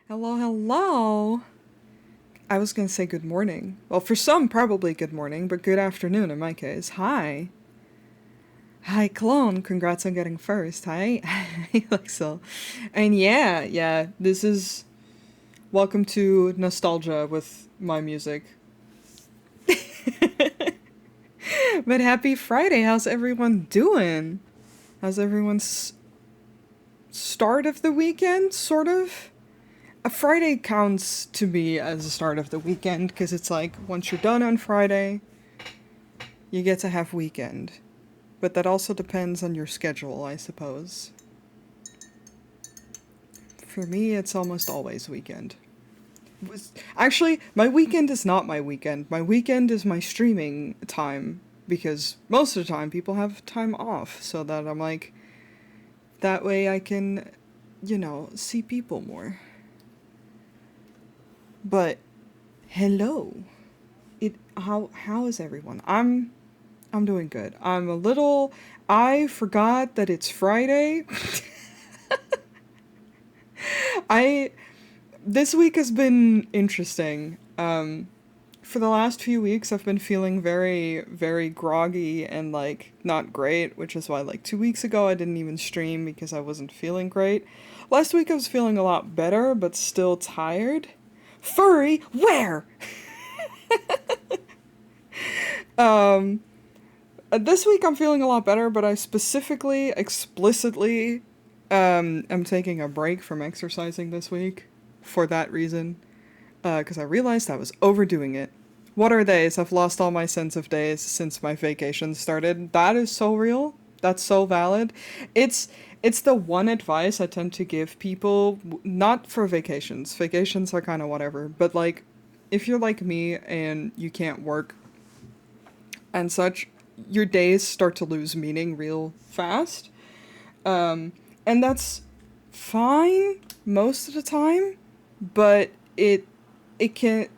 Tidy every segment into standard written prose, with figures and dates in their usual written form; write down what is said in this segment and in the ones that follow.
Hello, hello. I was gonna say good morning. Well, for some, probably good morning, but good afternoon in my case. Hi. Hi, Clone. Congrats on getting first. Hi. Hi, Lexel. And yeah, this is welcome to nostalgia with my music. But happy Friday. How's everyone doing? How's everyone's start of the weekend, sort of? A Friday counts to me as the start of the weekend because it's like once you're done on Friday, you get to have weekend. But that also depends on your schedule, I suppose. For me, it's almost always weekend. Actually, my weekend is not my weekend. My weekend is my streaming time because most of the time people have time off, so that I'm like, that way I can, see people more. But hello. How is everyone? I'm doing good. I forgot that it's Friday. I This week has been interesting. For the last few weeks I've been feeling very very groggy and like not great, which is why like 2 weeks ago I didn't even stream because I wasn't feeling great. Last week I was feeling a lot better but still tired. Furry, where? Um this week I'm feeling a lot better, but I specifically, explicitly, am taking a break from exercising this week for that reason. Because I realized I was overdoing it. What are days? I've lost all my sense of days since my vacation started. That is so real. That's so valid. It's it's the one advice I tend to give people, not for vacations. Vacations are kind of whatever, but like if you're like me and you can't work and such, your days start to lose meaning real fast. Um, and that's fine most of the time, but it can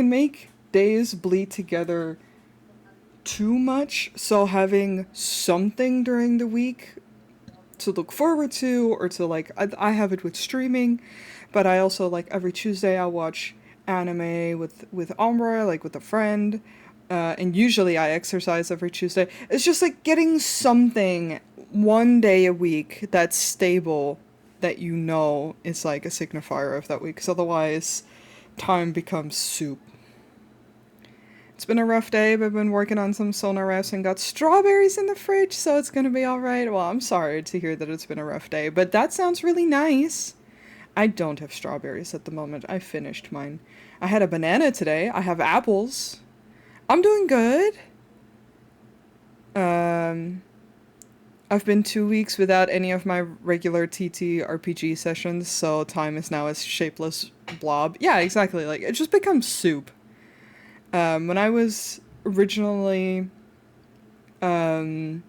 make days bleed together too much. So having something during the week to look forward to, or to like, I have it with streaming, but I also like every Tuesday I watch anime with Umbra, like with a friend. And usually I exercise every Tuesday. It's just like getting something one day a week that's stable, that you know is like a signifier of that week. Because otherwise, time becomes soup. It's been a rough day, but I've been working on some sonar wraps and got strawberries in the fridge, so it's gonna be alright. Well, I'm sorry to hear that it's been a rough day, but that sounds really nice. I don't have strawberries at the moment. I finished mine. I had a banana today. I have apples. I'm doing good. Um, I've been 2 weeks without any of my regular TTRPG sessions, so time is now a shapeless blob. Yeah, exactly. Like, it just becomes soup. When I was originally um,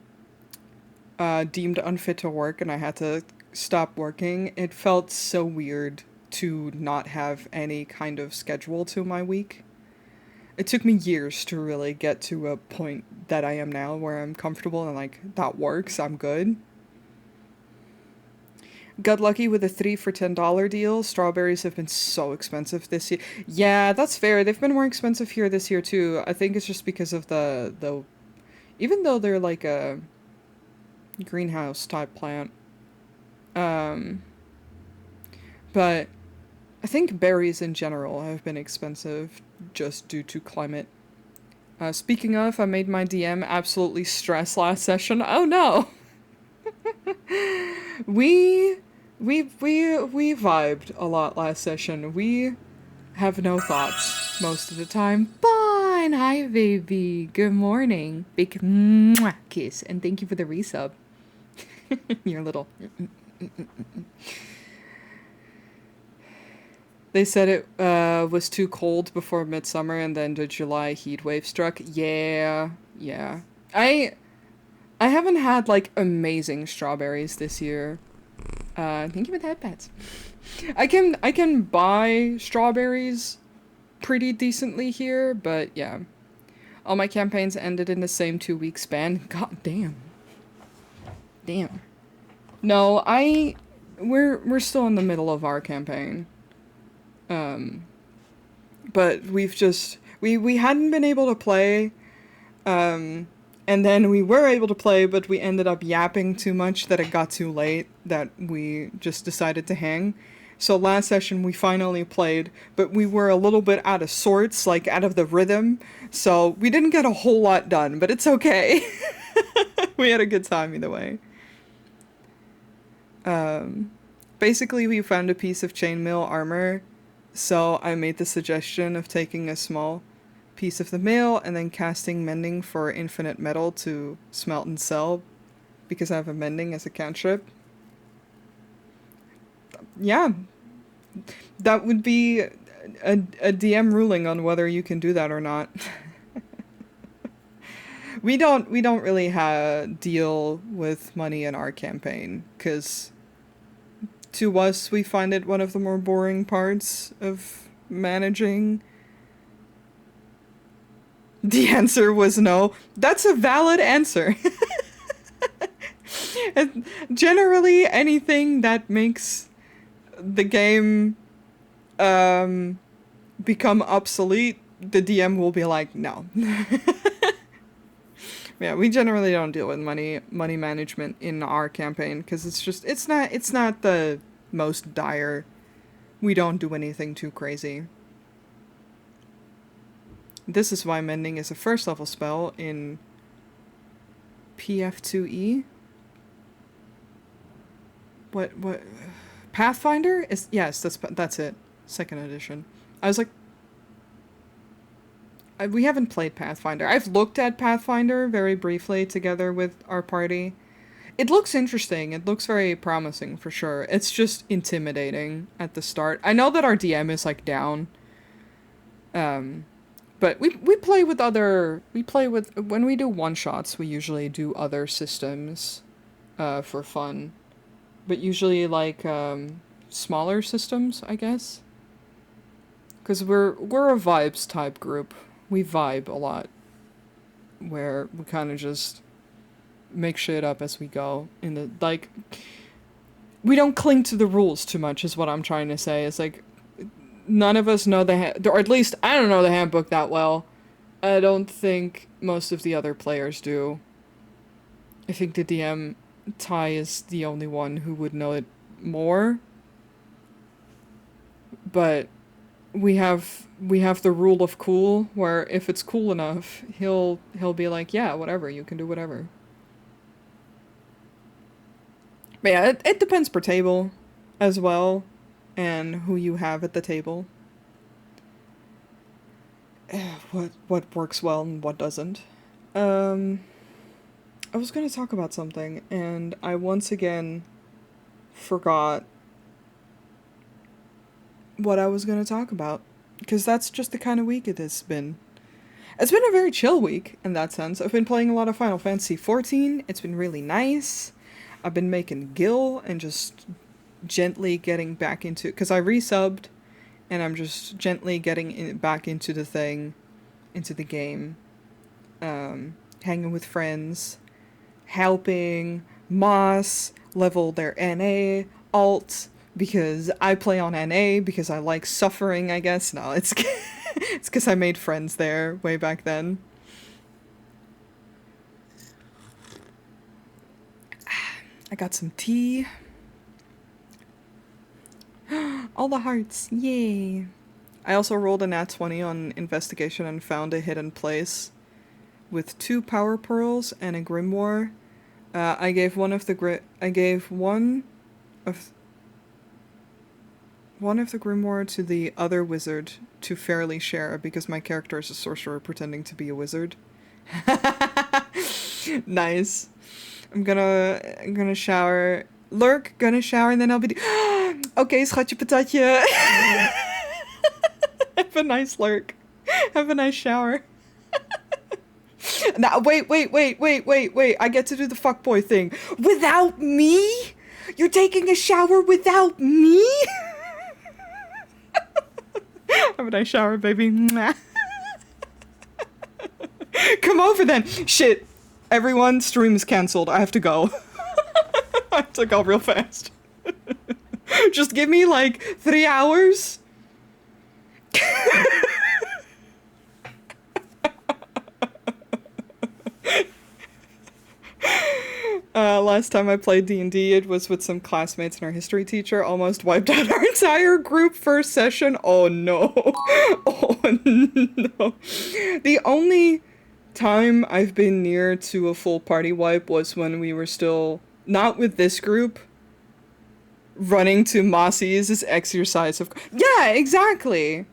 deemed unfit to work and I had to stop working, it felt so weird to not have any kind of schedule to my week. It took me years to really get to a point that I am now where I'm comfortable and like that works, I'm good. Got lucky with a 3 for $10 deal. Strawberries have been so expensive this year. Yeah, that's fair. They've been more expensive here this year too. I think it's just because of the even though they're like a greenhouse type plant. Um but I think berries in general have been expensive just due to climate. Speaking of, I made my DM absolutely stress last session. Oh no, we we vibed a lot last session. We have no thoughts most of the time. Fine, hi baby. Good morning. Big mwah kiss, and thank you for the resub. Your little. They said it was too cold before midsummer, and then the July heat wave struck. Yeah. I I haven't had like amazing strawberries this year. Thank you for that, pets. I can buy strawberries pretty decently here, but yeah, all my campaigns ended in the same 2 week span. God damn. No, we're still in the middle of our campaign. But we hadn't been able to play, and then we were able to play, but we ended up yapping too much that it got too late that we just decided to hang. So last session we finally played, but we were a little bit out of sorts, like out of the rhythm, so we didn't get a whole lot done, but it's okay. We had a good time either way. Basically we found a piece of chainmail armor, so I made the suggestion of taking a small piece of the mail and then casting mending for infinite metal to smelt and sell, because I have a mending as a cantrip. Yeah, that would be a DM ruling on whether you can do that or not. We don't really deal with money in our campaign, because to us we find it one of the more boring parts of managing. The answer was no. That's a valid answer. And generally anything that makes the game become obsolete, the DM will be like, no. Yeah, we generally don't deal with money management in our campaign, because it's not the most dire. We don't do anything too crazy. This is why mending is a first level spell in PF2E. What Pathfinder is? Yes, that's it. Second edition. I was like, we haven't played Pathfinder. I've looked at Pathfinder very briefly together with our party. It looks interesting. It looks very promising for sure. It's just intimidating at the start. I know that our DM is like down. But we play with when we do one shots, we usually do other systems for fun. But usually like smaller systems, I guess. Cuz we're a vibes type group. We vibe a lot, where we kind of just make shit up as we go. We don't cling to the rules too much, is what I'm trying to say. It's like, none of us know or at least I don't know the handbook that well. I don't think most of the other players do. I think the DM, Ty, is the only one who would know it more. But we have the rule of cool, where if it's cool enough, he'll be like, yeah, whatever, you can do whatever. But yeah, it depends per table as well, and who you have at the table. What works well and what doesn't. I was gonna talk about something, and I once again forgot what I was gonna talk about, because that's just the kind of week it has been. It's been a very chill week in that sense. I've been playing a lot of Final Fantasy XIV. It's been really nice. I've been making Gil and just gently getting back into, because I resubbed, and I'm just gently getting back into the game, hanging with friends, helping Moss level their NA alt, because I play on NA because I like suffering, I guess. No, it's it's because I made friends there way back then. I got some tea. All the hearts, yay! I also rolled a nat 20 on investigation and found a hidden place with 2 power pearls and a grimoire. I gave one of the grimoire to the other wizard to fairly share, because my character is a sorcerer pretending to be a wizard. Nice. I'm gonna shower. Lurk, gonna shower, and then I'll be okay, schatje patatje. Have a nice lurk. Have a nice shower. Now, wait. I get to do the fuckboy thing. Without me? You're taking a shower without me? Have a nice shower, baby. Come over then. Shit. Everyone, stream is cancelled. I have to go. I have to go real fast. Just give me like 3 hours Last time I played D&D, it was with some classmates and our history teacher. Almost wiped out our entire group first session. Oh no. Oh no. The only time I've been near to a full party wipe was when we were still, not with this group, running to Mossy's exercise of... Yeah, exactly.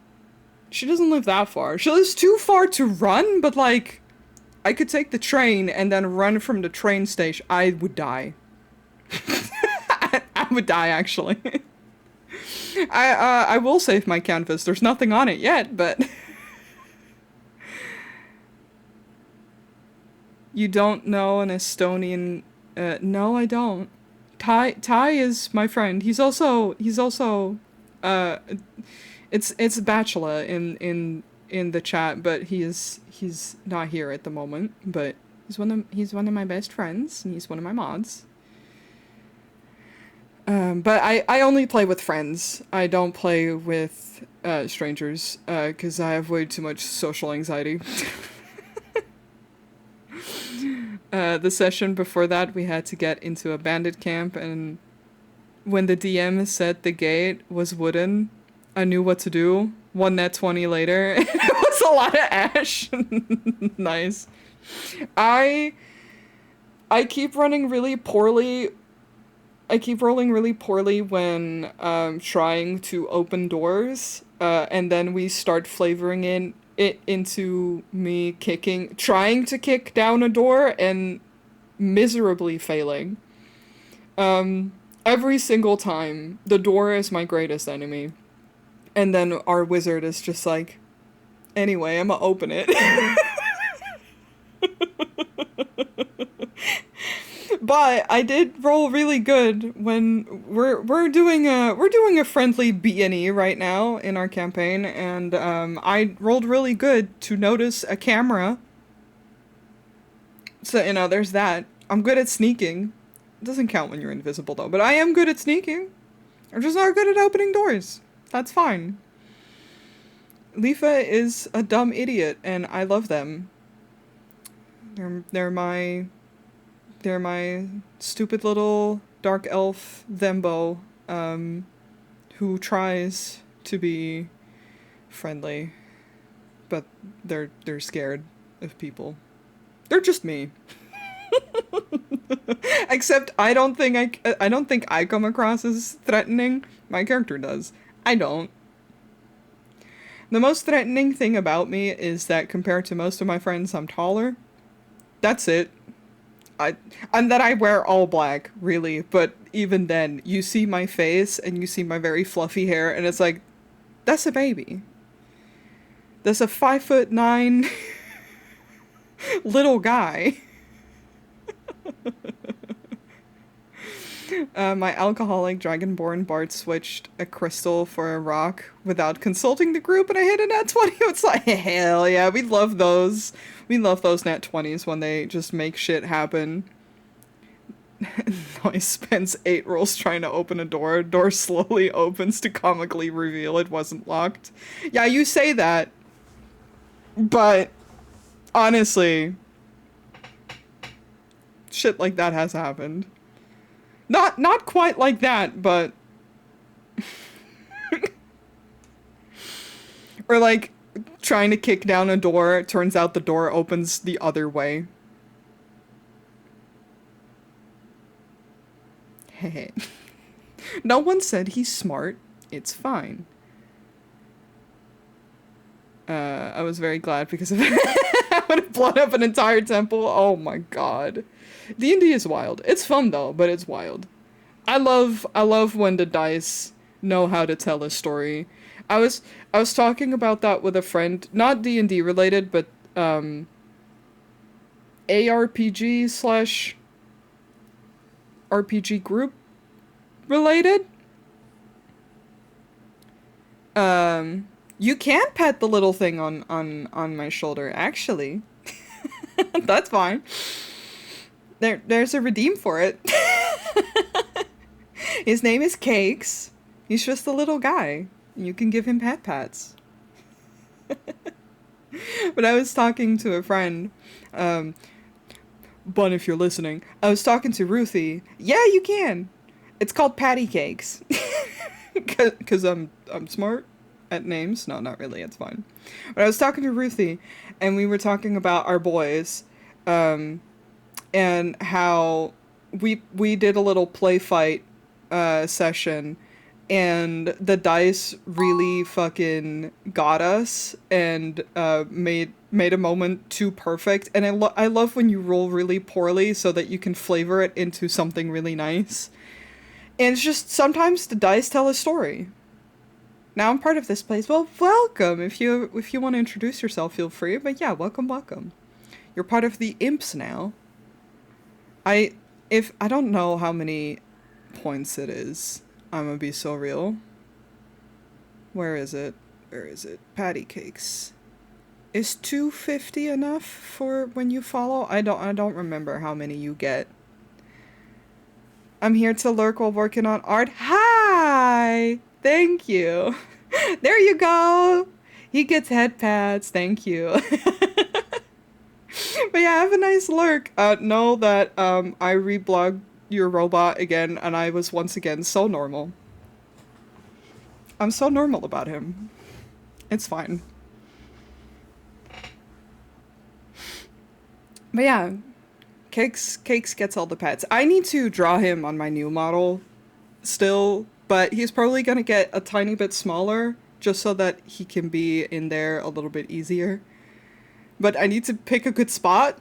She doesn't live that far. She lives too far to run, but like... I could take the train and then run from the train station. I would die. I would die, actually. I will save my canvas. There's nothing on it yet, but... You don't know an Estonian... no, I don't. Ty is my friend. He's also... It's Bachelor in the chat, but he's not here at the moment. But he's one of my best friends, and he's one of my mods. But I only play with friends. I don't play with strangers, because I have way too much social anxiety. The session before that, we had to get into a bandit camp, and when the DM said the gate was wooden, I knew what to do. 1 nat 20 later, and it was a lot of ash. Nice. I keep running really poorly. I keep rolling really poorly when trying to open doors, and then we start flavoring it into me trying to kick down a door and miserably failing. Every single time, the door is my greatest enemy. And then our wizard is just like, anyway, I'm gonna open it. But I did roll really good when we're doing a friendly B&E right now in our campaign, and I rolled really good to notice a camera. So, you know, there's that. I'm good at sneaking. It doesn't count when you're invisible though, but I am good at sneaking. I'm just not good at opening doors. That's fine. Leafa is a dumb idiot, and I love them. They're my stupid little dark elf Thembo, who tries to be friendly, but they're scared of people. They're just me. Except I don't think I come across as threatening. My character does. I don't. The most threatening thing about me is that compared to most of my friends, I'm taller. That's it. And that I wear all black, really. But even then, you see my face and you see my very fluffy hair, and it's like, that's a baby. That's a 5'9" little guy. My alcoholic dragonborn Bart switched a crystal for a rock without consulting the group, and I hit a nat 20. It's like, hell yeah, we love those. We love those nat 20s when they just make shit happen. Noi spends 8 rolls trying to open a door. Door slowly opens to comically reveal it wasn't locked. Yeah, you say that, but honestly, shit like that has happened. Not quite like that, but... Or like, trying to kick down a door, it turns out the door opens the other way. Hey. No one said he's smart. It's fine. I was very glad because of it. I would have blown up an entire temple. Oh my god. D&D is wild. It's fun though, but it's wild. I love when the dice know how to tell a story. I was talking about that with a friend, not D&D related, but ARPG / RPG group related. You can pet the little thing on my shoulder, actually. That's fine. There's a redeem for it. His name is Cakes. He's just a little guy. You can give him pats. But I was talking to a friend, Bun, if you're listening. I was talking to Ruthie. Yeah, you can. It's called patty cakes. Because I'm smart at names. No, not really. It's fine. But I was talking to Ruthie, and we were talking about our boys, and how we did a little play fight session, and the dice really fucking got us and made a moment too perfect. And I love when you roll really poorly so that you can flavor it into something really nice. And it's just sometimes the dice tell a story. Now I'm part of this place. Well, welcome. If you want to introduce yourself, feel free. But yeah, welcome. You're part of the imps now. I don't know how many points it is. I'm gonna be so real. Where is it? Patty cakes. Is 250 enough for when you follow? I don't remember how many you get. I'm here to lurk while working on art. Hi! Thank you. There you go. He gets head pads. Thank you. But yeah, have a nice lurk. Know that I reblogged your robot again, and I was once again so normal. I'm so normal about him. It's fine. But yeah, Cakes gets all the pets. I need to draw him on my new model still, but he's probably gonna get a tiny bit smaller just so that he can be in there a little bit easier. But I need to pick a good spot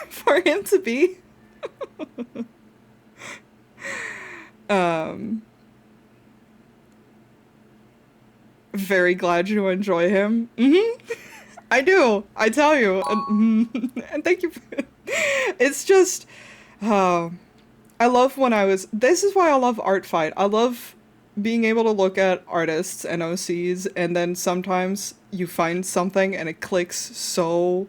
for him to be. Very glad you enjoy him. I do. I tell you. And thank you. It's just, I love when this is why I love Art Fight. I love being able to look at artists and OCs, and then sometimes you find something and it clicks so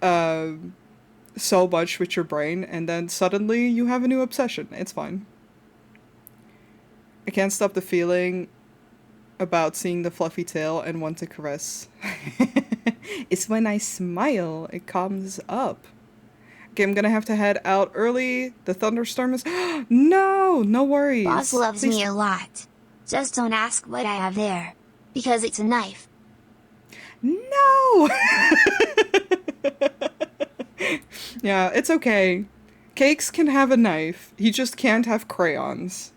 much with your brain, and then suddenly you have a new obsession. It's fine. I can't stop the feeling about seeing the fluffy tail and want to caress. It's when I smile, it comes up. Okay, I'm gonna have to head out early. The thunderstorm is... No worries. Boss loves me a lot. Just don't ask what I have there. Because it's a knife. No! Yeah, it's okay. Cakes can have a knife. He just can't have crayons.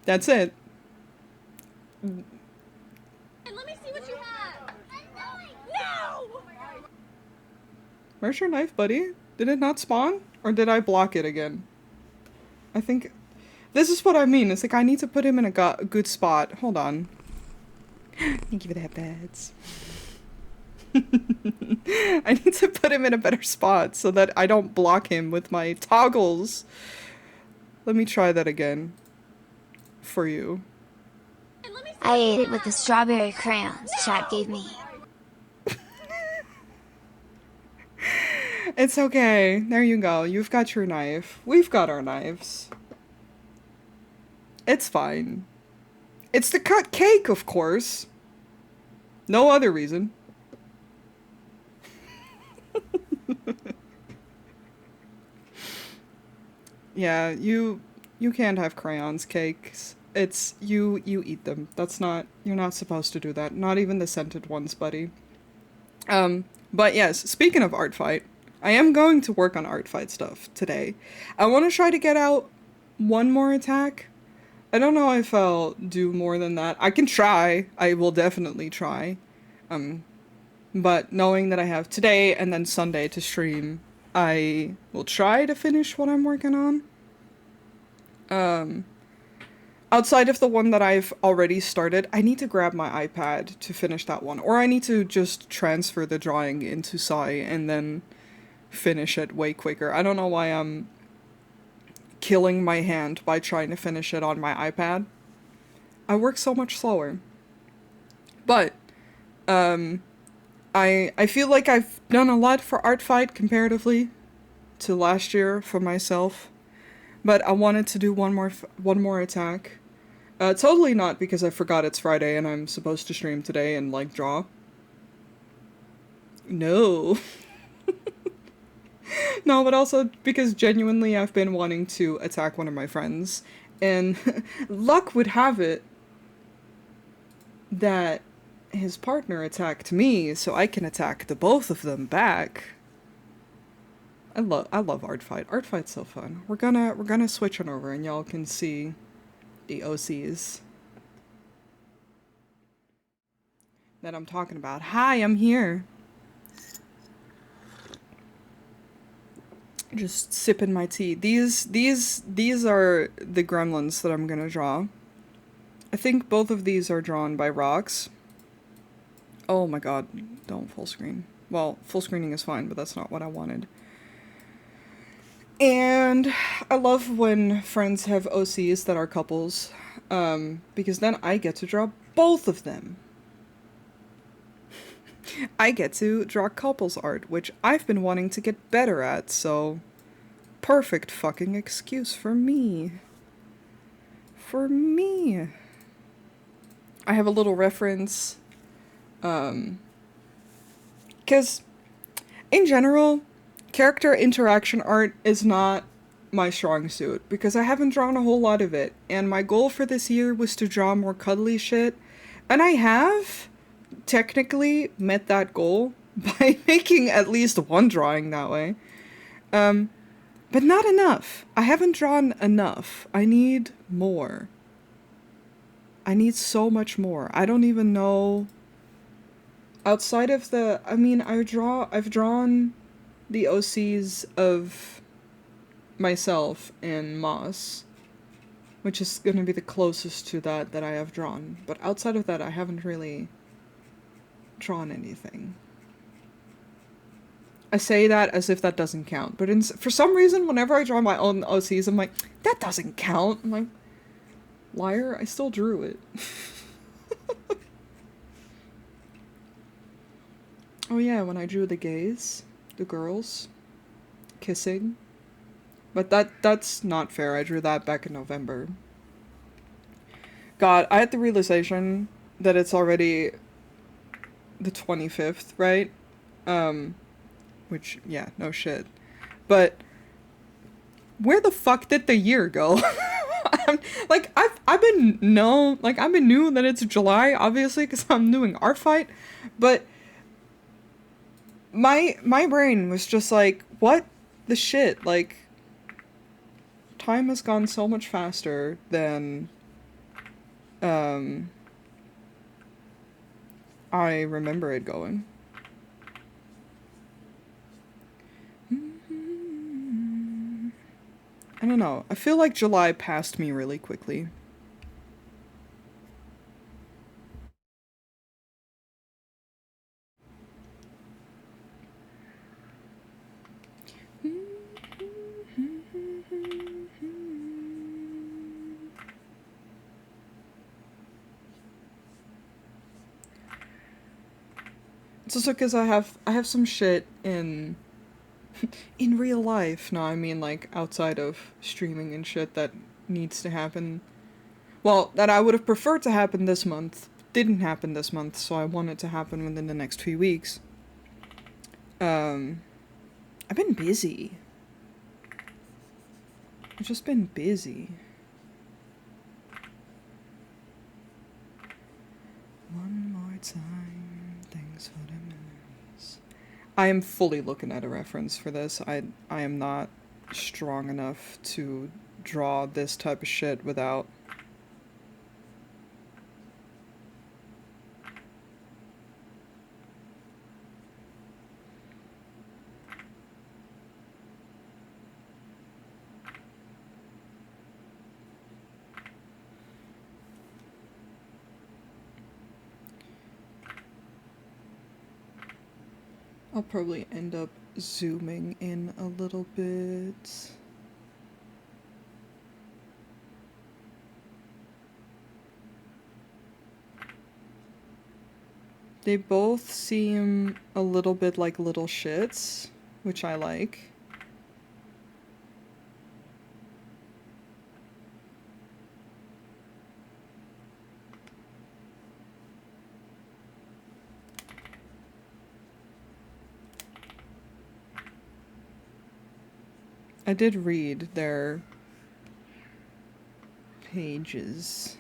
That's it. And let me see what you have. No! Where's your knife, buddy? Did it not spawn? Or did I block it again? I think... This is what I mean. It's like I need to put him in a good spot. Hold on. Thank you for that, Bats. I need to put him in a better spot so that I don't block him with my toggles. Let me try that again. For you. I ate it with the strawberry crayons chat gave me. It's okay. There you go. You've got your knife. We've got our knives. It's fine. It's to cut cake, of course. No other reason. Yeah, you can't have crayons, Cakes. It's, you eat them. That's not, you're not supposed to do that. Not even the scented ones, buddy. But yes, speaking of Art Fight, I am going to work on Art Fight stuff today. I want to try to get out one more attack. I don't know if I'll do more than that. I can try. I will definitely try. But knowing that I have today and then Sunday to stream, I will try to finish what I'm working on. Outside of the one that I've already started, I need to grab my iPad to finish that one. Or I need to just transfer the drawing into Sai and then finish it way quicker. I don't know why I'm killing my hand by trying to finish it on my iPad. I work so much slower. But, I feel like I've done a lot for Art Fight comparatively to last year for myself. But I wanted to do one more attack. Totally not because I forgot it's Friday and I'm supposed to stream today and, like, draw. No. No, but also because genuinely I've been wanting to attack one of my friends. And luck would have it that his partner attacked me, so I can attack the both of them back. I love art fight. Art fight's so fun. We're gonna switch on over and y'all can see the OCs that I'm talking about. Hi, I'm here. Just sipping my tea. These are the gremlins that I'm gonna draw. I think both of these are drawn by rocks. Oh my god, don't full screen. Well, full screening is fine, but that's not what I wanted. And I love when friends have OCs that are couples, because then I get to draw both of them. I get to draw couples art, which I've been wanting to get better at, so perfect fucking excuse for me. For me. I have a little reference, because in general, character interaction art is not my strong suit, because I haven't drawn a whole lot of it, and my goal for this year was to draw more cuddly shit, and I have technically met that goal by making at least one drawing that way. But not enough. I haven't drawn enough. I need more. I need so much more. I don't even know. Outside of the, I mean, I've drawn the OCs of myself in Moss, which is going to be the closest to that I have drawn. But outside of that, I haven't really drawn anything. I say that as if that doesn't count, but for some reason, whenever I draw my own OCs, I'm like, that doesn't count. I'm like, liar, I still drew it. Oh yeah, when I drew the gays, the girls, kissing. But that's not fair, I drew that back in November. God, I had the realization that it's already the 25th, right? Which, yeah, no shit. But where the fuck did the year go? I've been new that it's July, obviously, because I'm doing art fight, but my brain was just like, what the shit? Like, time has gone so much faster than I remember it going. I don't know. I feel like July passed me really quickly. It's also because I have some shit in real life. No, I mean like outside of streaming and shit that needs to happen. Well, that I would have preferred to happen this month. Didn't happen this month, so I want it to happen within the next few weeks. I've been busy. I've just been busy. One more time, thanks for the memories. I am fully looking at a reference for this. I am not strong enough to draw this type of shit without. I'll probably end up zooming in a little bit. They both seem a little bit like little shits, which I like. I did read their pages.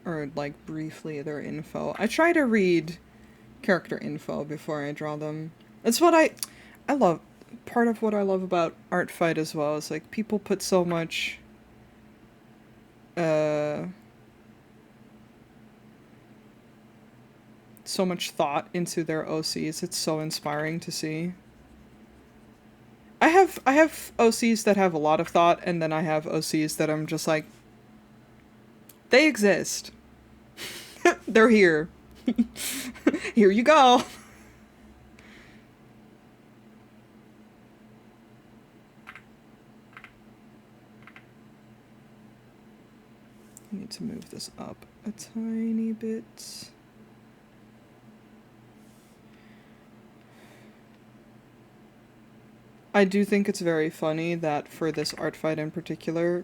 Or, like, briefly their info. I try to read character info before I draw them. That's what I love. Part of what I love about Art Fight as well is, like, people put so much, so much thought into their OCs. It's so inspiring to see. I have OCs that have a lot of thought, and then I have OCs that I'm just like, they exist. They're here. Here you go. I need to move this up a tiny bit. I do think it's very funny that for this art fight in particular,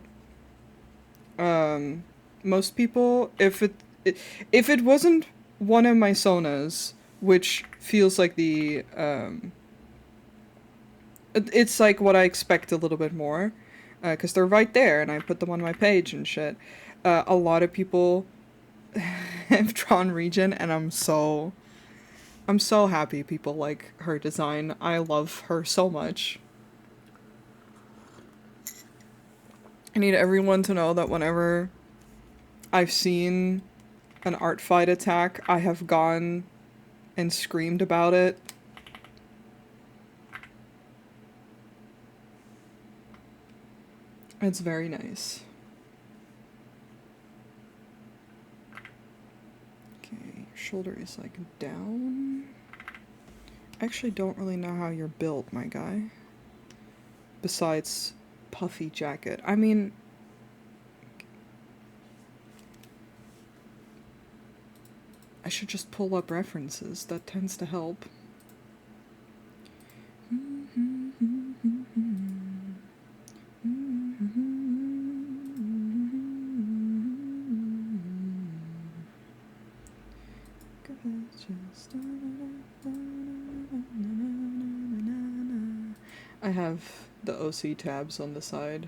most people, if it wasn't one of my sonas, which feels like the it's like what I expect a little bit more, because they're right there and I put them on my page and shit. A lot of people have drawn Region, and I'm so happy people like her design. I love her so much. I need everyone to know that whenever I've seen an art fight attack, I have gone and screamed about it. It's very nice. Okay, your shoulder is like down. I actually don't really know how you're built, my guy. Besides puffy jacket. I mean, I should just pull up references. That tends to help. I have the OC tabs on the side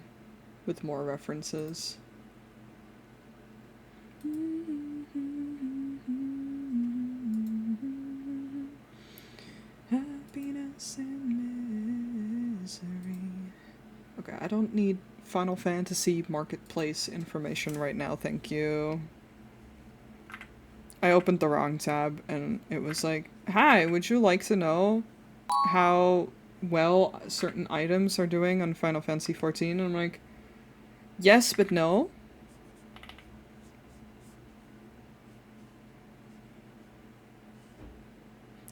with more references. Happiness and misery. Okay, I don't need Final Fantasy Marketplace information right now, thank you. I opened the wrong tab and it was like, hi, would you like to know how well certain items are doing on Final Fantasy XIV? And I'm like, yes, but no.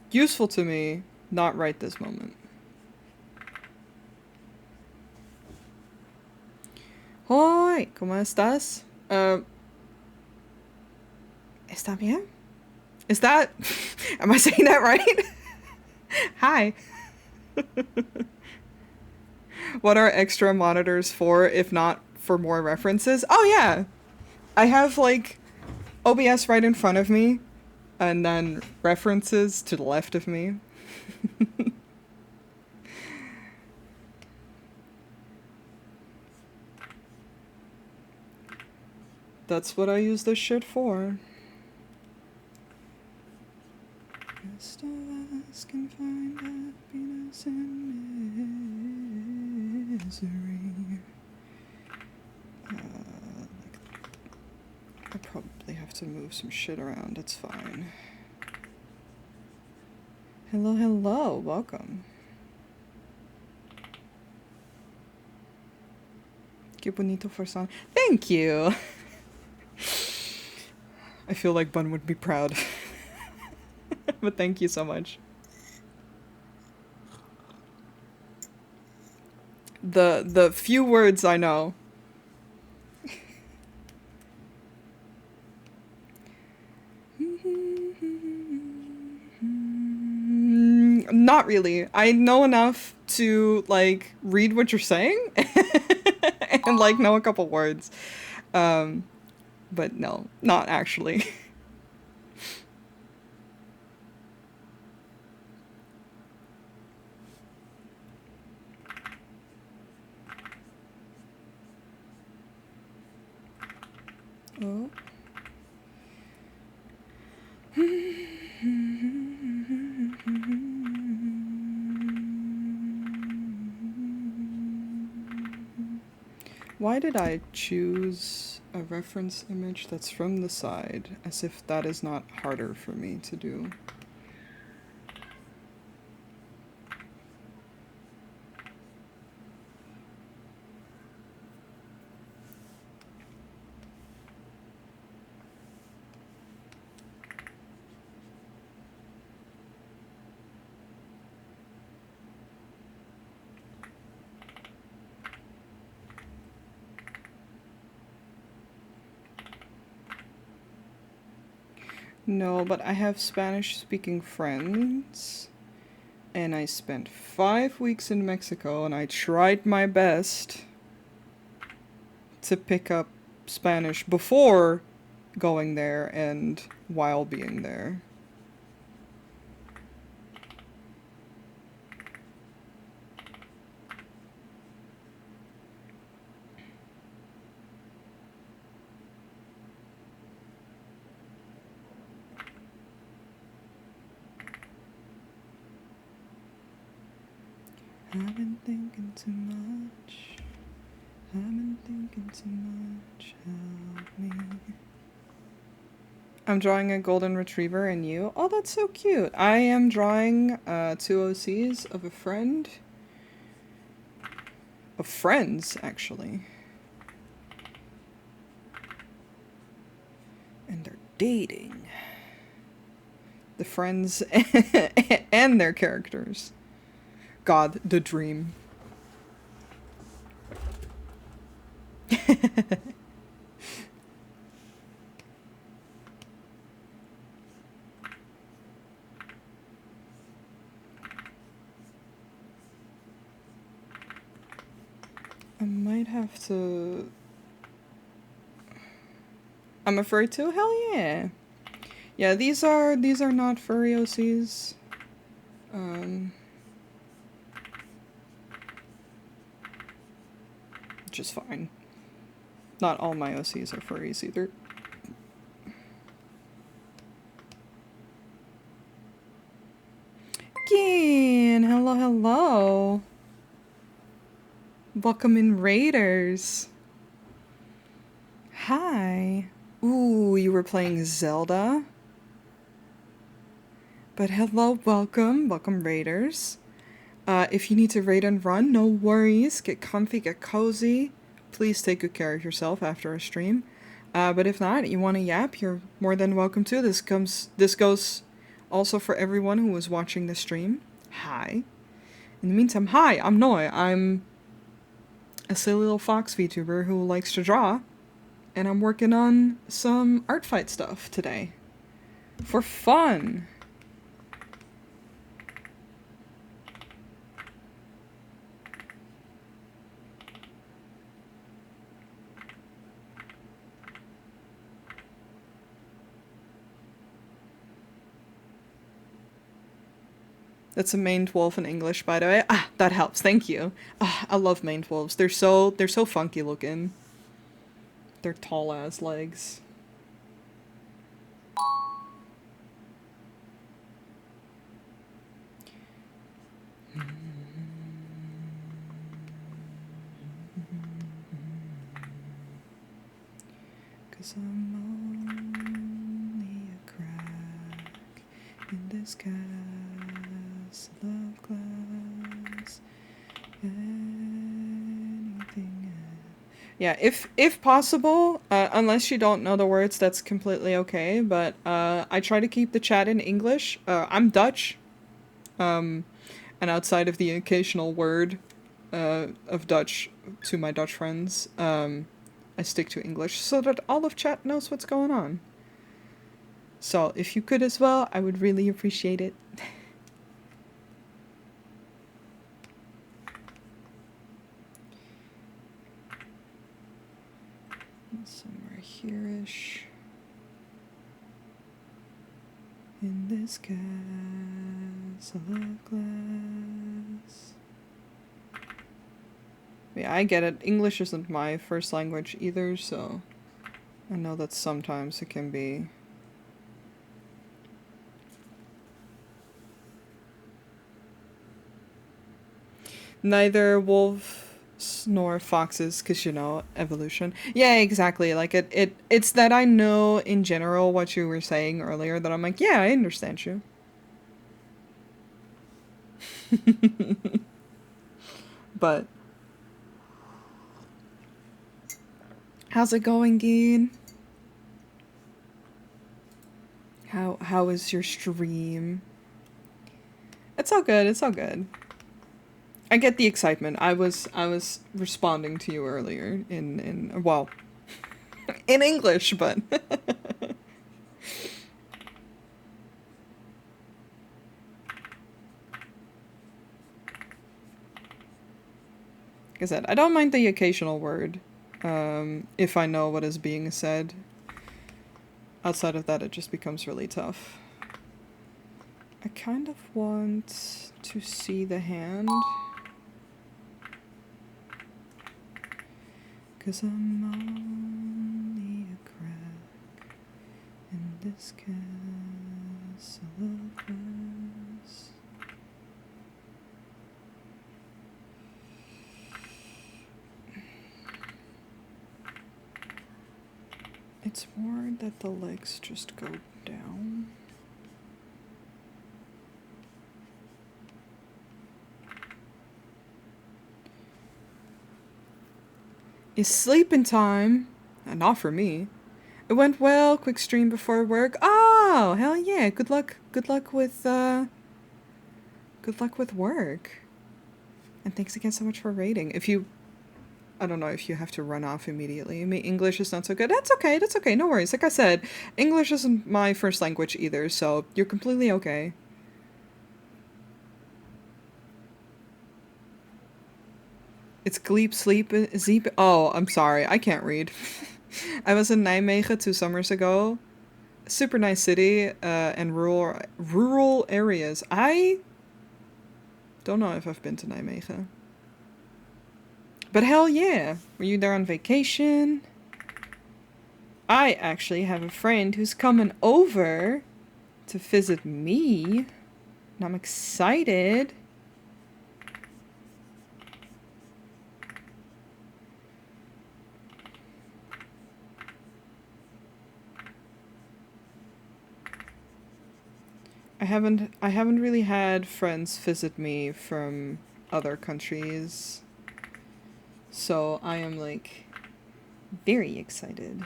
Useful to me, not right this moment. Hoi, ¿cómo estás? ¿Está bien? Is that... Am I saying that right? Hi. What are extra monitors for, if not for more references? Oh, yeah. I have, like, OBS right in front of me, and then references to the left of me. That's what I use this shit for. Rest of us can find happiness and misery. I probably have to move some shit around, it's fine. Hello, hello, welcome. Qué bonito farsán. Thank you! I feel like Bun would be proud. But thank you so much. The few words I know. Not really. I know enough to, like, read what you're saying and, like, know a couple words. But no, not actually. Oh. Why did I choose a reference image that's from the side, as if that is not harder for me to do? No, but I have Spanish-speaking friends, and I spent 5 weeks in Mexico, and I tried my best to pick up Spanish before going there and while being there. I've been thinking too much. I've been thinking too much. Help me. I'm drawing a golden retriever and you. Oh, that's so cute. I am drawing 2 OCs of a friend. Of friends, actually. And they're dating. The friends and their characters. God, the dream. I might have to... I'm afraid to? Hell yeah. Yeah, these are not furry OCs. Which is fine. Not all my OCs are furries either. Again, hello, hello. Welcome in, Raiders. Hi. Ooh, you were playing Zelda? But hello, welcome. Welcome, Raiders. If you need to raid and run, no worries. Get comfy, get cozy. Please take good care of yourself after a stream. But if not, you want to yap, you're more than welcome to. This goes also for everyone who was watching the stream. Hi. In the meantime, hi, I'm Noi. I'm a silly little fox VTuber who likes to draw. And I'm working on some art fight stuff today. For fun. That's a maned wolf in English, by the way. Ah, that helps. Thank you. Ah, I love maned wolves. They're so funky looking. Their tall ass legs. Cause I'm only a crack in this castle of glass. Anything else? Yeah, if possible, unless you don't know the words, that's completely okay. But I try to keep the chat in English. I'm Dutch, and outside of the occasional word of Dutch to my Dutch friends, I stick to English so that all of chat knows what's going on. So if you could as well, I would really appreciate it. Somewhere here-ish. In this castle of glass. Yeah, I get it. English isn't my first language either, so I know that sometimes it can be. Neither wolves nor foxes, because, you know, evolution. Yeah, exactly. Like, it's that I know in general what you were saying earlier that I'm like, yeah, I understand you. But, how's it going, Geen? How is your stream? It's all good, it's all good. I get the excitement. I was responding to you earlier in well, in English, but like I said, I don't mind the occasional word, if I know what is being said. Outside of that, it just becomes really tough. I kind of want to see the hand. 'Cause I'm only a crack in this castle of glass. It's more that the legs just go down. It's sleeping time. Not for me. It went well. Quick stream before work. Oh, hell yeah. Good luck. Good luck with work. And thanks again so much for rating. I don't know if you have to run off immediately. I mean, English is not so good. That's okay. That's okay. No worries. Like I said, English isn't my first language either, so you're completely okay. It's Gleep Sleep Zeep. Oh, I'm sorry. I can't read. I was in Nijmegen 2 summers ago. Super nice city, and rural areas. I don't know if I've been to Nijmegen. But hell yeah. Were you there on vacation? I actually have a friend who's coming over to visit me. And I'm excited. I haven't really had friends visit me from other countries. So I am like very excited.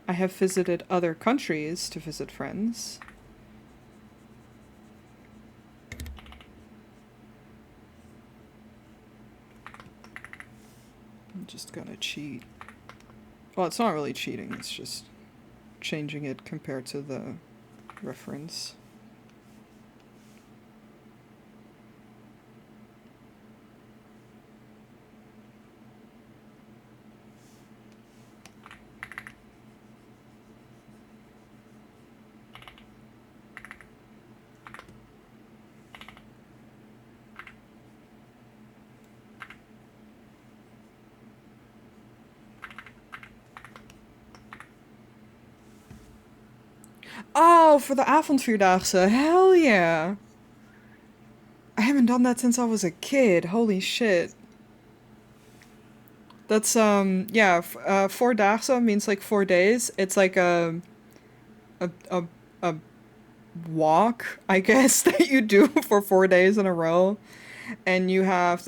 I have visited other countries to visit friends. I'm just gonna cheat. Well, it's not really cheating, it's just changing it compared to the reference. Oh, for the avondvierdaagse. Hell yeah. I haven't done that since I was a kid. Holy shit. That's, yeah, fourdaagse means like 4 days. It's like a, a, a walk, I guess, that you do for 4 days in a row. And you have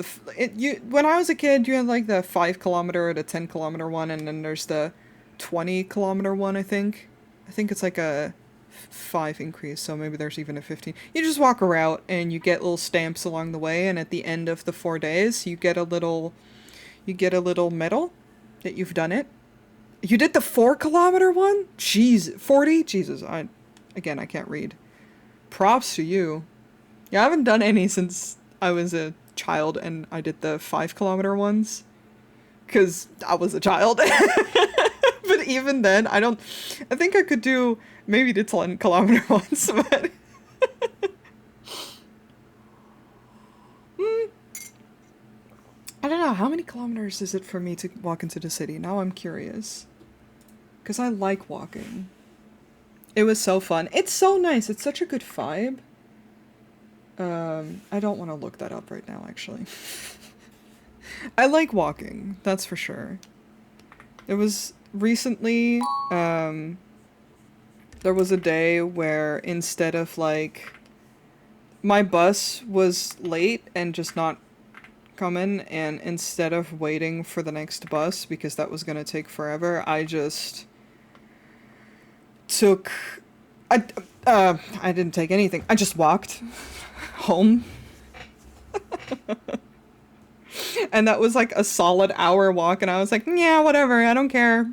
when I was a kid, you had like the 5 kilometer or the 10 kilometer one, and then there's the 20 kilometer one, I think. I think it's like a 5 increase, so maybe there's even a 15. You just walk around and you get little stamps along the way, and at the end of the 4 days, you get a little medal that you've done it. You did the 4 kilometer one? Jeez, 40? Jesus, I can't read. Props to you. Yeah, I haven't done any since I was a child and I did the 5 kilometer ones. Because I was a child. But even then, I think I could do maybe the 10 kilometer ones, but... I don't know, how many kilometers is it for me to walk into the city? Now I'm curious. because I like walking. It was so fun. It's so nice. It's such a good vibe. I don't want to look that up right now, actually. I like walking, that's for sure. It was recently, there was a day where instead of like, my bus was late and just not coming, and instead of waiting for the next bus, because that was gonna take forever, I just took, I didn't take anything. I just walked home. And that was like a solid hour walk, and I was like, yeah, whatever, I don't care.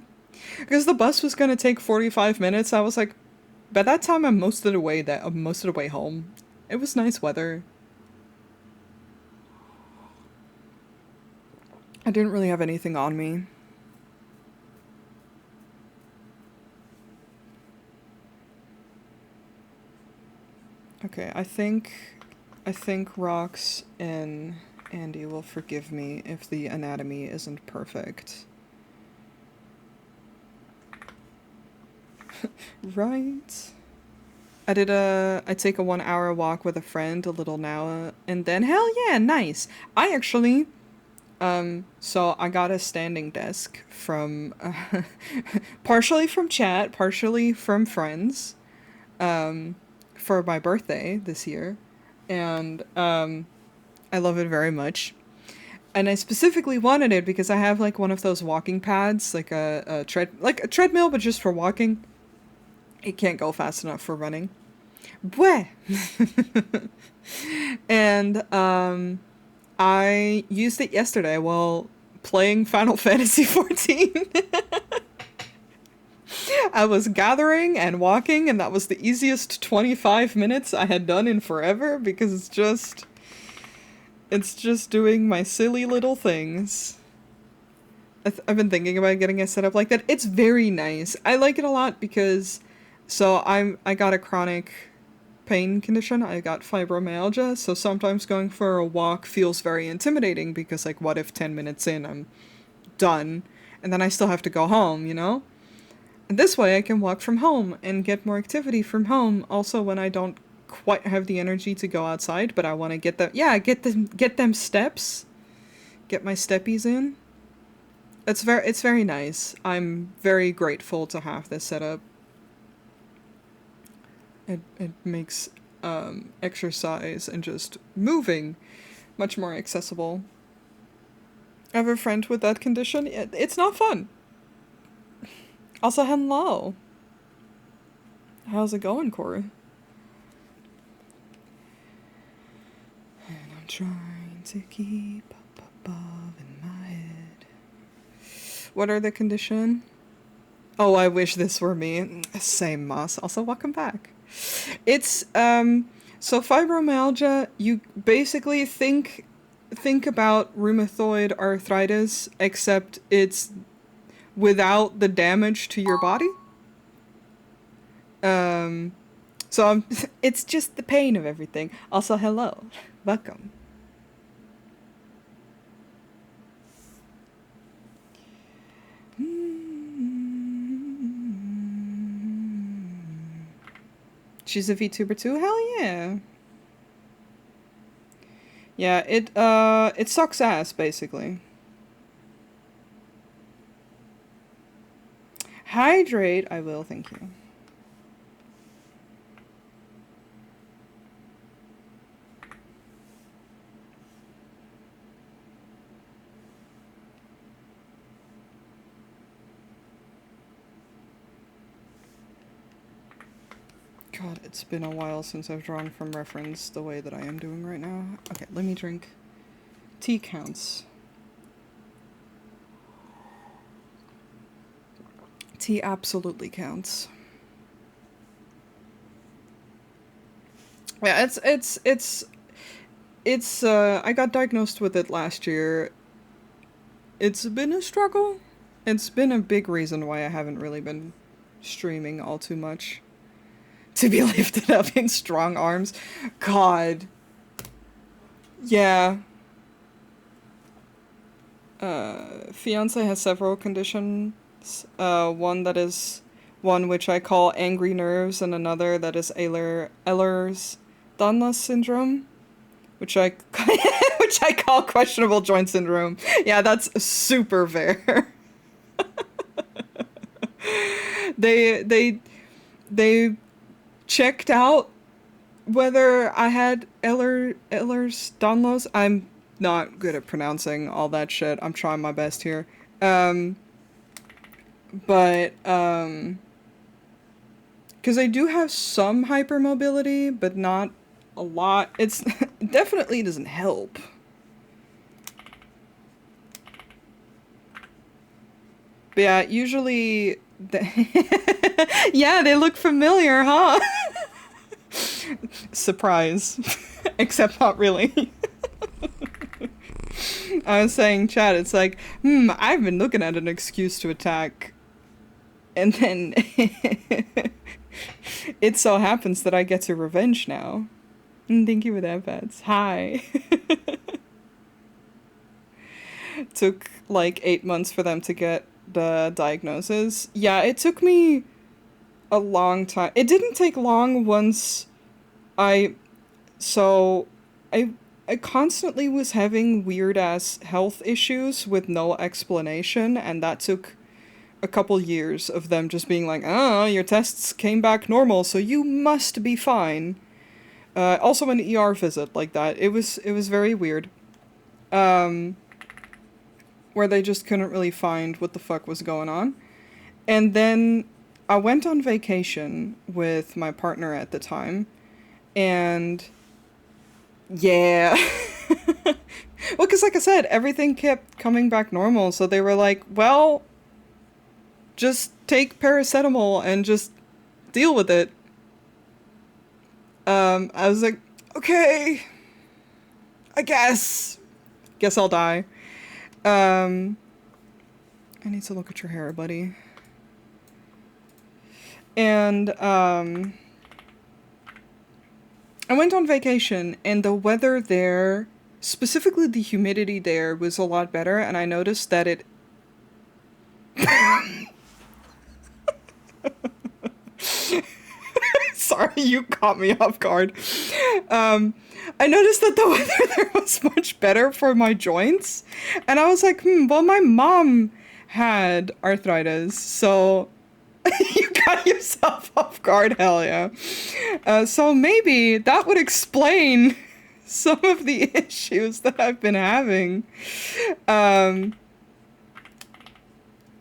Because the bus was gonna take 45 minutes, I was like, by that time I'm most of the way home. It was nice weather. I didn't really have anything on me. Okay, I think Rox and Andy will forgive me if the anatomy isn't perfect. Right. I take a 1 hour walk with a friend, a little now, and then hell yeah, nice. I actually, so I got a standing desk from, partially from chat, partially from friends, for my birthday this year, and, I love it very much. And I specifically wanted it because I have like one of those walking pads, like a treadmill, but just for walking. It can't go fast enough for running. Bleh. And I used it yesterday while playing Final Fantasy XIV. I was gathering and walking, and that was the easiest 25 minutes I had done in forever, because it's just doing my silly little things. I've been thinking about getting it set up like that. It's very nice. I like it a lot because, so I got a chronic pain condition. I got fibromyalgia, so sometimes going for a walk feels very intimidating because, like, what if 10 minutes in I'm done and then I still have to go home, you know? And this way I can walk from home and get more activity from home, also when I don't quite have the energy to go outside, but I want to get them steps. Get my steppies in. It's very nice. I'm very grateful to have this set up. It makes exercise and just moving much more accessible. I have a friend with that condition. It's not fun. Also, hello. How's it going, Corey? And I'm trying to keep up above in my head. What are the condition? Oh, I wish this were me. Same, Moss. Also, welcome back. It's, so fibromyalgia, you basically think about rheumatoid arthritis, except it's without the damage to your body. So it's just the pain of everything. Also, hello. Welcome. She's a VTuber too? Hell yeah. Yeah, it sucks ass, basically. Hydrate, I will, thank you. God, it's been a while since I've drawn from reference the way that I am doing right now. Okay, let me drink. Tea counts. Tea absolutely counts. Yeah, it's I got diagnosed with it last year. It's been a struggle. It's been a big reason why I haven't really been streaming all too much. To be lifted up in strong arms. God. Yeah. Fiance has several condition One that is one which I call angry nerves, and another that is Ehlers-Danlos syndrome, which I which I call questionable joint syndrome. Yeah, that's super fair. they they checked out whether I had Ehlers-Danlos. I'm not good at pronouncing all that shit. I'm trying my best here. But because I do have some hypermobility, but not a lot. It's it definitely doesn't help. But yeah, usually yeah, they look familiar, huh? Surprise. Except not really. I was saying, Chad, it's like, I've been looking at an excuse to attack. And then it so happens that I get to revenge now. Thank you for that, Pats. Hi. Took like 8 months for them to get the diagnosis. Yeah, it took me a long time. It didn't take long once I I constantly was having weird ass health issues with no explanation, and that took a couple years of them just being like, "Oh, your tests came back normal, so you must be fine." Also an ER visit like that. It was very weird. Where they just couldn't really find what the fuck was going on. And then I went on vacation with my partner at the time, and yeah. Well, because like I said, everything kept coming back normal, so they were like, well, just take paracetamol and just deal with it. I was like, okay, I guess I'll die. I need to look at your hair, buddy. And, I went on vacation, and the weather there, specifically the humidity there, was a lot better, and I noticed that it... Sorry, you caught me off guard. I noticed that the weather there was much better for my joints, and I was like, well, my mom had arthritis, so... You got yourself off guard, hell yeah. So maybe that would explain some of the issues that I've been having.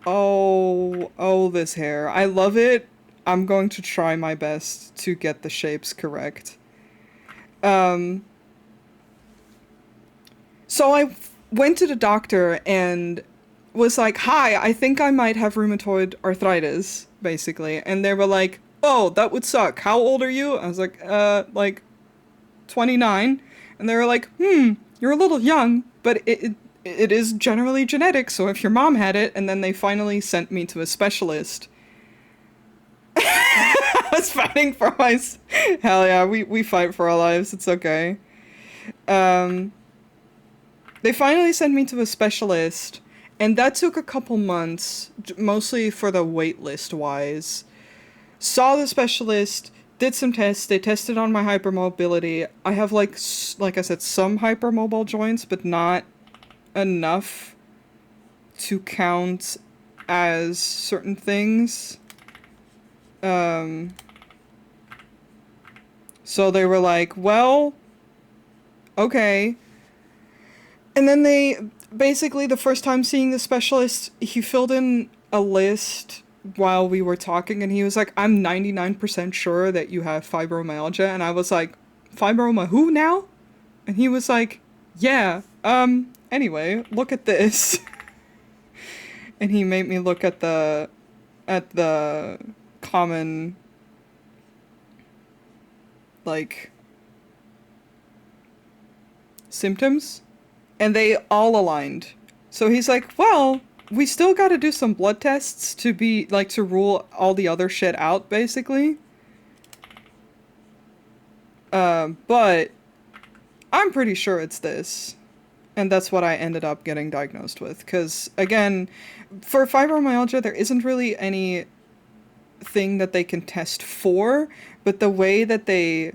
Oh, this hair. I love it. I'm going to try my best to get the shapes correct. So I went to the doctor and was like, hi, I think I might have rheumatoid arthritis, basically. And they were like, oh, that would suck. How old are you? I was like 29. And they were like, you're a little young, but it is generally genetic, so if your mom had it. And then they finally sent me to a specialist. I was fighting for my... Hell yeah, we fight for our lives, it's okay. They finally sent me to a specialist, and that took a couple months, mostly for the wait list wise. Saw the specialist, did some tests, they tested on my hypermobility. I have like I said, some hypermobile joints, but not enough to count as certain things. So they were like, well, okay. And then they, basically the first time seeing the specialist, he filled in a list while we were talking, and he was like, I'm 99% sure that you have fibromyalgia. And I was like, who now? And he was like, yeah, anyway, look at this. And he made me look at the common, like, symptoms, and they all aligned. So he's like, well, we still got to do some blood tests to be, like, to rule all the other shit out, basically. But I'm pretty sure it's this. And that's what I ended up getting diagnosed with. Because, again, for fibromyalgia, there isn't really any thing that they can test for, but the way that they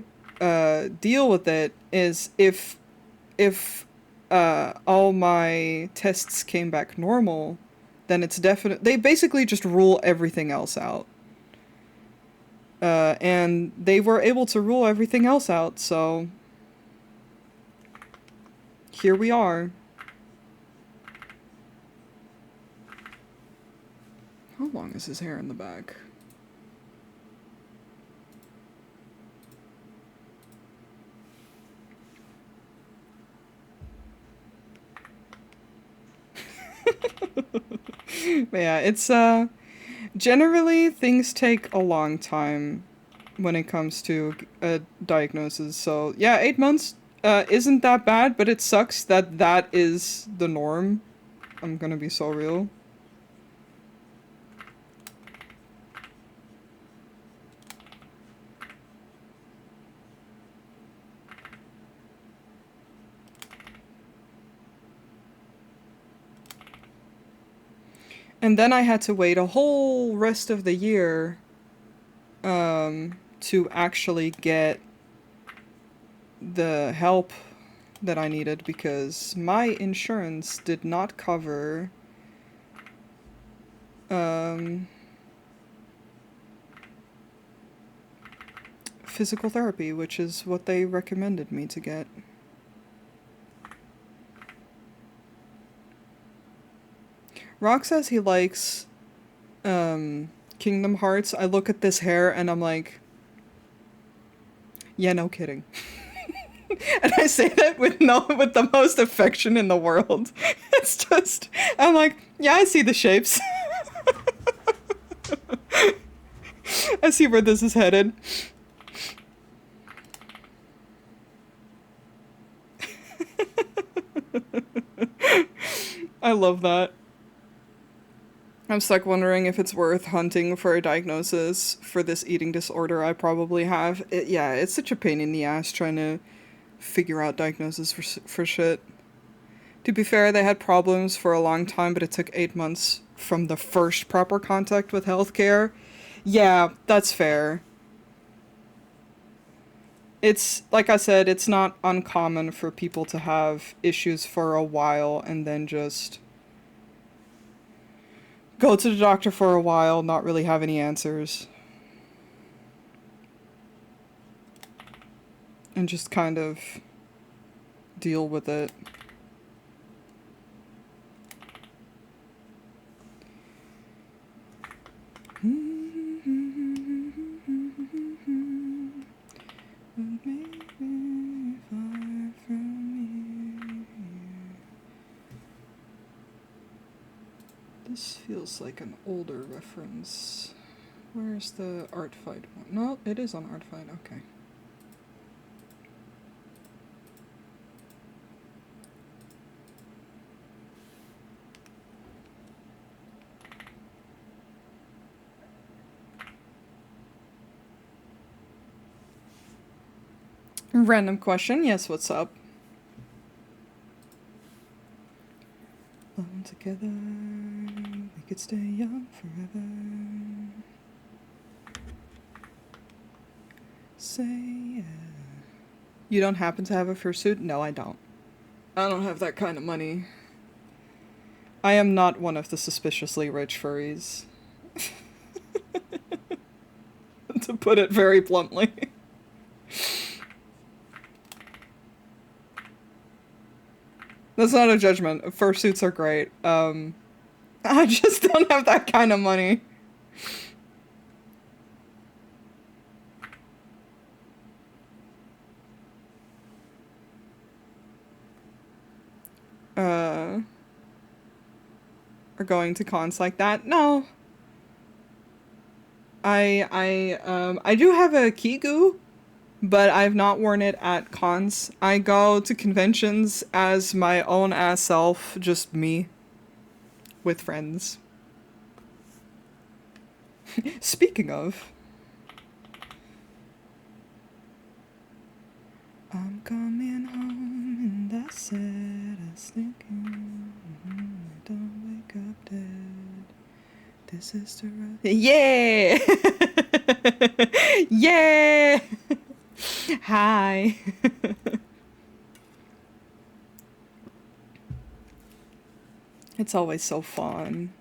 deal with it is if all my tests came back normal, then it's definite. They basically just rule everything else out. And they were able to rule everything else out, so here we are. How long is his hair in the back? But yeah, it's generally things take a long time when it comes to a diagnosis. So yeah, 8 months isn't that bad, but it sucks that that is the norm. I'm gonna be so real. And then I had to wait a whole rest of the year to actually get the help that I needed because my insurance did not cover physical therapy, which is what they recommended me to get. Rock says he likes Kingdom Hearts. I look at this hair and I'm like, yeah, no kidding. And I say that with the most affection in the world. It's just, I'm like, yeah, I see the shapes. I see where this is headed. I love that. I'm stuck wondering if it's worth hunting for a diagnosis for this eating disorder I probably have. Yeah, it's such a pain in the ass trying to figure out diagnosis for shit. To be fair, they had problems for a long time, but it took 8 months from the first proper contact with healthcare. Yeah, that's fair. It's, like I said, it's not uncommon for people to have issues for a while and then just go to the doctor for a while, not really have any answers. And just kind of deal with it. This feels like an older reference. Where's the art fight one? No, it is on art fight, okay. Random question, yes, what's up? Alone together, we could stay young forever. Say yeah. You don't happen to have a fursuit? No, I don't. I don't have that kind of money. I am not one of the suspiciously rich furries. To put it very bluntly. That's not a judgment. Fursuits are great. I just don't have that kind of money. Are going to cons like that? No. I do have a kigu, but I've not worn it at cons. I go to conventions as my own ass self, just me, with friends. Speaking of, I'm coming home and I said I was thinking, don't wake up dead. This is the road. Yeah! Yeah! Hi. It's always so fun.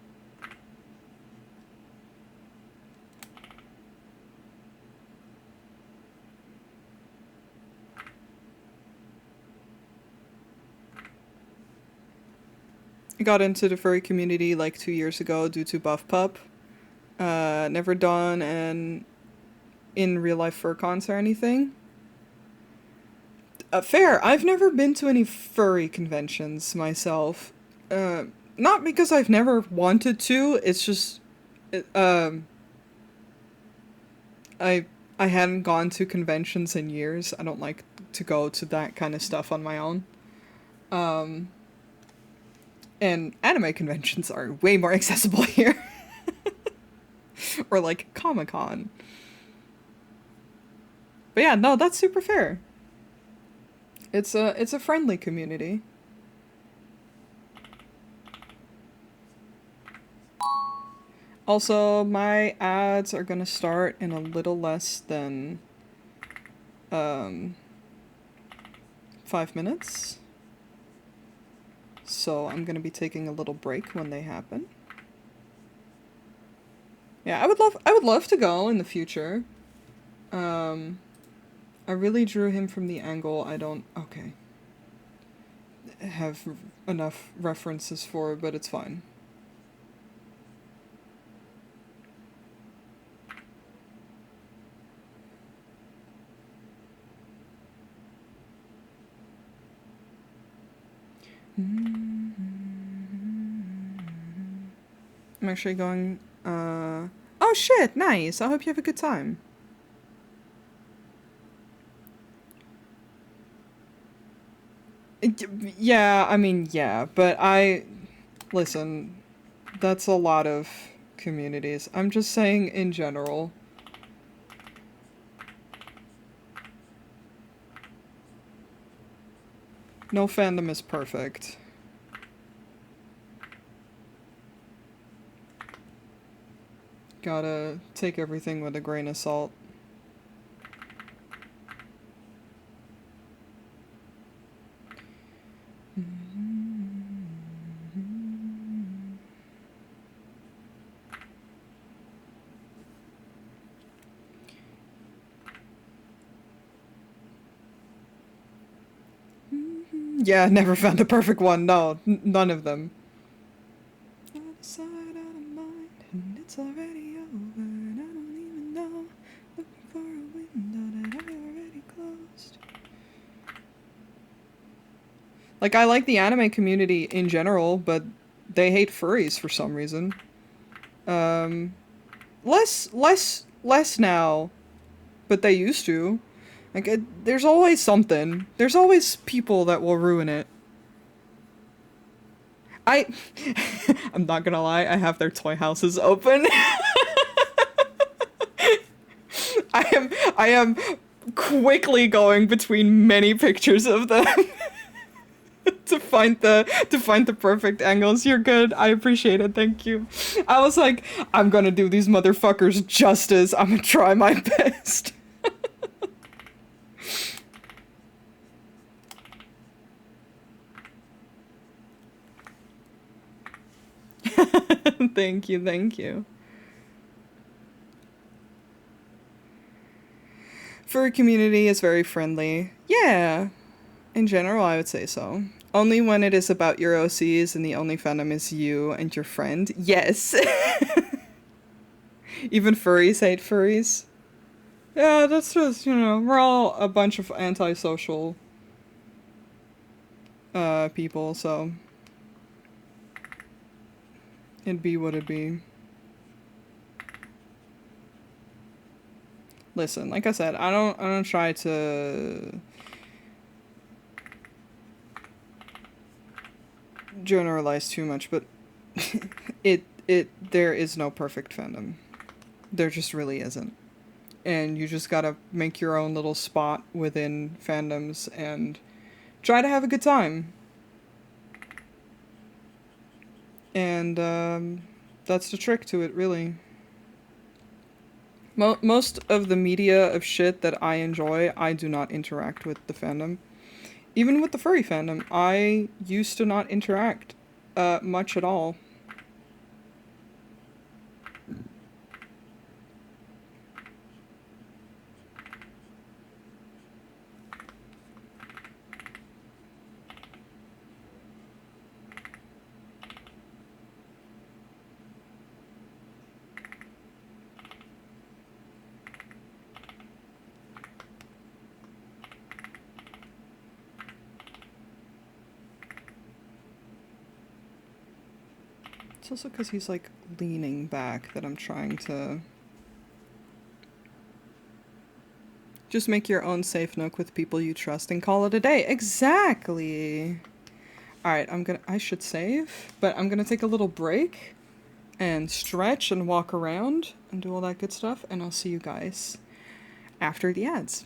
I got into the furry community like 2 years ago due to Buff Pup. Never done an in real life fur cons or anything. Fair. I've never been to any furry conventions myself. Not because I've never wanted to. It's just, I hadn't gone to conventions in years. I don't like to go to that kind of stuff on my own. And anime conventions are way more accessible here. Or like Comic-Con. But yeah, no, that's super fair. It's a friendly community. Also, my ads are gonna start in a little less than 5 minutes. So I'm gonna be taking a little break when they happen. Yeah, I would love to go in the future. I really drew him from the angle I don't have enough references for, but it's fine. I'm actually going, oh shit, nice. I hope you have a good time. Yeah, I mean, yeah, but listen, that's a lot of communities. I'm just saying in general. No fandom is perfect. Gotta take everything with a grain of salt. Yeah, never found a perfect one. No, none of them. It's already over, and I don't even know. Looking for a window that I already closed. Like, I like the anime community in general, but they hate furries for some reason. Less now, but they used to. Like, there's always something. There's always people that will ruin it. I'm not gonna lie, I have their toy houses open. I am quickly going between many pictures of them to find the perfect angles. You're good. I appreciate it. Thank you. I was like, I'm gonna do these motherfuckers justice. I'm gonna try my best. Thank you, thank you. Furry community is very friendly. Yeah, in general, I would say so. Only when it is about your OCs and the only fandom is you and your friend. Yes. Even furries hate furries. Yeah, that's just, we're all a bunch of antisocial people, so it'd be what it'd be. Listen, like I said, I don't try to generalize too much, but there is no perfect fandom. There just really isn't. and you just gotta make your own little spot within fandoms and try to have a good time. And that's the trick to it, really. Most of the media of shit that I enjoy, I do not interact with the fandom. Even with the furry fandom, I used to not interact much at all. It's also because he's like leaning back that I'm trying to just make your own safe nook with people you trust and call it a day. Exactly. Alright, I should save, but I'm gonna take a little break and stretch and walk around and do all that good stuff, and I'll see you guys after the ads.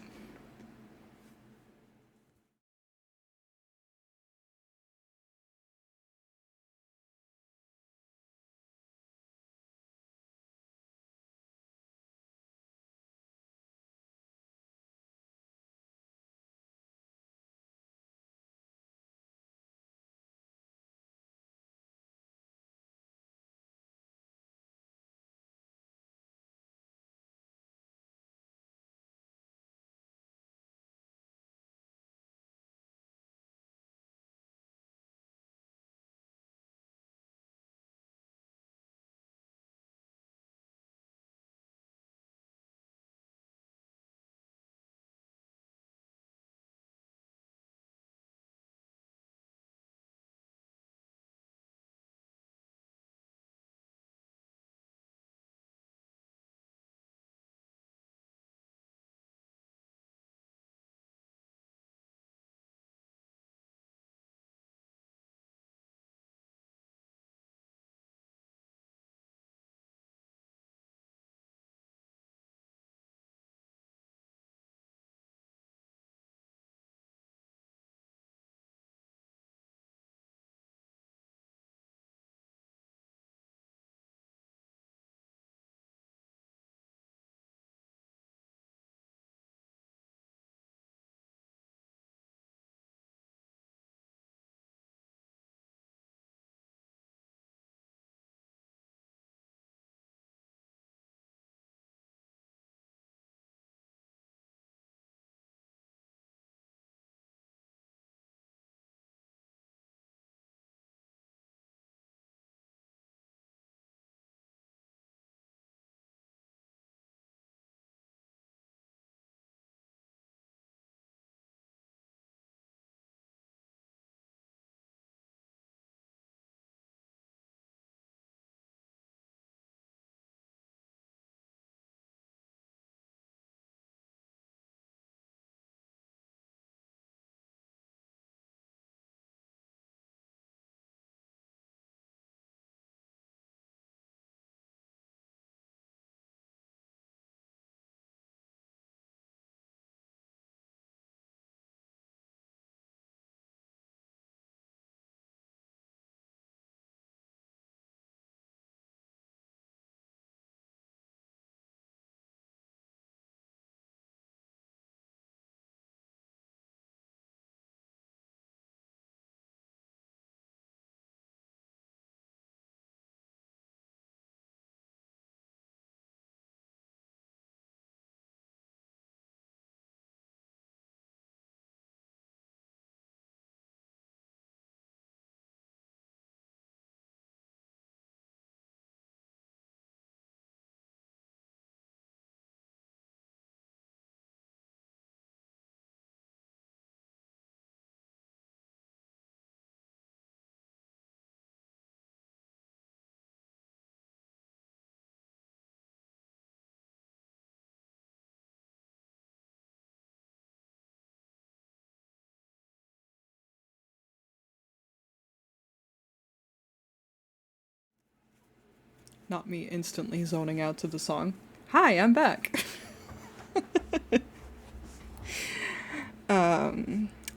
Not me instantly zoning out to the song. Hi, I'm back.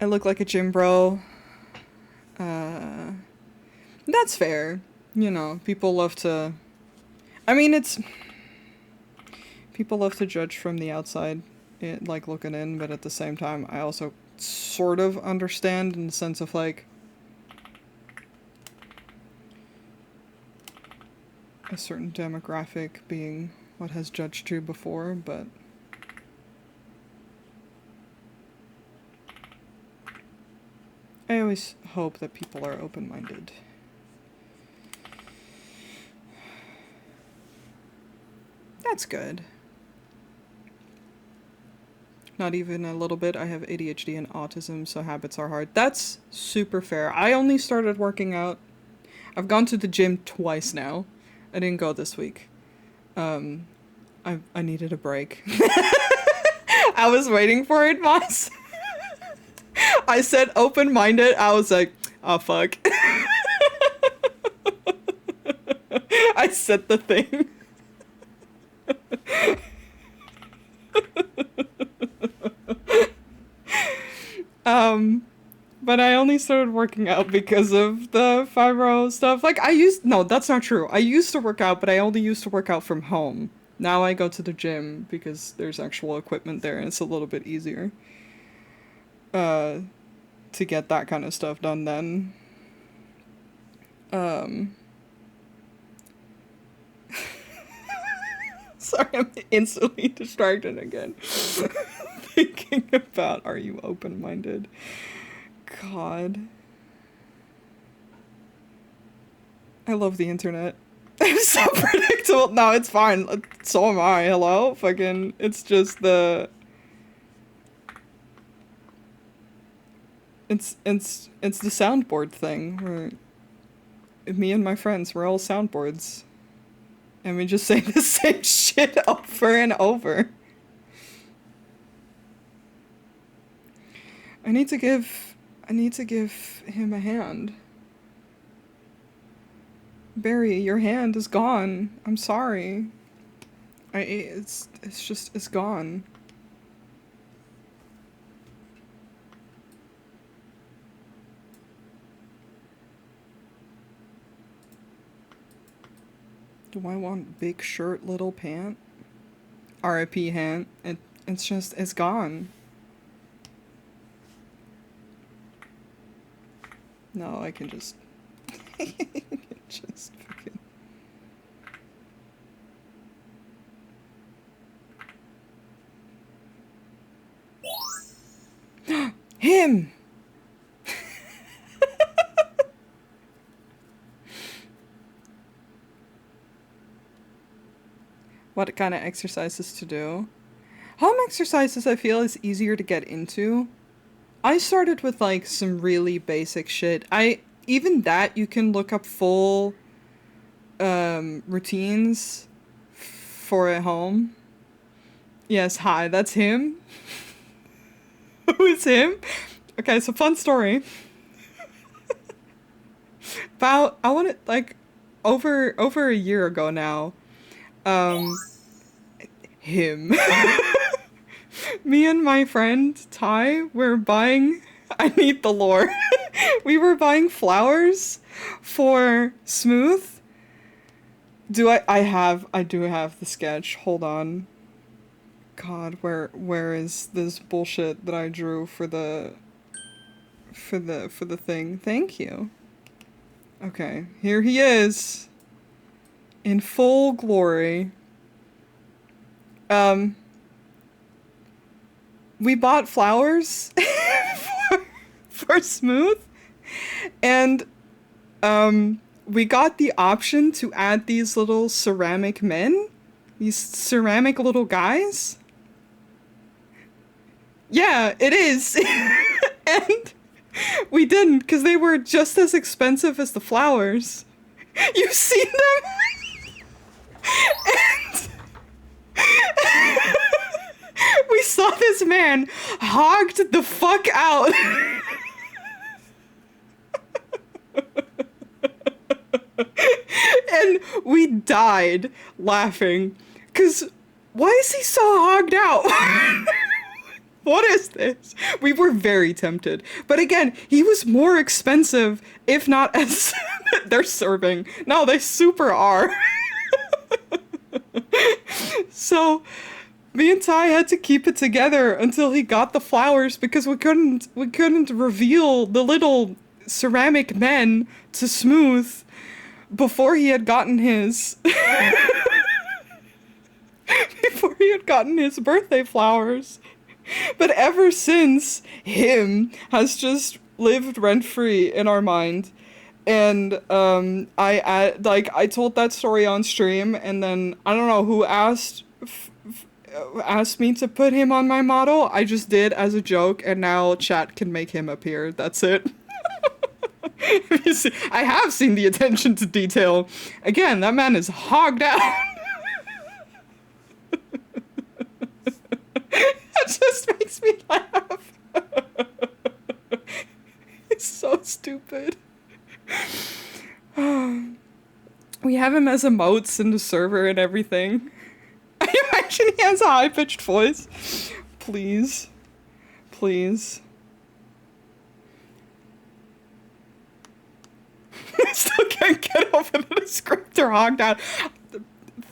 I look like a gym bro. Uh, that's fair. You know, people love to... I mean, it's... People love to judge from the outside, like, looking in, but at the same time, I also sort of understand in the sense of, like... a certain demographic being what has judged you before, but... I always hope that people are open-minded. That's good. Not even a little bit. I have ADHD and autism, so habits are hard. That's super fair. I only started working out. I've gone to the gym twice now. I didn't go this week. I needed a break. I was waiting for it, boss. I said open-minded. I was like, oh, fuck. I said the thing. But I only started working out because of the fibro stuff. Like, no, that's not true. I used to work out, but I only used to work out from home. Now I go to the gym because there's actual equipment there and it's a little bit easier. To get that kind of stuff done then. Sorry, I'm instantly distracted again. Thinking about, are you open-minded? God. I love the internet. I'm so predictable. No, it's fine. So am I. Hello? Fucking, it's just the... It's the soundboard thing, where me and my friends, we're all soundboards. And we just say the same shit over and over. I need to give him a hand. Barry, your hand is gone. I'm sorry. It's gone. Do I want big shirt, little pant? R.I.P. hand. It's gone. No, I can just... just fucking... Him! What kind of exercises to do? Home exercises I feel is easier to get into. I started with like some really basic shit. Even that you can look up full routines for at home. Yes, hi, that's him. Who is him? Okay, so fun story. I want to like over a year ago now. Him. Me and my friend Ty were buying, I need the lore. We were buying flowers for Smooth. I do have the sketch. Hold on. God, where is this bullshit that I drew for the thing? Thank you. Okay, here he is. In full glory. We bought flowers for Smooth, and we got the option to add these little ceramic men, these ceramic little guys. Yeah, it is. And we didn't, because they were just as expensive as the flowers. You've seen them? And we saw this man hogged the fuck out. And we died laughing. 'Cause why is he so hogged out? What is this? We were very tempted. But again, he was more expensive, if not as they're serving. No, they super are. So me and Ty had to keep it together until he got the flowers because we couldn't reveal the little ceramic men to Smooth before he had gotten his before he had gotten his birthday flowers. But ever since, him has just lived rent-free in our mind. And I told that story on stream, and then I don't know who asked me to put him on my model. I just did as a joke, and now chat can make him appear. That's it. I have seen the attention to detail. Again, that man is hogged out. That just makes me laugh. It's so stupid. We have him as emotes in the server and everything. I imagine he has a high-pitched voice. Please. Please. I still can't get over the descriptor hogged out.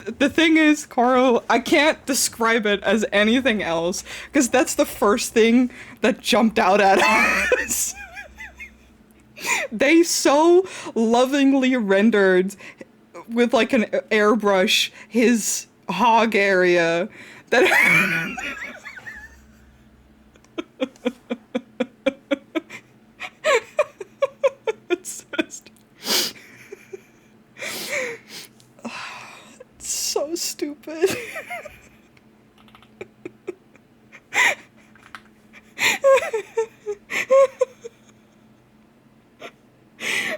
The thing is, Caro, I can't describe it as anything else, because that's the first thing that jumped out at us. They so lovingly rendered, with like an airbrush, his hog area, that... It's just... It's so stupid.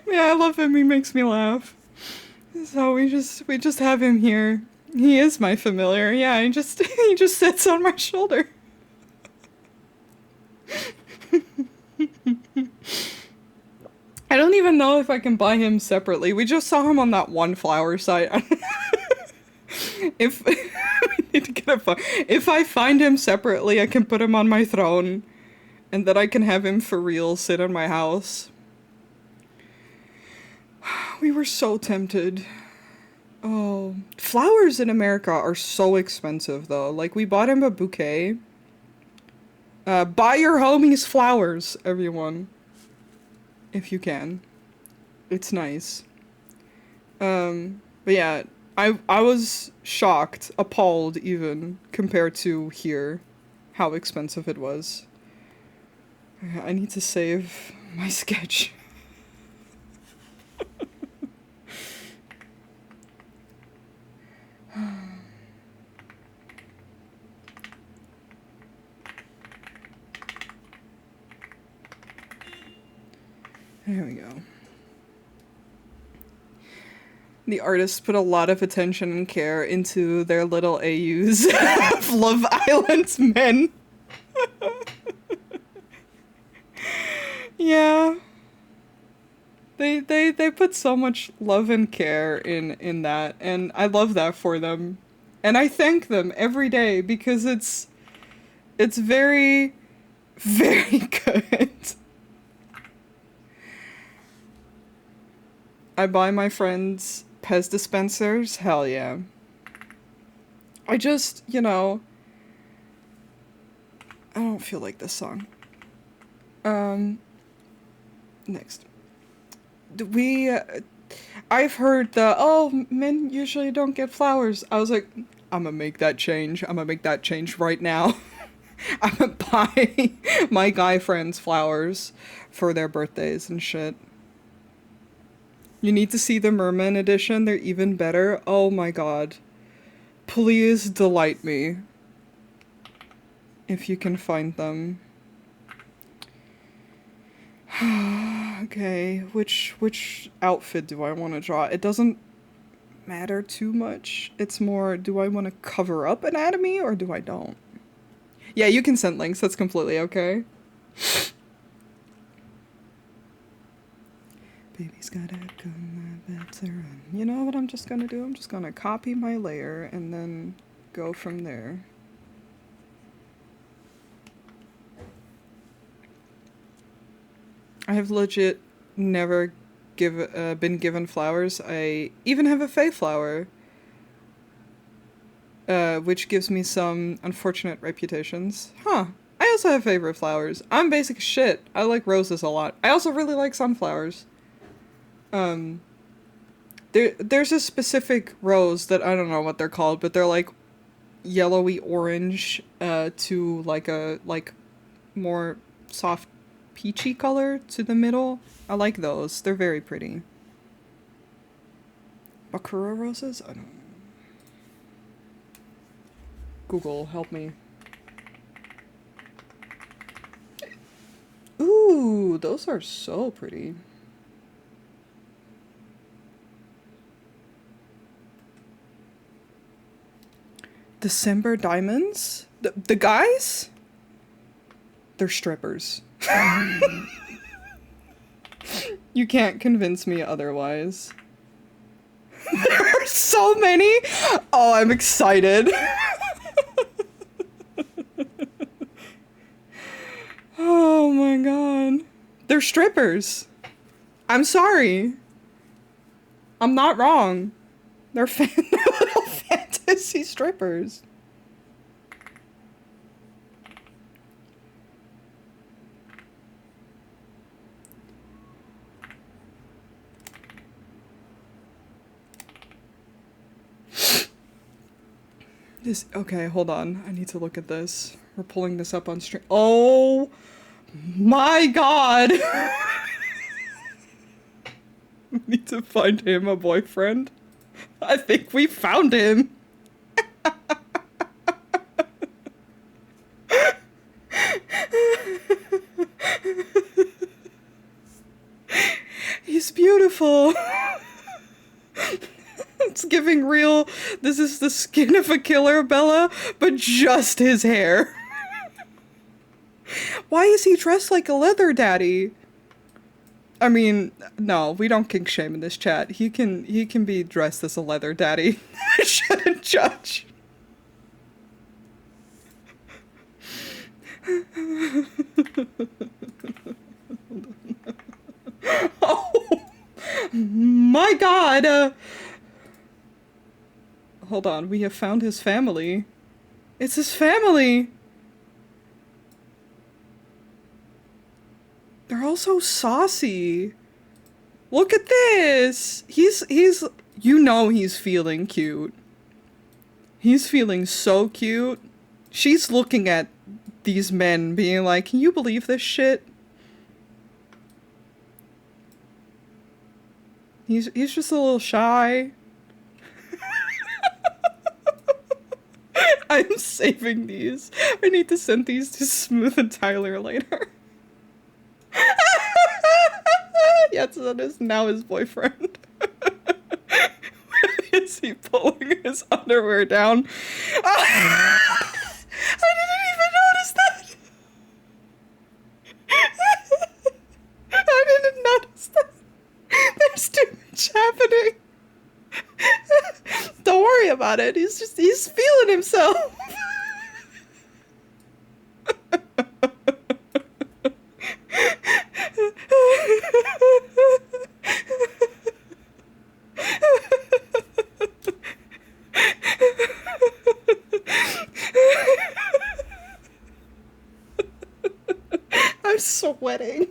Yeah, I love him. He makes me laugh. So we just have him here. He is my familiar. Yeah, he just sits on my shoulder. I don't even know if I can buy him separately. We just saw him on that one flower site. If we need to get if I find him separately, I can put him on my throne, and then I can have him for real sit in my house. We were so tempted. Oh, flowers in America are so expensive though. Like, we bought him a bouquet. Buy your homies flowers, everyone. If you can. It's nice. But yeah, I was shocked, appalled even, compared to here, how expensive it was. I need to save my sketch. There we go. The artists put a lot of attention and care into their little AUs of Love Island's men. Yeah. They put so much love and care in that, and I love that for them. And I thank them every day because it's very, very good. I buy my friends Pez dispensers? Hell yeah. I just, you know... I don't feel like this song. Next. I've heard men usually don't get flowers. I was like, I'm gonna make that change. I'm gonna make that change right now. I'm gonna buy my guy friends flowers for their birthdays and shit. You need to see the Merman edition. They're even better. Oh my god. Please delight me. If you can find them. Okay, which outfit do I want to draw? It doesn't matter too much. It's more, do I want to cover up anatomy or do I don't? Yeah, you can send links. That's completely okay. Baby's gotta come better. You know what I'm just gonna do? I'm just gonna copy my layer and then go from there. I have legit never been given flowers. I even have a fey flower, which gives me some unfortunate reputations. Huh. I also have favorite flowers. I'm basic as shit. I like roses a lot. I also really like sunflowers. There's a specific rose that I don't know what they're called, but they're like yellowy orange to like a more soft peachy color to the middle. I like those. They're very pretty. Bakura roses? I don't know. Google, help me. Ooh, those are so pretty. December diamonds? The guys? They're strippers. You can't convince me otherwise. There are so many! Oh, I'm excited. Oh my god. They're strippers. I'm sorry. I'm not wrong. They're little fantasy strippers. Okay, hold on. I need to look at this. We're pulling this up on stream. Oh my god! We need to find him a boyfriend. I think we found him. He's beautiful. It's giving real, this is the skin of a killer, Bella, but just his hair. Why is he dressed like a leather daddy? I mean, no, we don't kink shame in this chat. He can be dressed as a leather daddy. I shouldn't judge. Oh my god! Hold on, we have found his family. It's his family! They're all so saucy. Look at this! He's, you know he's feeling cute. He's feeling so cute. She's looking at these men being like, can you believe this shit? He's just a little shy. I'm saving these. I need to send these to Smooth and Tyler later. Yes, that is now his boyfriend. Is he pulling his underwear down? I didn't even notice that. I didn't notice that. There's too much happening. Don't worry about it. He's feeling himself. I'm sweating.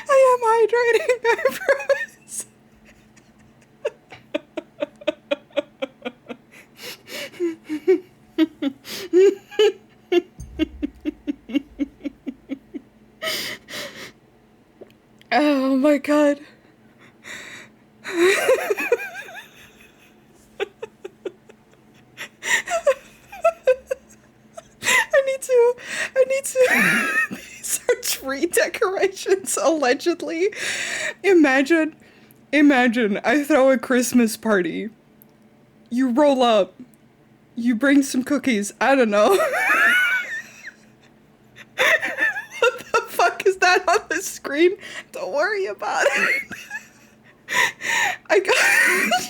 I am hydrating, I promise. Oh my god. I need to these are tree decorations, allegedly. Imagine I throw a Christmas party. You roll up. You bring some cookies. I don't know. What the screen. Don't worry about it. I got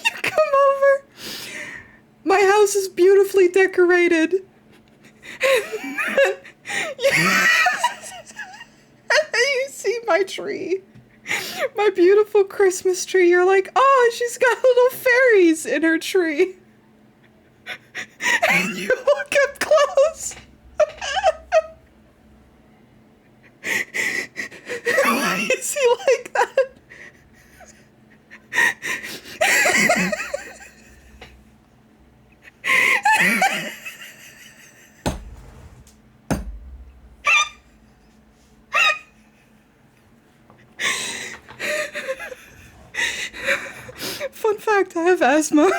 you come over. My house is beautifully decorated. And then you see my tree. My beautiful Christmas tree. You're like, oh, she's got little fairies in her tree. And you look up close. Why is he like that? Fun fact, I have asthma.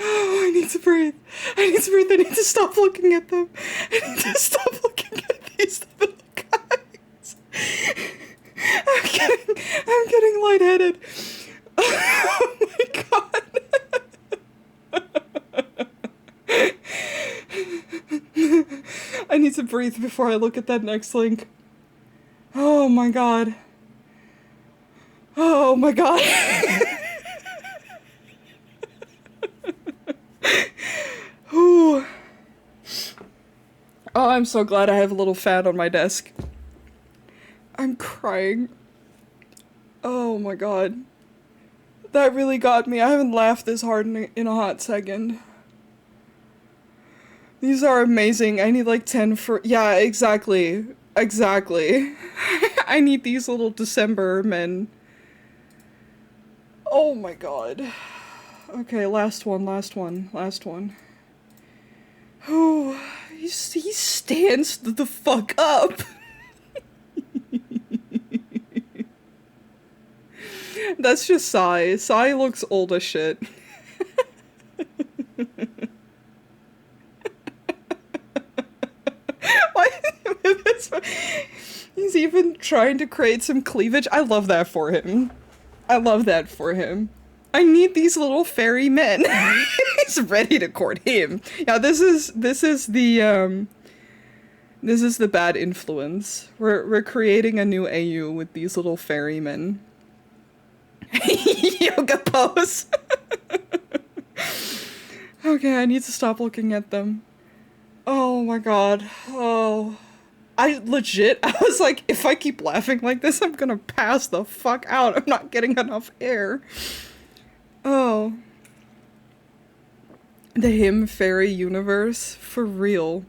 Oh, I need to breathe. I need to breathe. I need to stop looking at them. I need to stop looking at these little guys. I'm getting lightheaded. Oh my god. I need to breathe before I look at that next link. Oh my god. Oh my god. Ooh. Oh, I'm so glad I have a little fan on my desk. I'm crying. Oh my god. That really got me. I haven't laughed this hard in a hot second. These are amazing. I need like 10 for- yeah, exactly. Exactly. I need these little December men. Oh my god. Okay, last one. Oh, he stands the fuck up. That's just Sai. Sai looks old as shit. Why? He's even trying to create some cleavage. I love that for him. I love that for him. I need these little fairy men. He's ready to court him. Yeah, this is the bad influence. We're creating a new AU with these little fairy men. Yoga pose. Okay, I need to stop looking at them. Oh my god. Oh. I was like, if I keep laughing like this, I'm gonna pass the fuck out. I'm not getting enough air. Oh. The him fairy universe? For real.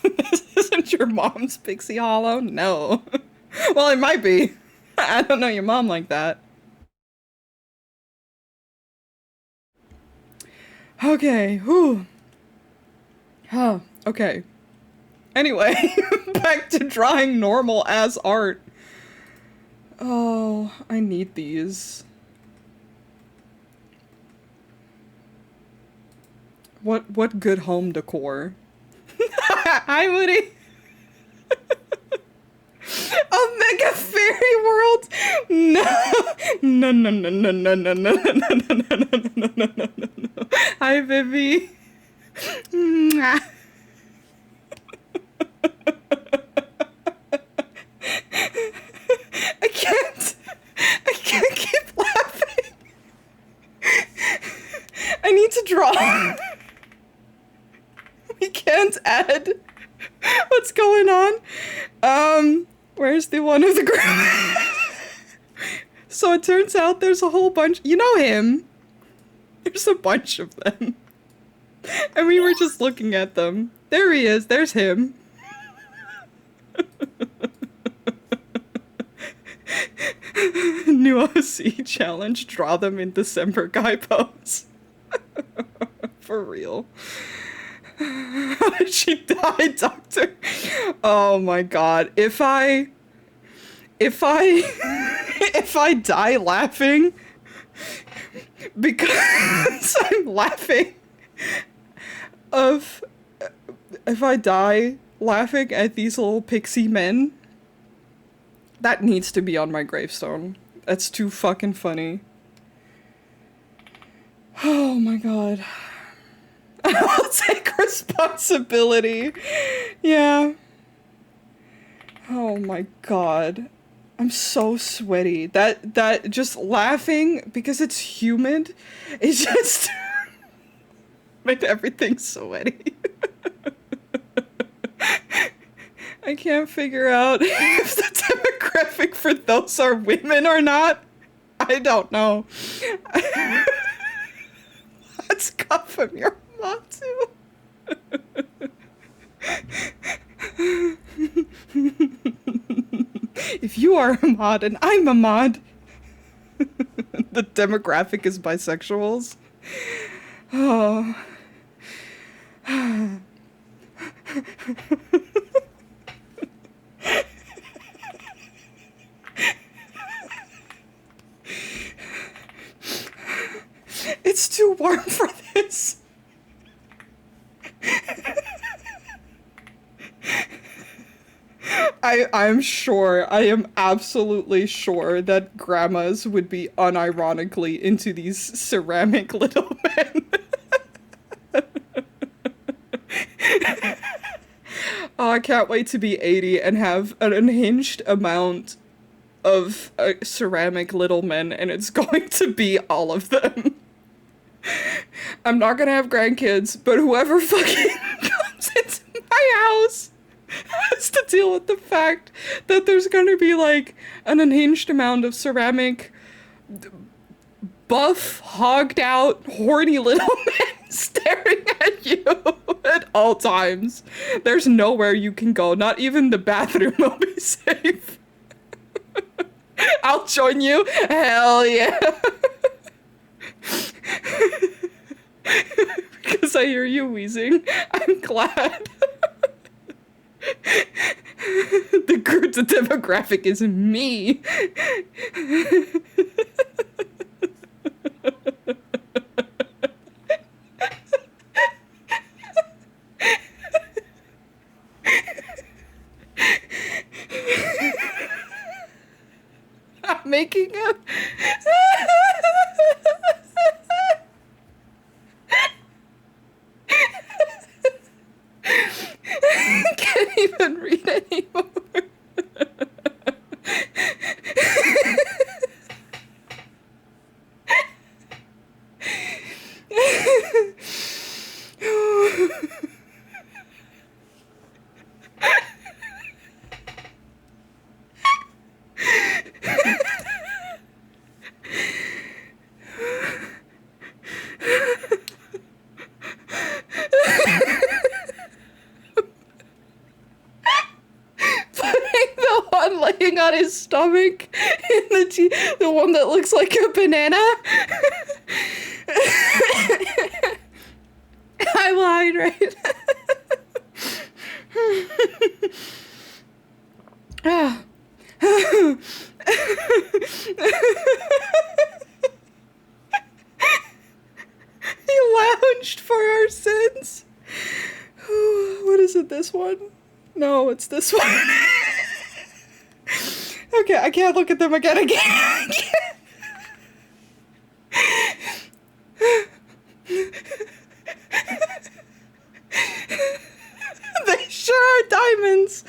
This isn't your mom's Pixie Hollow? No. Well, it might be. I don't know your mom like that. Okay, whew. Huh, okay. Anyway, back to drawing normal as art. Oh, I need these. What good home decor? Hi, Woody. Omega Fairy World? No. No, no, no, no, no, no, no, no, no, no, no, no, no, no, no, no. Hi, Vivi. Mwah. I can't keep laughing. I need to draw. We can't add. What's going on? Where's the one of the group? So it turns out there's a whole bunch. You know him. There's a bunch of them. And we were just looking at them. There he is. There's him. New OC challenge. Draw them in December guy pose. For real. How did she die, Doctor? Oh my god. If I die laughing because I'm laughing if I die laughing at these little pixie men, that needs to be on my gravestone. That's too fucking funny. Oh my god. I'll take responsibility. Yeah. Oh my god. I'm so sweaty. That just laughing because it's humid, it just made everything sweaty. I can't figure out if the demographic for those are women or not. I don't know. Let's cut from your mom too. If you are a mod and I'm a mod, the demographic is bisexuals. Oh. It's too warm for this. I'm sure, I am absolutely sure that grandmas would be unironically into these ceramic little men. Oh, I can't wait to be 80 and have an unhinged amount of ceramic little men, and it's going to be all of them. I'm not gonna have grandkids, but whoever fucking comes into my house has to deal with the fact that there's gonna be like an unhinged amount of ceramic, buff, hogged out, horny little men staring at you at all times. There's nowhere you can go, not even the bathroom will be safe. I'll join you. Hell yeah. Because I hear you wheezing. I'm glad. The demographic is me. I'm making a... I can't even read anymore. Laying on his stomach in the one that looks like a banana. I will hydrate. He lounged for our sins. What is it, this one? No, it's this one. Okay, I can't look at them again. They sure are diamonds.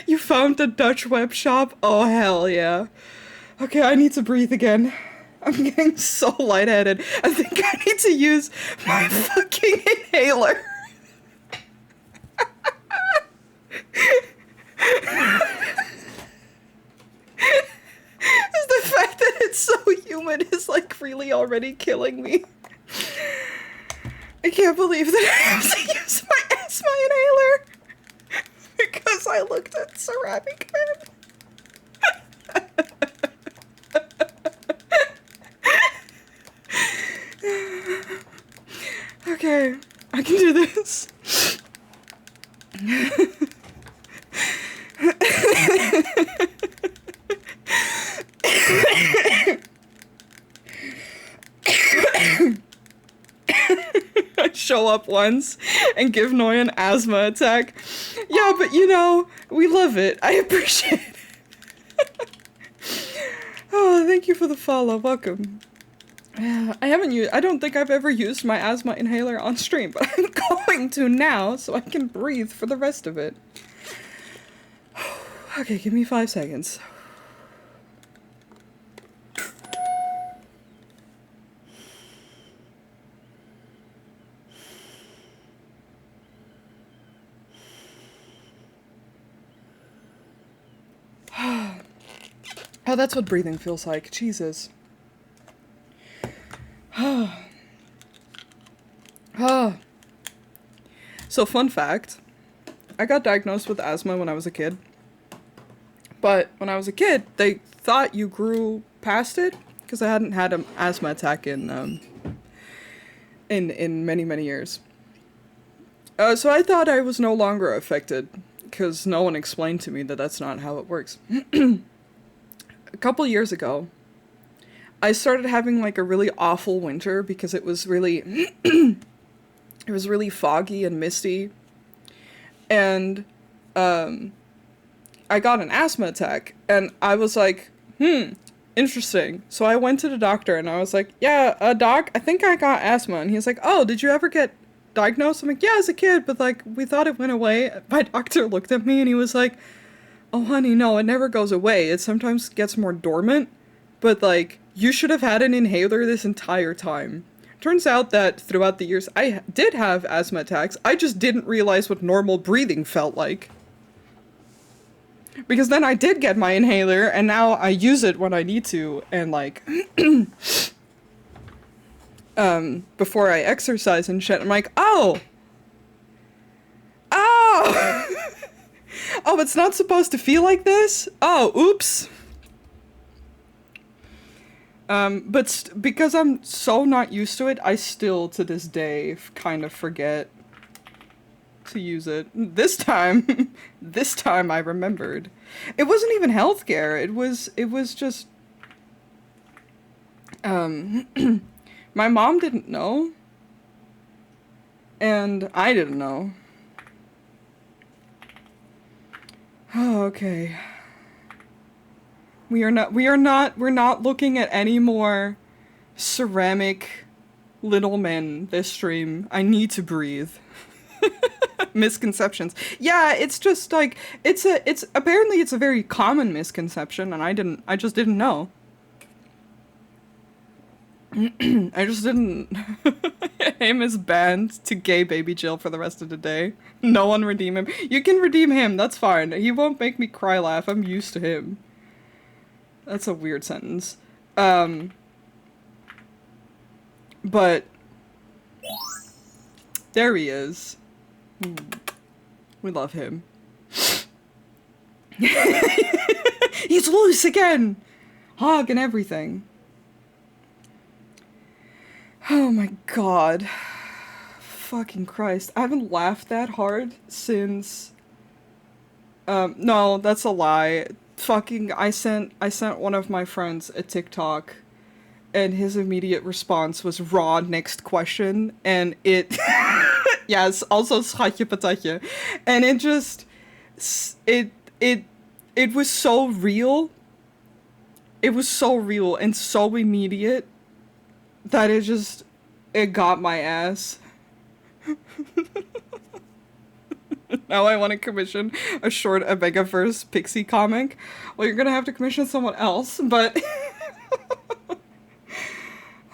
You found the Dutch web shop? Oh, hell yeah. Okay, I need to breathe again. I'm getting so lightheaded. I think I need to use my fucking inhaler. The fact that it's so humid is like really already killing me. I can't believe that I have to use my asthma inhaler. Because I looked at ceramic men. Okay, I can do this. show up once and give Noi an asthma attack. Yeah, but you know, we love it. I appreciate it. Oh, thank you for the follow. Welcome. I don't think I've ever used my asthma inhaler on stream, but I'm going to now so I can breathe for the rest of it. Okay, give me 5 seconds. Oh, that's what breathing feels like. Jesus. So, fun fact. I got diagnosed with asthma when I was a kid. But when I was a kid, they thought you grew past it because I hadn't had an asthma attack in many, many years. So I thought I was no longer affected because no one explained to me that that's not how it works. A couple years ago, I started having like a really awful winter because it was really it was really foggy and misty. And I got an asthma attack and I was like, interesting. So I went to the doctor and I was like, yeah, doc, I think I got asthma. And he's like, oh, did you ever get diagnosed? I'm like, yeah, as a kid, but like we thought it went away. My doctor looked at me and he was like, oh honey, no, it never goes away. It sometimes gets more dormant, but like you should have had an inhaler this entire time. Turns out that throughout the years I did have asthma attacks. I just didn't realize what normal breathing felt like. Because then I did get my inhaler and now I use it when I need to and like before I exercise and shit. I'm like, oh, oh, it's not supposed to feel like this? Oh, oops. But because I'm so not used to it, I still, to this day, kind of forget to use it. This time I remembered. It wasn't even healthcare. It was just, my mom didn't know. And I didn't know. Oh, okay. We're not looking at any more ceramic little men this stream. I need to breathe. Misconceptions. Yeah, it's just like, apparently it's a very common misconception and I just didn't know. I just didn't. Him is banned to gay baby Jill for the rest of the day. No one redeem him. You can redeem him, that's fine. He won't make me cry laugh, I'm used to him. That's a weird sentence. But there he is. We love him. He's loose again! Hog and everything. Oh my god. Fucking Christ. I haven't laughed that hard since... no, that's a lie. Fucking, I sent one of my friends a TikTok, and his immediate response was raw next question, and it... yes, also schatje patatje. And it just... It was so real. It was so real and so immediate that it got my ass. Now I want to commission a short Omegaverse Pixie comic. Well, you're gonna have to commission someone else, but...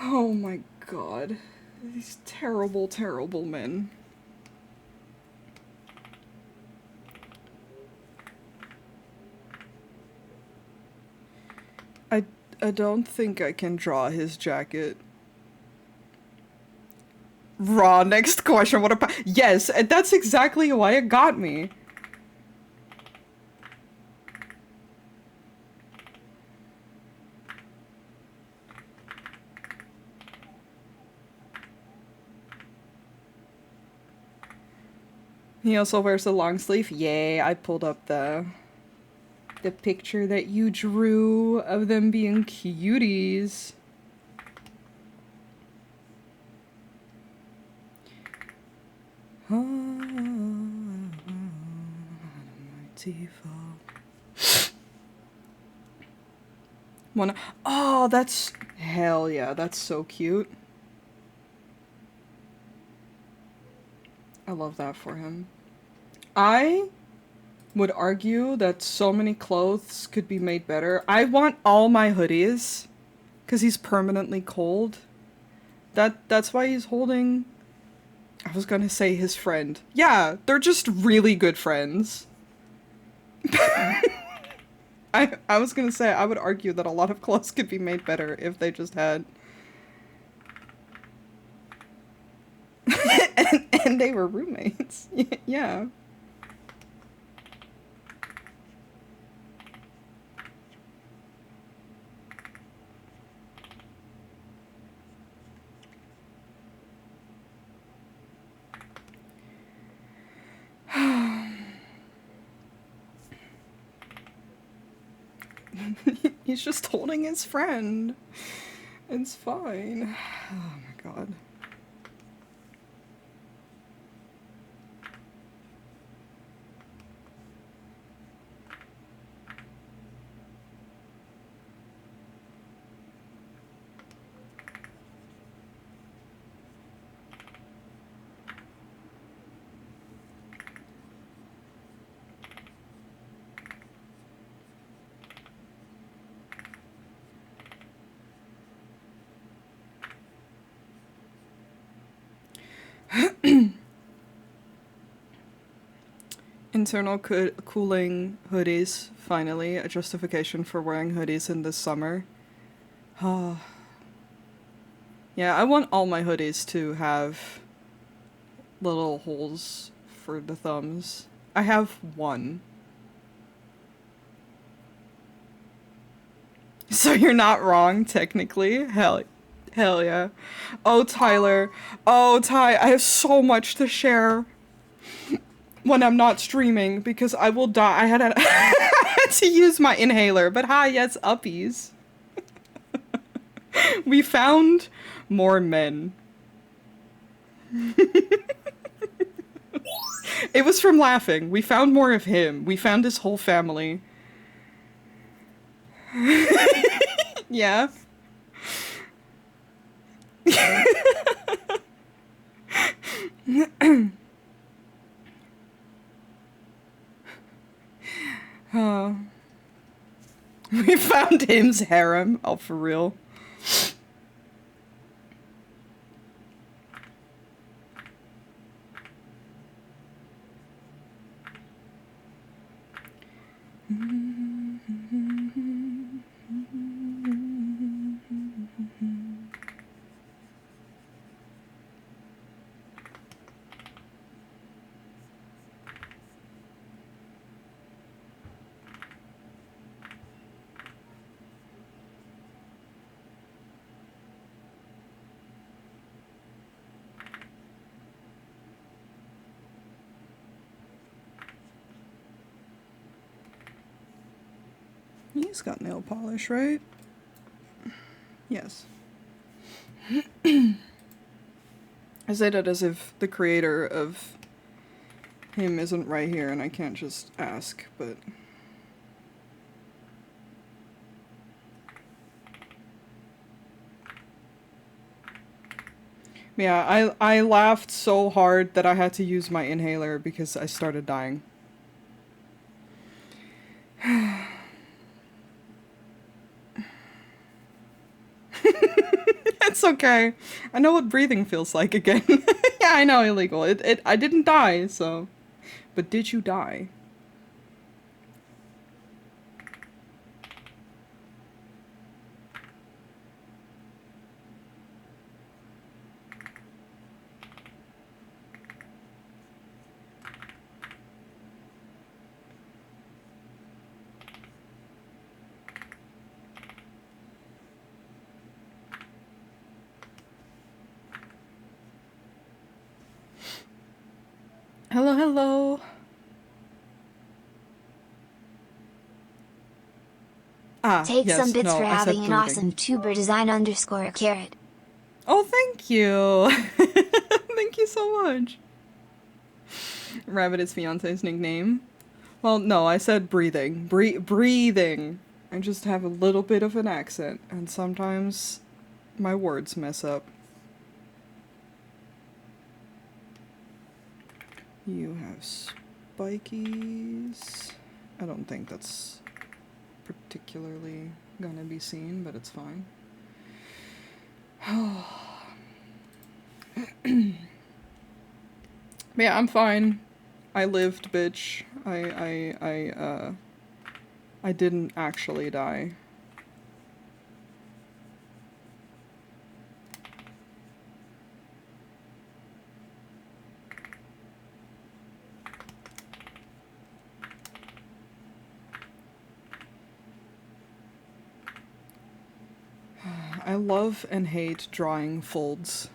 oh my god. These terrible, terrible men. I don't think I can draw his jacket. Raw, next question, what about- yes, and that's exactly why it got me. He also wears a long sleeve. Yay, I pulled up the picture that you drew of them being cuties. Tifa. Oh, that's... Hell yeah, that's so cute. I love that for him. I would argue that so many clothes could be made better. I want all my hoodies, because he's permanently cold. That's why he's holding... I was gonna say his friend. Yeah, they're just really good friends. I was gonna say, I would argue that a lot of clothes could be made better if they just had... and they were roommates. Yeah. He's just holding his friend. It's fine. Oh my god. Internal cooling hoodies, finally. A justification for wearing hoodies in the summer. Yeah, I want all my hoodies to have little holes for the thumbs. I have one. So you're not wrong, technically. Hell yeah. Oh, Tyler. Oh, Ty, I have so much to share when I'm not streaming because I will die. I had to use my inhaler, but hi, yes, uppies. We found more men. It was from laughing. We found more of him. We found his whole family. Yeah. We found him's harem. Oh, for real. He's got nail polish, right? Yes. I say that as if the creator of him isn't right here and I can't just ask, but... Yeah, I laughed so hard that I had to use my inhaler because I started dying. It's okay. I know what breathing feels like again. Yeah, I know, illegal. I didn't die, so... But did you die? Hello, hello. Ah, Take yes, some bits no, for I said having an breathing. awesome tuber design _ carrot. Oh, thank you. Thank you so much. Rabbit is fiance's nickname. Well, no, I said breathing. Breathing. I just have a little bit of an accent, and sometimes my words mess up. You have spikies. I don't think that's particularly gonna be seen, but it's fine. Yeah, I'm fine. I lived, bitch. I didn't actually die. I love and hate drawing folds.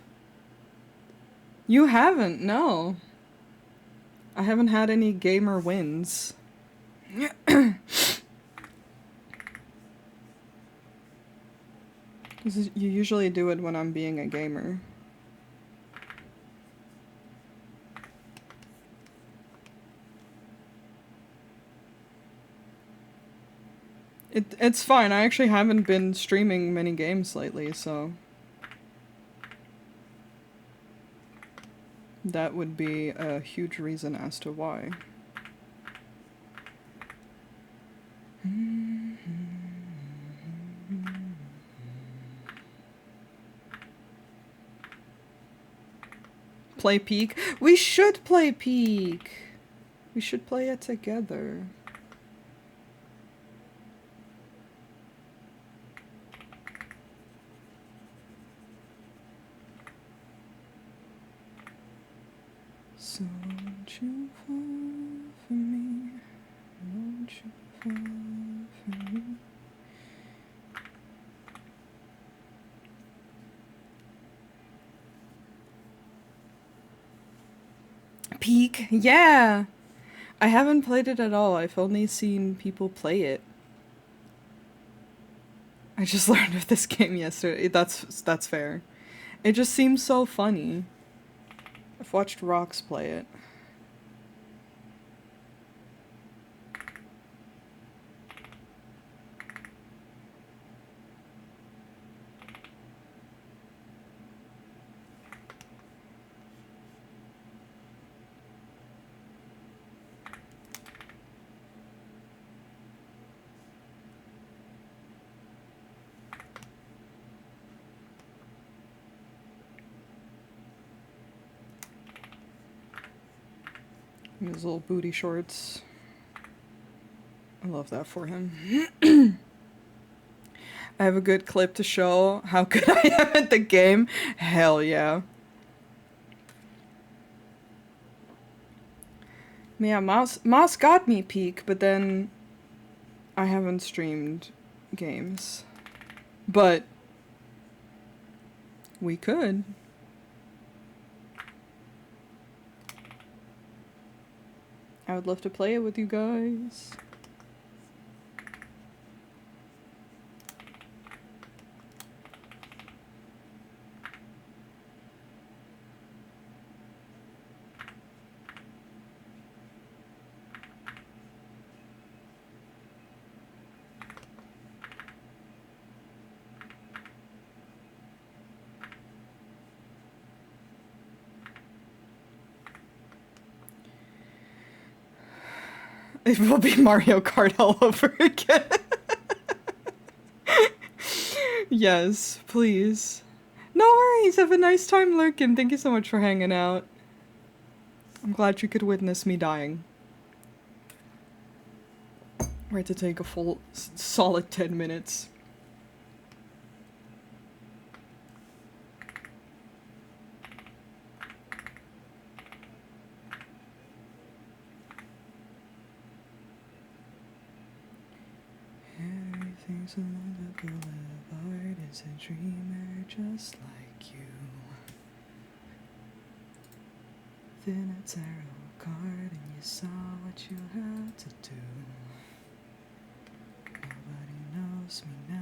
You haven't, no. I haven't had any gamer wins. You usually do it when I'm being a gamer. It's fine. I actually haven't been streaming many games lately, so that would be a huge reason as to why. Play Peak? We should play Peak! We should play it together. So won't you fall for me? Won't you fall for me? Peak? Yeah! I haven't played it at all. I've only seen people play it. I just learned of this game yesterday. That's fair. It just seems so funny. I've watched Rox play it. His little booty shorts. I love that for him. I have a good clip to show how good I am at the game. Hell yeah. Yeah, Mouse got me Peak, but then I haven't streamed games. But we could. I would love to play it with you guys. It will be Mario Kart all over again. Yes, please. No worries, have a nice time lurking. Thank you so much for hanging out. I'm glad you could witness me dying. We're to take a full, solid 10 minutes. Everything's along the boulevard is a dreamer just like you. Then a tarot card and you saw what you had to do. Nobody knows me now.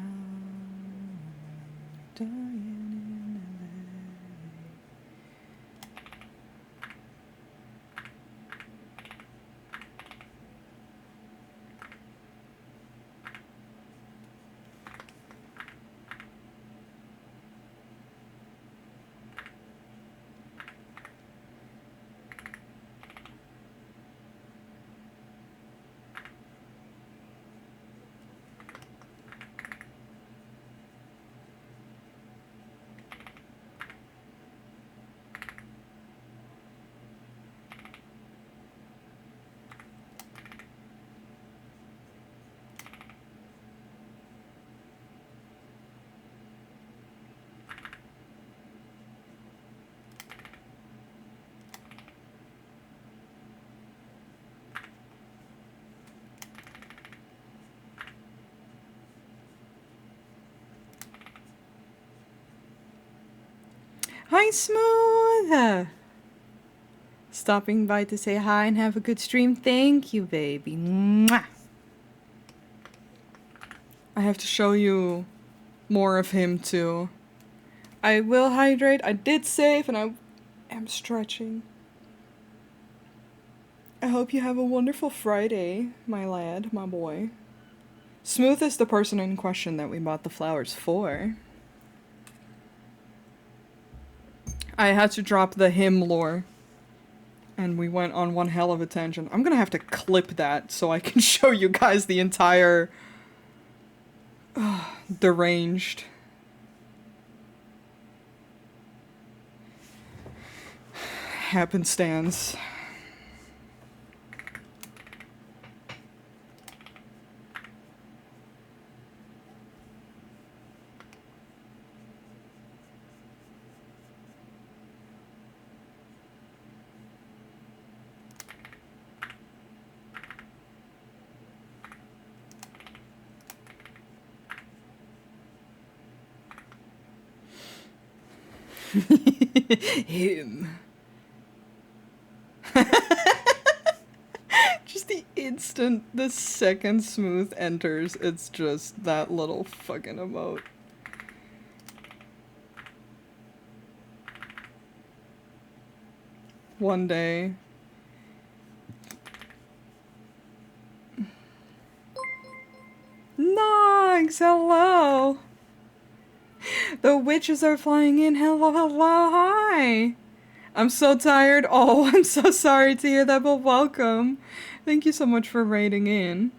I'm dying in LA. Hi, Smooth! Stopping by to say hi and have a good stream. Thank you, baby. Mwah. I have to show you more of him, too. I will hydrate. I did save, and I am stretching. I hope you have a wonderful Friday, my lad, my boy. Smooth is the person in question that we bought the flowers for. I had to drop the him lore. And we went on one hell of a tangent. I'm gonna have to clip that so I can show you guys the entire... deranged... happenstance. Him. Just the second Smooth enters, it's just that little fucking emote. One day. Nogs, hello! The witches are flying in. Hello, hello, hi! I'm so tired. Oh, I'm so sorry to hear that, but welcome. Thank you so much for raiding in.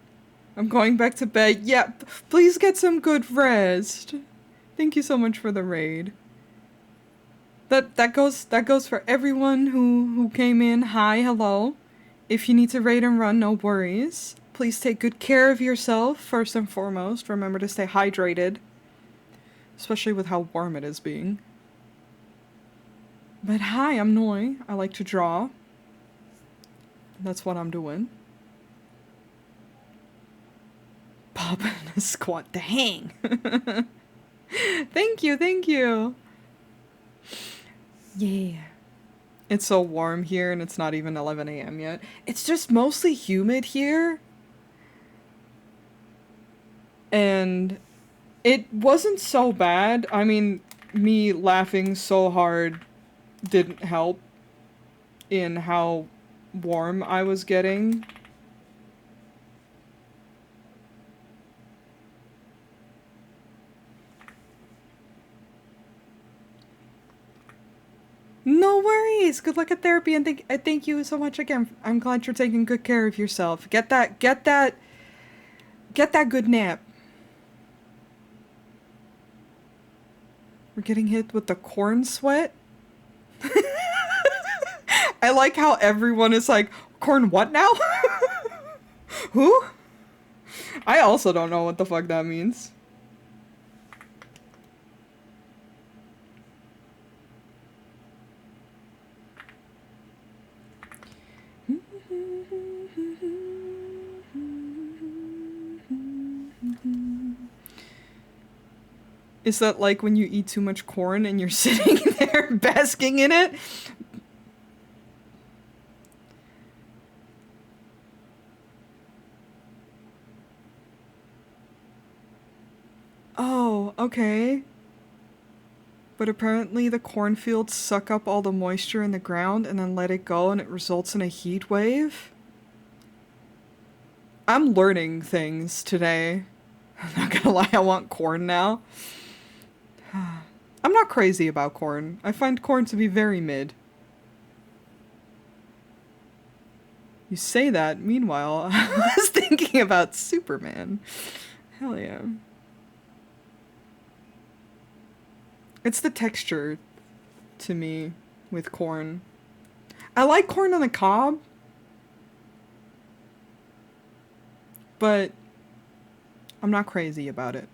I'm going back to bed. Yeah, please get some good rest. Thank you so much for the raid. That goes for everyone who came in. Hi, hello. If you need to raid and run, no worries. Please take good care of yourself first and foremost. Remember to stay hydrated. Especially with how warm it is being. But hi, I'm Noi. I like to draw. That's what I'm doing. Popping a squat to hang. Thank you, thank you. Yeah. It's so warm here and it's not even 11 a.m. yet. It's just mostly humid here. And it wasn't so bad. I mean, me laughing so hard didn't help in how warm I was getting. No worries. Good luck at therapy, and thank you so much again. I'm glad you're taking good care of yourself. Get that good nap. We're getting hit with the corn sweat. I like how everyone is like, corn what now? Who? I also don't know what the fuck that means. Is that like when you eat too much corn and you're sitting there basking in it? Oh, okay. But apparently the cornfields suck up all the moisture in the ground and then let it go and it results in a heat wave. I'm learning things today. I'm not gonna lie, I want corn now. I'm not crazy about corn. I find corn to be very mid. You say that, meanwhile, I was thinking about Superman. Hell yeah. It's the texture to me with corn. I like corn on the cob, but I'm not crazy about it.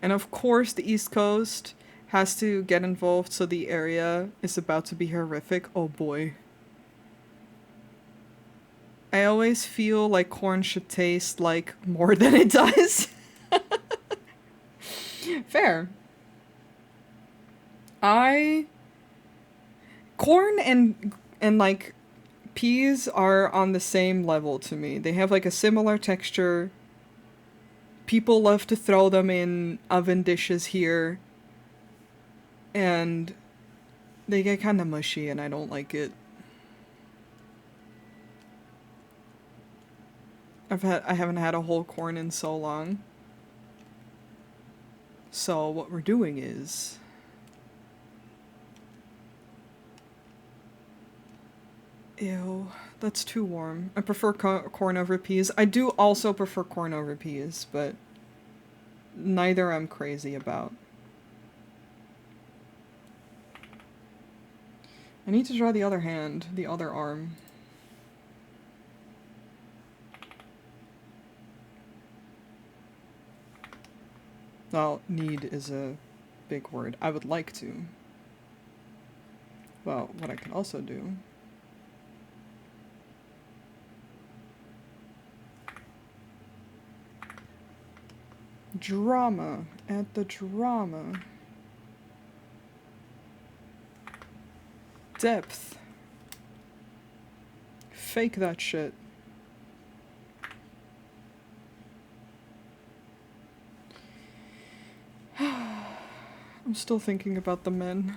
And of course, the East Coast has to get involved, so the area is about to be horrific. Oh boy. I always feel like corn should taste like more than it does. Fair. I corn and like peas are on the same level to me. They have like a similar texture. People love to throw them in oven dishes here, and they get kind of mushy and I don't like it. I haven't had a whole corn in so long. So what we're doing is ew, that's too warm. I prefer corn over peas. I do also prefer corn over peas, but neither I'm crazy about. I need to draw the other hand, the other arm. Well, need is a big word. I would like to. Well, what I can also do drama. Add the drama. Depth. Fake that shit. I'm still thinking about the men.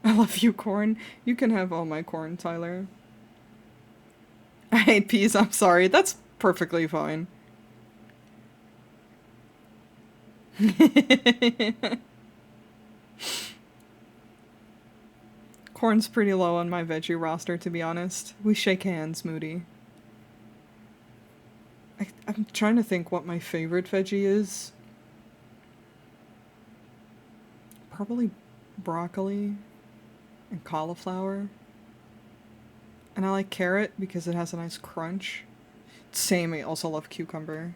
I love you, corn. You can have all my corn, Tyler. I hate peas, I'm sorry. That's perfectly fine. Corn's pretty low on my veggie roster, to be honest. We shake hands, Moody. I'm trying to think what my favorite veggie is. Probably broccoli and cauliflower. And I like carrot because it has a nice crunch. Same, I also love cucumber.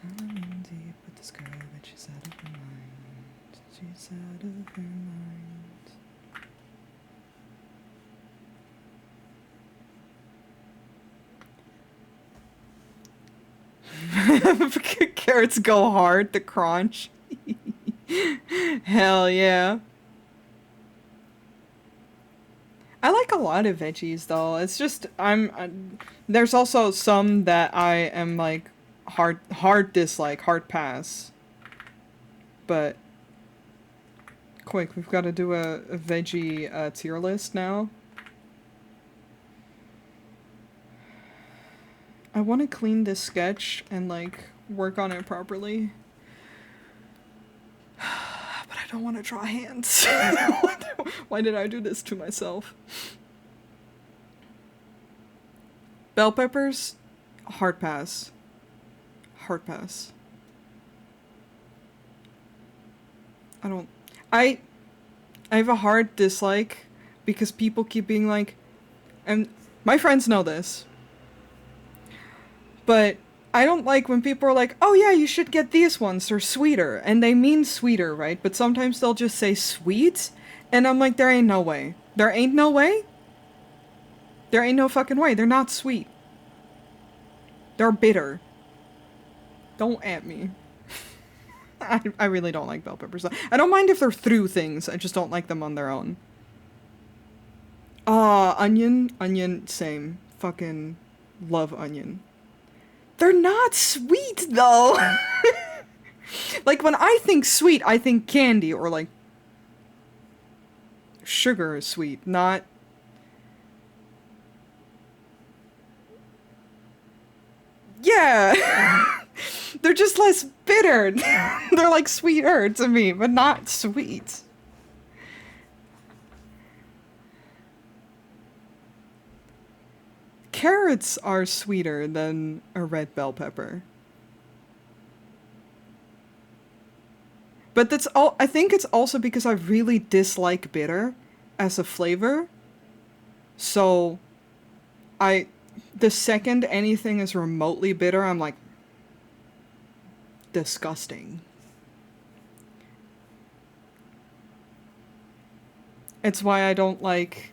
I'm in deep with this girl, but she's out of her mind. She's out of her mind. Carrots go hard, the crunch. Hell yeah. I like a lot of veggies though. It's just there's also some that I am like hard dislike, hard pass. But quick, we've got to do a veggie tier list now. I want to clean this sketch and like work on it properly. But I don't want to draw hands. Why did I do this to myself? Bell peppers, hard pass. Hard pass. I have a hard dislike because people keep being like, and my friends know this, but I don't like when people are like, oh yeah, you should get these ones, they're sweeter. And they mean sweeter, right? But sometimes they'll just say sweet. And I'm like, there ain't no way. There ain't no way? There ain't no fucking way. They're not sweet. They're bitter. Don't at me. I really don't like bell peppers. I don't mind if they're through things. I just don't like them on their own. Onion. Onion, same. Fucking love onion. They're not sweet, though. Like, when I think sweet, I think candy, or, like, sugar is sweet, not... Yeah! They're just less bitter. They're, like, sweeter to me, but not sweet. Carrots are sweeter than a red bell pepper. But that's all. I think it's also because I really dislike bitter as a flavor. So the second anything is remotely bitter, I'm like, disgusting. It's why I don't like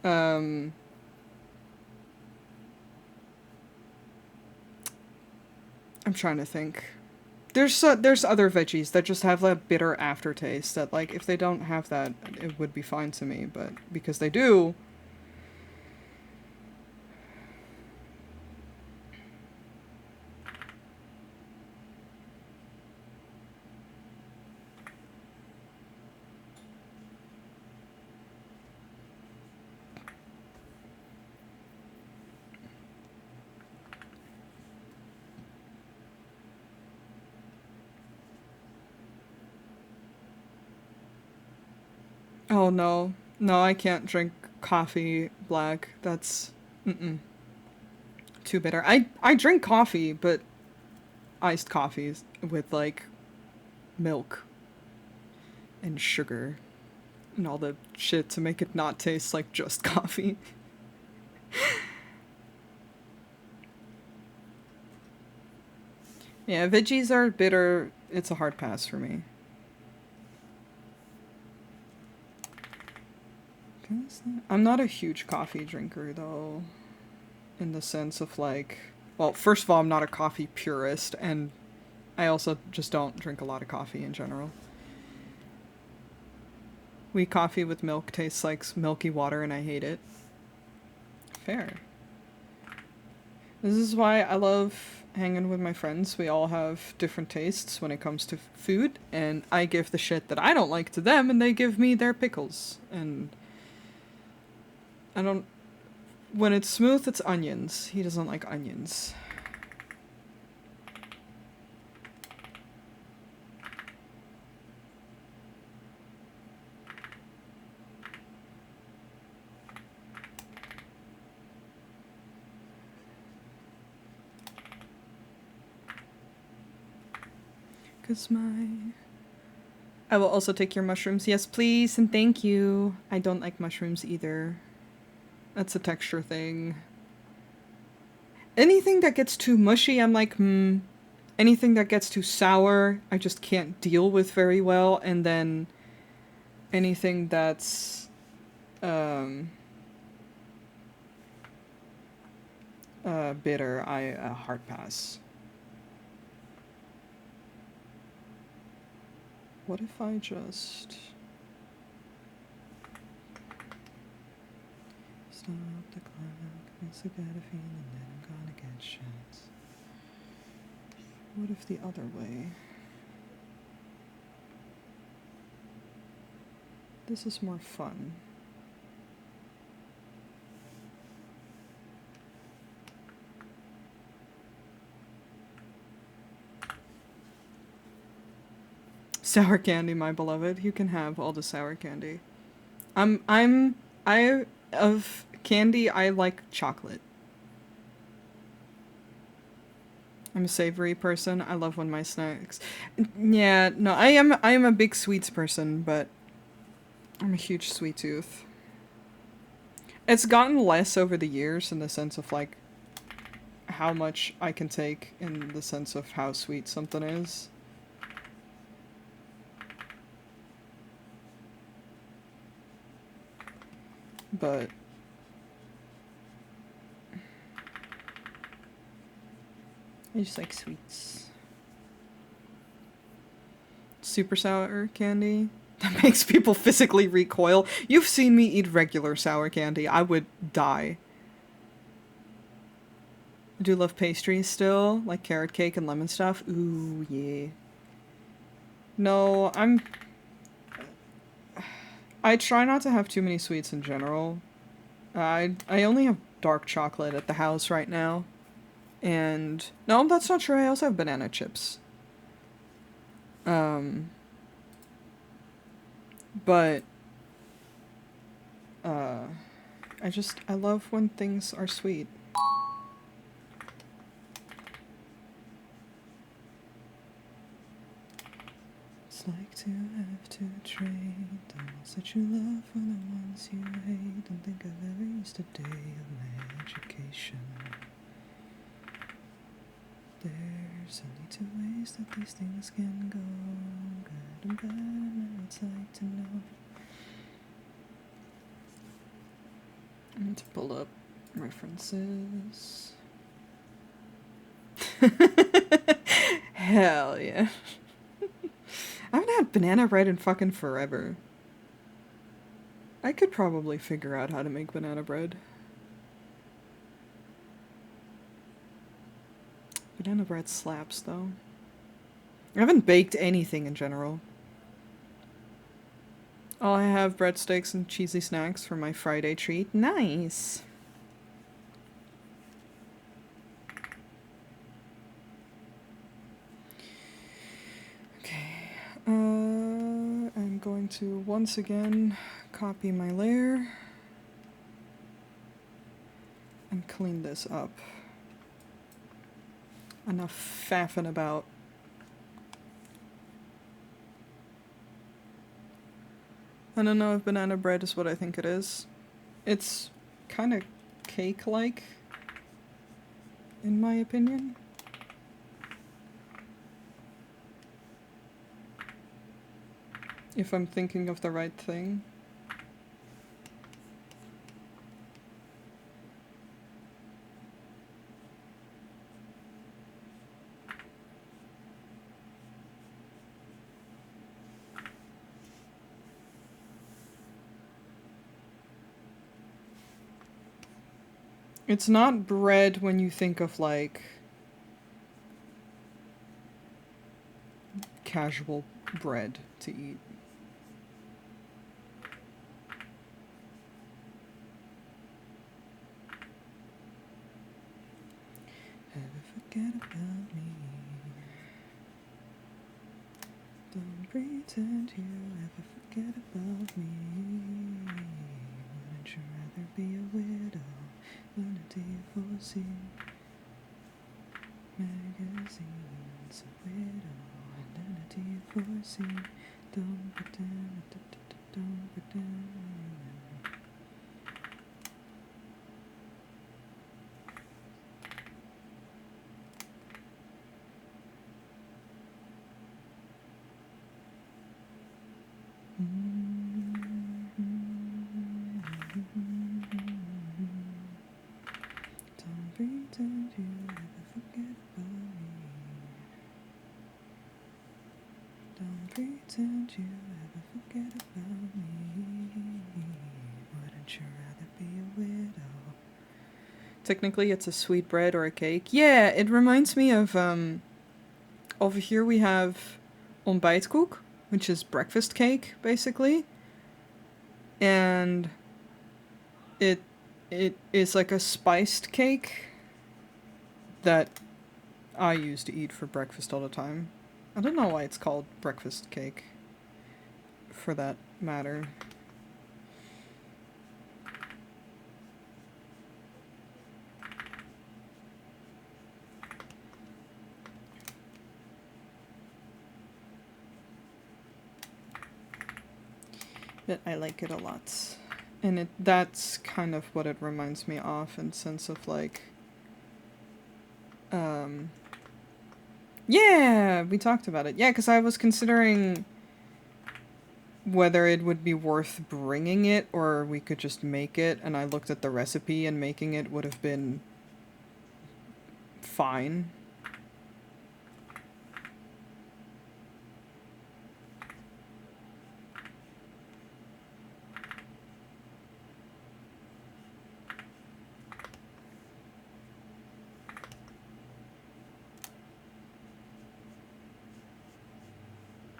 Um, I'm trying to think. There's other veggies that just have that bitter aftertaste that, like, if they don't have that, it would be fine to me, but because they do. Oh no. No, I can't drink coffee black. That's mm-mm, too bitter. I drink coffee, but iced coffees with like milk and sugar and all the shit to make it not taste like just coffee. Yeah, veggies are bitter. It's a hard pass for me. I'm not a huge coffee drinker though, in the sense of like, well, first of all, I'm not a coffee purist, and I also just don't drink a lot of coffee in general. Weak coffee with milk tastes like milky water and I hate it. Fair. This is why I love hanging with my friends. We all have different tastes when it comes to food, and I give the shit that I don't like to them, and they give me their pickles. And I don't. When it's smooth, it's onions. He doesn't like onions. Cause I will also take your mushrooms. Yes, please, and thank you. I don't like mushrooms either. That's a texture thing. Anything that gets too mushy, I'm like, Anything that gets too sour, I just can't deal with very well. And then anything that's bitter, I hard pass. What if I just stop the clock? It's a better feeling that I'm gonna get shot. What if the other way? This is more fun. Sour candy, my beloved. You can have all the sour candy. I of candy, I like chocolate. I'm a savory person. I love when my snacks. Yeah, no, I am a big sweets person, but I'm a huge sweet tooth. It's gotten less over the years in the sense of like how much I can take in the sense of how sweet something is. But I just like sweets. Super sour candy? That makes people physically recoil. You've seen me eat regular sour candy. I would die. I do love pastries still, like carrot cake and lemon stuff. Ooh, yeah. No, I try not to have too many sweets in general. I only have dark chocolate at the house right now. And no, that's not true. I also have banana chips. But I love when things are sweet. It's like to have to trade the ones that you love for the ones you hate. Don't think I've ever used a day of my education. There's only two ways that these things can go, good and bad, and now it's like to know. I need to pull up references. Hell yeah. I haven't had banana bread in fucking forever. I could probably figure out how to make banana bread. Banana bread slaps, though. I haven't baked anything in general. Oh, I have breadsticks and cheesy snacks for my Friday treat. Nice! Okay. I'm going to once again copy my layer and clean this up. Enough faffing about. I don't know if banana bread is what I think it is. It's kind of cake-like, in my opinion. If I'm thinking of the right thing. It's not bread when you think of, like, casual bread to eat. Ever forget about me? Don't pretend you ever forget about me. Wouldn't you rather be a widow? Unity foresee magazines, a widow, identity foresee. Don't pretend, don't pretend. Don't pretend you ever forget about me. Don't pretend you ever forget about me. Wouldn't you rather be a widow? Technically, it's a sweet bread or a cake. Yeah, it reminds me of, over here we have ontbijtkoek, which is breakfast cake, basically. And it is like a spiced cake that I used to eat for breakfast all the time. I don't know why it's called breakfast cake, for that matter. But I like it a lot. And that's kind of what it reminds me of, in sense of, like, yeah, we talked about it. Yeah, because I was considering whether it would be worth bringing it or we could just make it, and I looked at the recipe and making it would have been fine.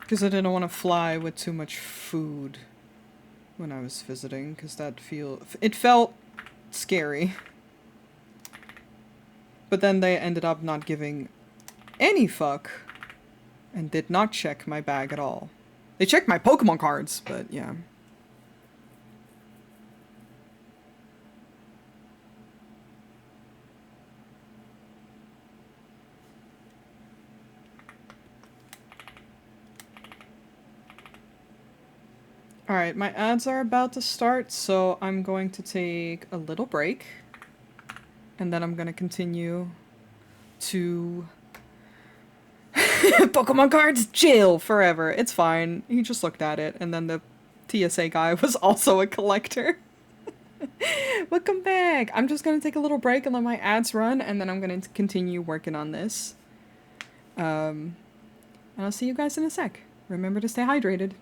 Because I didn't want to fly with too much food when I was visiting, because it felt scary. But then they ended up not giving any fuck and did not check my bag at all. They checked my Pokemon cards, but yeah. Alright, my ads are about to start, so I'm going to take a little break. And then I'm gonna continue to Pokemon cards jail forever. It's fine. He just looked at it, and then the TSA guy was also a collector. Welcome back! I'm just gonna take a little break and let my ads run, and then I'm gonna continue working on this. And I'll see you guys in a sec. Remember to stay hydrated.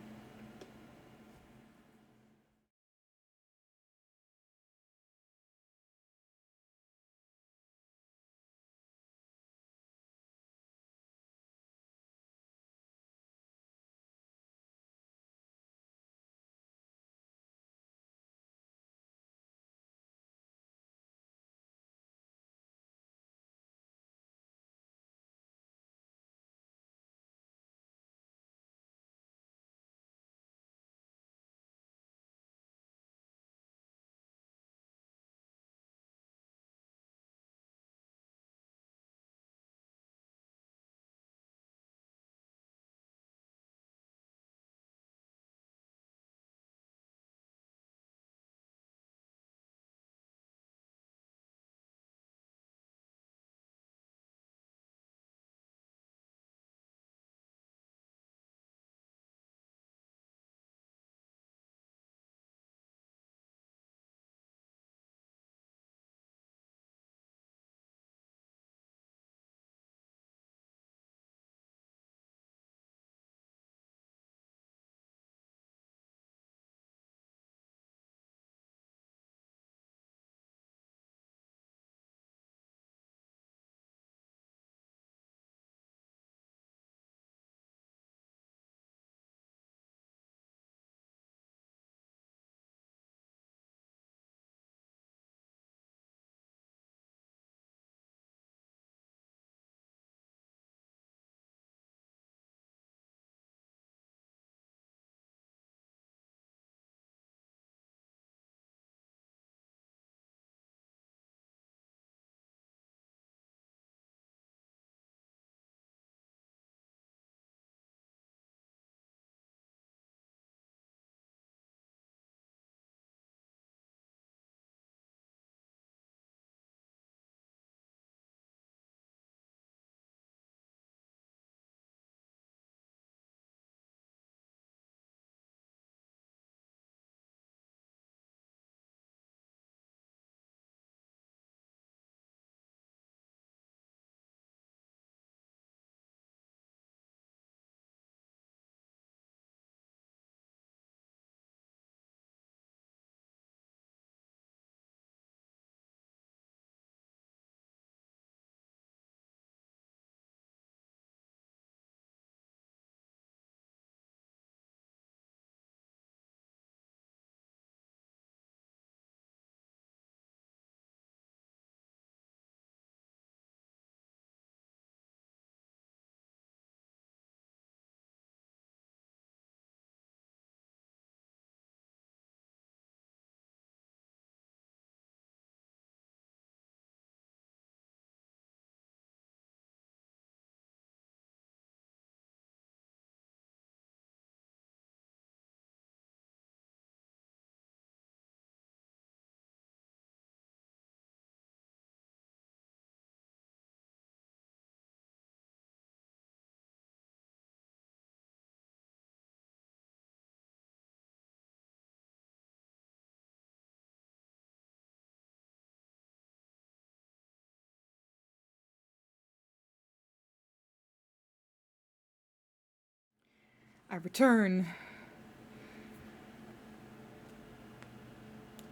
I return.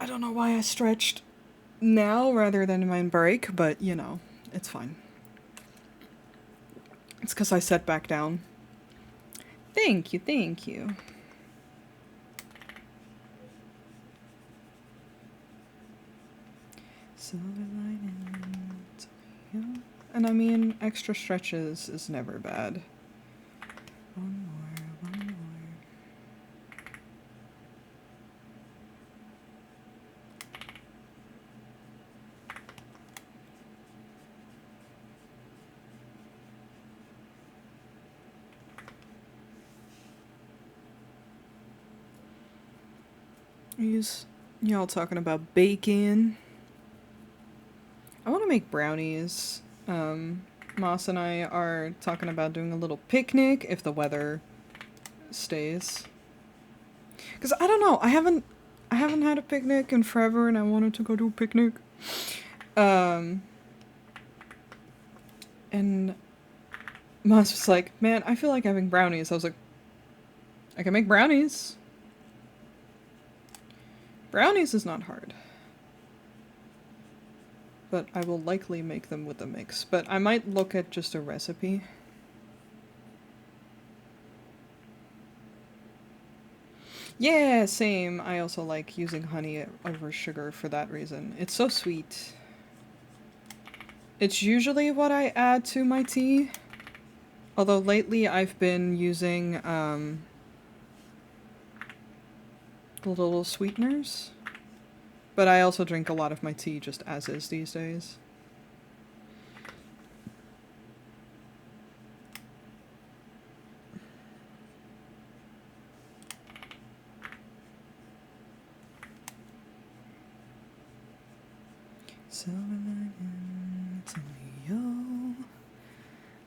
I don't know why I stretched now rather than my break, but you know, it's fine. It's because I sat back down. Thank you, thank you. Silver linings, yeah. And I mean, extra stretches is never bad. One more, one more. Y'all talking about bacon. I want to make brownies. Moss and I are talking about doing a little picnic if the weather stays. Because I don't know, I haven't had a picnic in forever and I wanted to go to a picnic. And Moss was like, man, I feel like having brownies. I was like, I can make brownies. Brownies is not hard. But I will likely make them with a mix. But I might look at just a recipe. Yeah, same. I also like using honey over sugar for that reason. It's so sweet. It's usually what I add to my tea. Although lately I've been using the little sweeteners. But I also drink a lot of my tea just as is these days.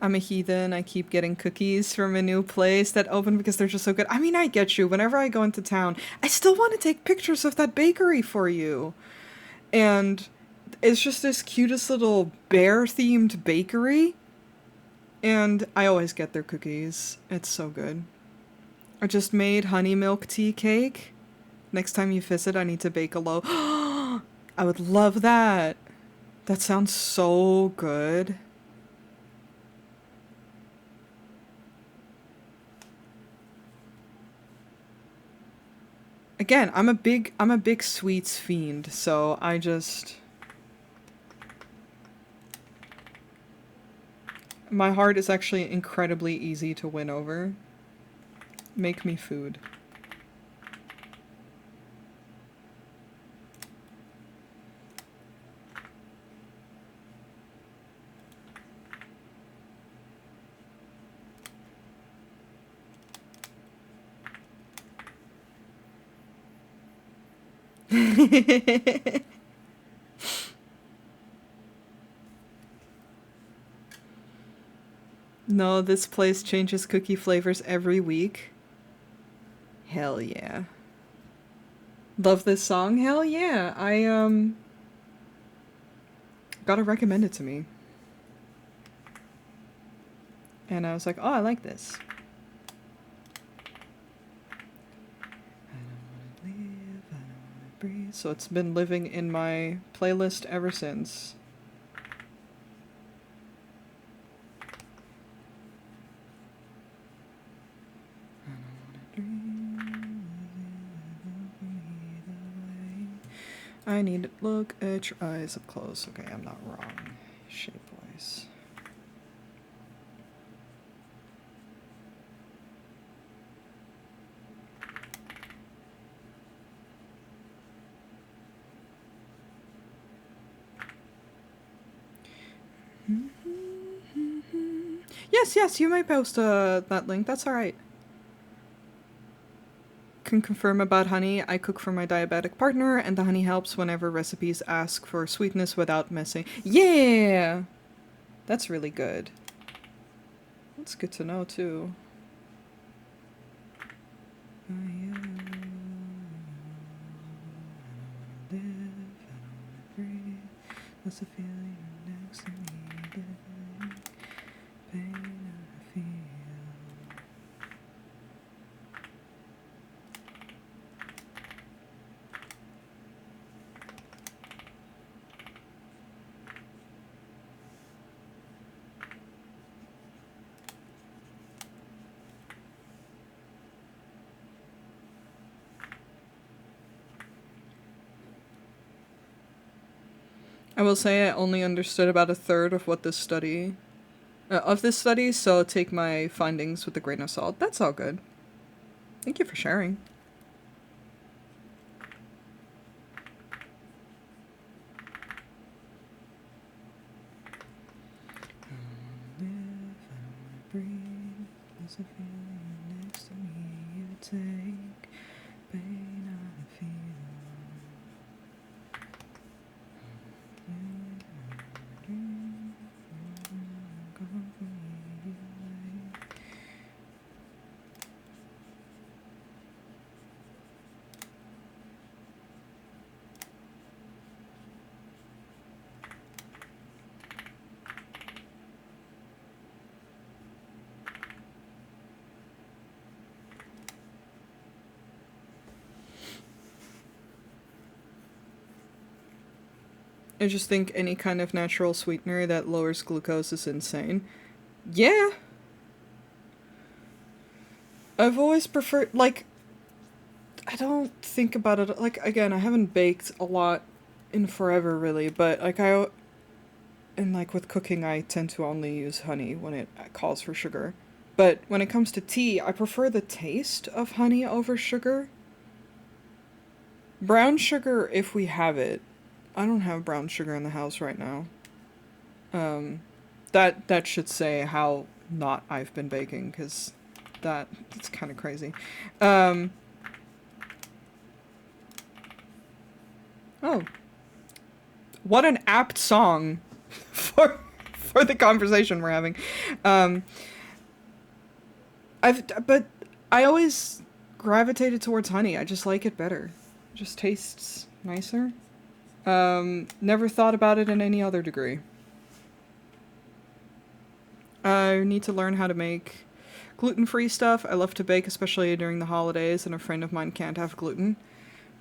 I'm a heathen. I keep getting cookies from a new place that opened because they're just so good. I mean, I get you. Whenever I go into town, I still want to take pictures of that bakery for you. And it's just this cutest little bear-themed bakery. And I always get their cookies. It's so good. I just made honey milk tea cake. Next time you visit, I need to bake a loaf. I would love that. That sounds so good. Again, I'm a big sweets fiend, so I just my heart is actually incredibly easy to win over. Make me food. No, this place changes cookie flavors every week. Hell yeah. Love this song? Hell yeah. I gotta recommend it to me. And I was like, oh, I like this. I don't wanna live, I don't wanna breathe. So it's been living in my playlist ever since. I need to look at your eyes up close. Okay, I'm not wrong. Shape-wise. Yes, you may post that link. That's alright. Can confirm about honey. I cook for my diabetic partner, and the honey helps whenever recipes ask for sweetness without messing. Yeah! That's really good. That's good to know, too. I don't wanna live, I don't wanna breathe. What's the feeling next to me? Pain I feel. I will say I only understood about a third of what this study, so take my findings with a grain of salt. That's all good. Thank you for sharing. I don't wanna live, I don't wanna breathe. There's a feeling next to me. You take pain I feel. I just think any kind of natural sweetener that lowers glucose is insane. Yeah. I've always preferred, like, I don't think about it, like, again, I haven't baked a lot in forever, really, but, like, and, like, with cooking, I tend to only use honey when it calls for sugar. But when it comes to tea, I prefer the taste of honey over sugar. Brown sugar, if we have it. I don't have brown sugar in the house right now. That should say how not I've been baking, because that's kind of crazy. Oh. What an apt song for the conversation we're having. But I always gravitated towards honey. I just like it better. It just tastes nicer. Never thought about it in any other degree. I need to learn how to make gluten-free stuff. I love to bake, especially during the holidays, and a friend of mine can't have gluten.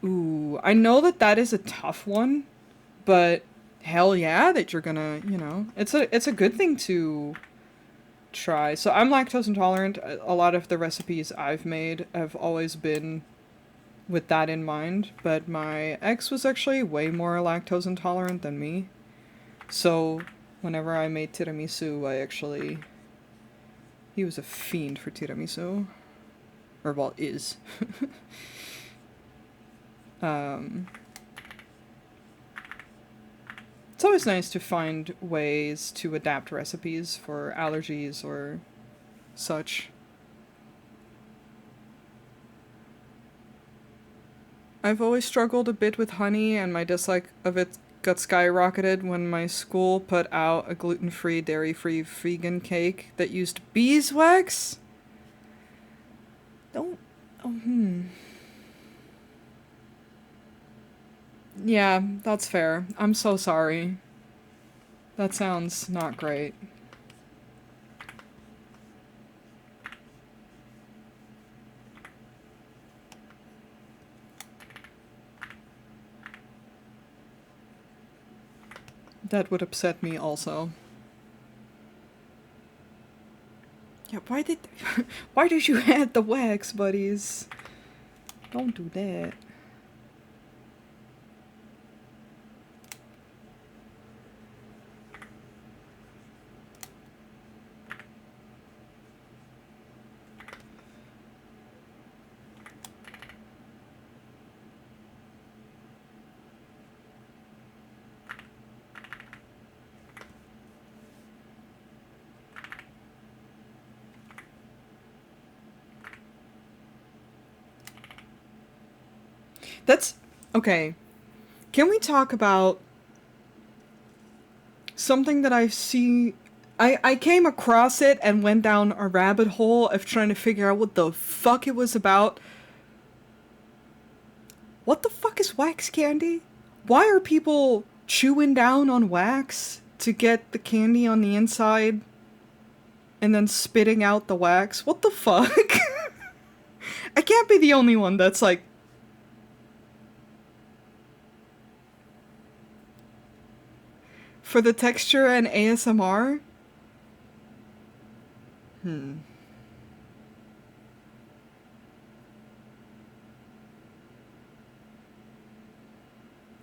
Ooh, I know that is a tough one, but hell yeah, that you're gonna, it's a good thing to try. So I'm lactose intolerant. A lot of the recipes I've made have always been with that in mind, but my ex was actually way more lactose intolerant than me. So whenever I made tiramisu, he was a fiend for tiramisu. Or, well, is. It's always nice to find ways to adapt recipes for allergies or such. I've always struggled a bit with honey, and my dislike of it got skyrocketed when my school put out a gluten-free, dairy-free vegan cake that used beeswax. Yeah, that's fair. I'm so sorry. That sounds not great. That would upset me also. Yeah, why did you add the wax, buddies? Don't do that. That's okay. Can we talk about something that I've seen? I came across it and went down a rabbit hole of trying to figure out what the fuck it was about. What the fuck is wax candy? Why are people chewing down on wax to get the candy on the inside and then spitting out the wax? What the fuck? I can't be the only one that's like, for the texture and ASMR? You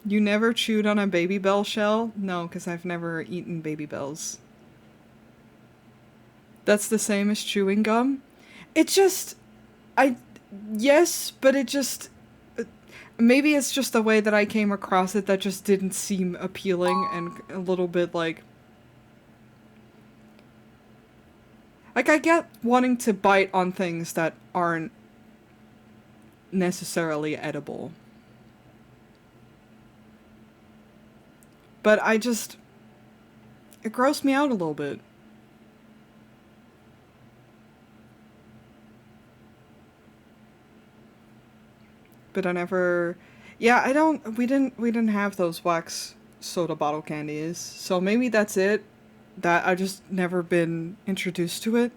never chewed on a Baby Bell shell? No, because I've never eaten Baby Bells. That's the same as chewing gum? Yes, but it just... Maybe it's just the way that I came across it that just didn't seem appealing and a little bit like... Like, I get wanting to bite on things that aren't necessarily edible. But it grossed me out a little bit. But I never... Yeah, we didn't have those wax soda bottle candies. So maybe that's it. That I've just never been introduced to it.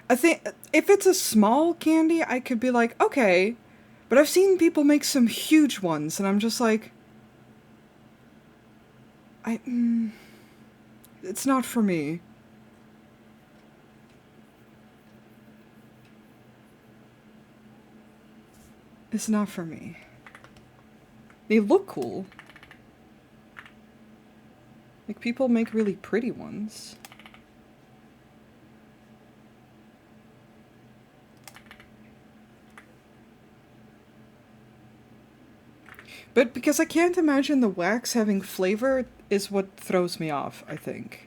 I think if it's a small candy, I could be like, okay. But I've seen people make some huge ones, and I'm just like, it's not for me. It's not for me. They look cool. Like, people make really pretty ones. But because I can't imagine the wax having flavor is what throws me off, I think.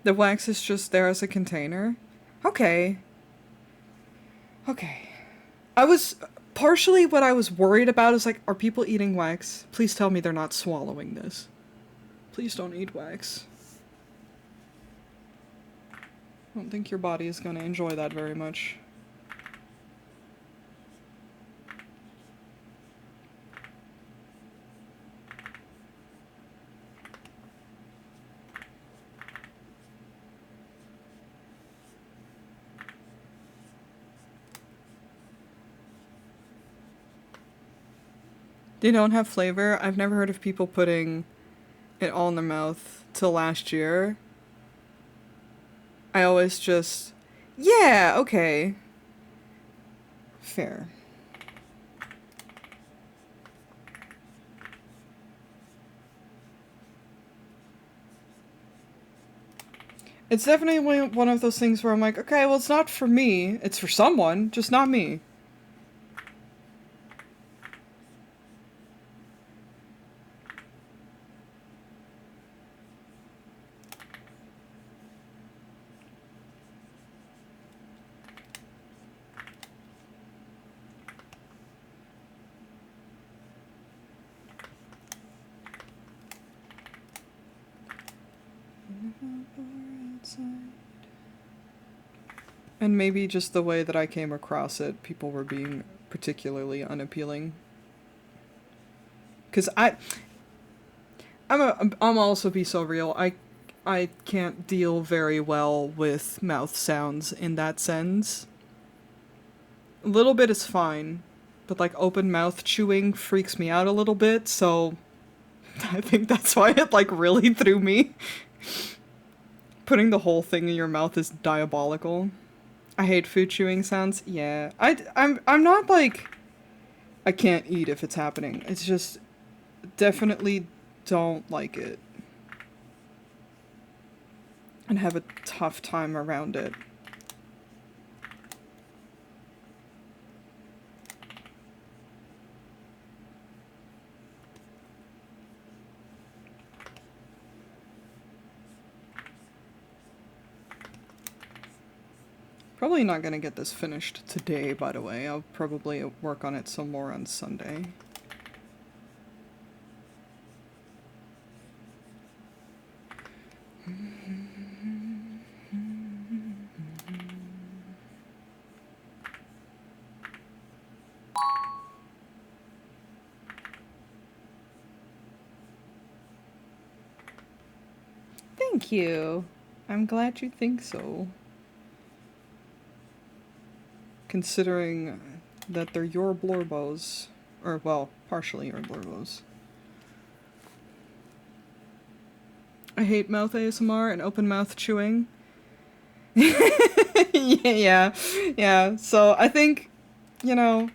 The wax is just there as a container? Okay. Okay. Partially what I was worried about is like, are people eating wax? Please tell me they're not swallowing this. Please don't eat wax. I don't think your body is going to enjoy that very much. They don't have flavor. I've never heard of people putting it all in their mouth till last year. I always just, yeah, okay. Fair. It's definitely one of those things where I'm like, okay, well, it's not for me. It's for someone, just not me. And maybe just the way that I came across it, people were being particularly unappealing. Because I'm also be so real. I can't deal very well with mouth sounds in that sense. A little bit is fine, but like open mouth chewing freaks me out a little bit, so I think that's why it like really threw me. Putting the whole thing in your mouth is diabolical. I hate food chewing sounds. Yeah. I'm not like I can't eat if it's happening. It's just definitely don't like it. And have a tough time around it. Probably not gonna get this finished today, by the way. I'll probably work on it some more on Sunday. Thank you. I'm glad you think so. Considering that they're your blorbos. Or, well, partially your blorbos. I hate mouth ASMR and open mouth chewing. yeah. So I think, you know,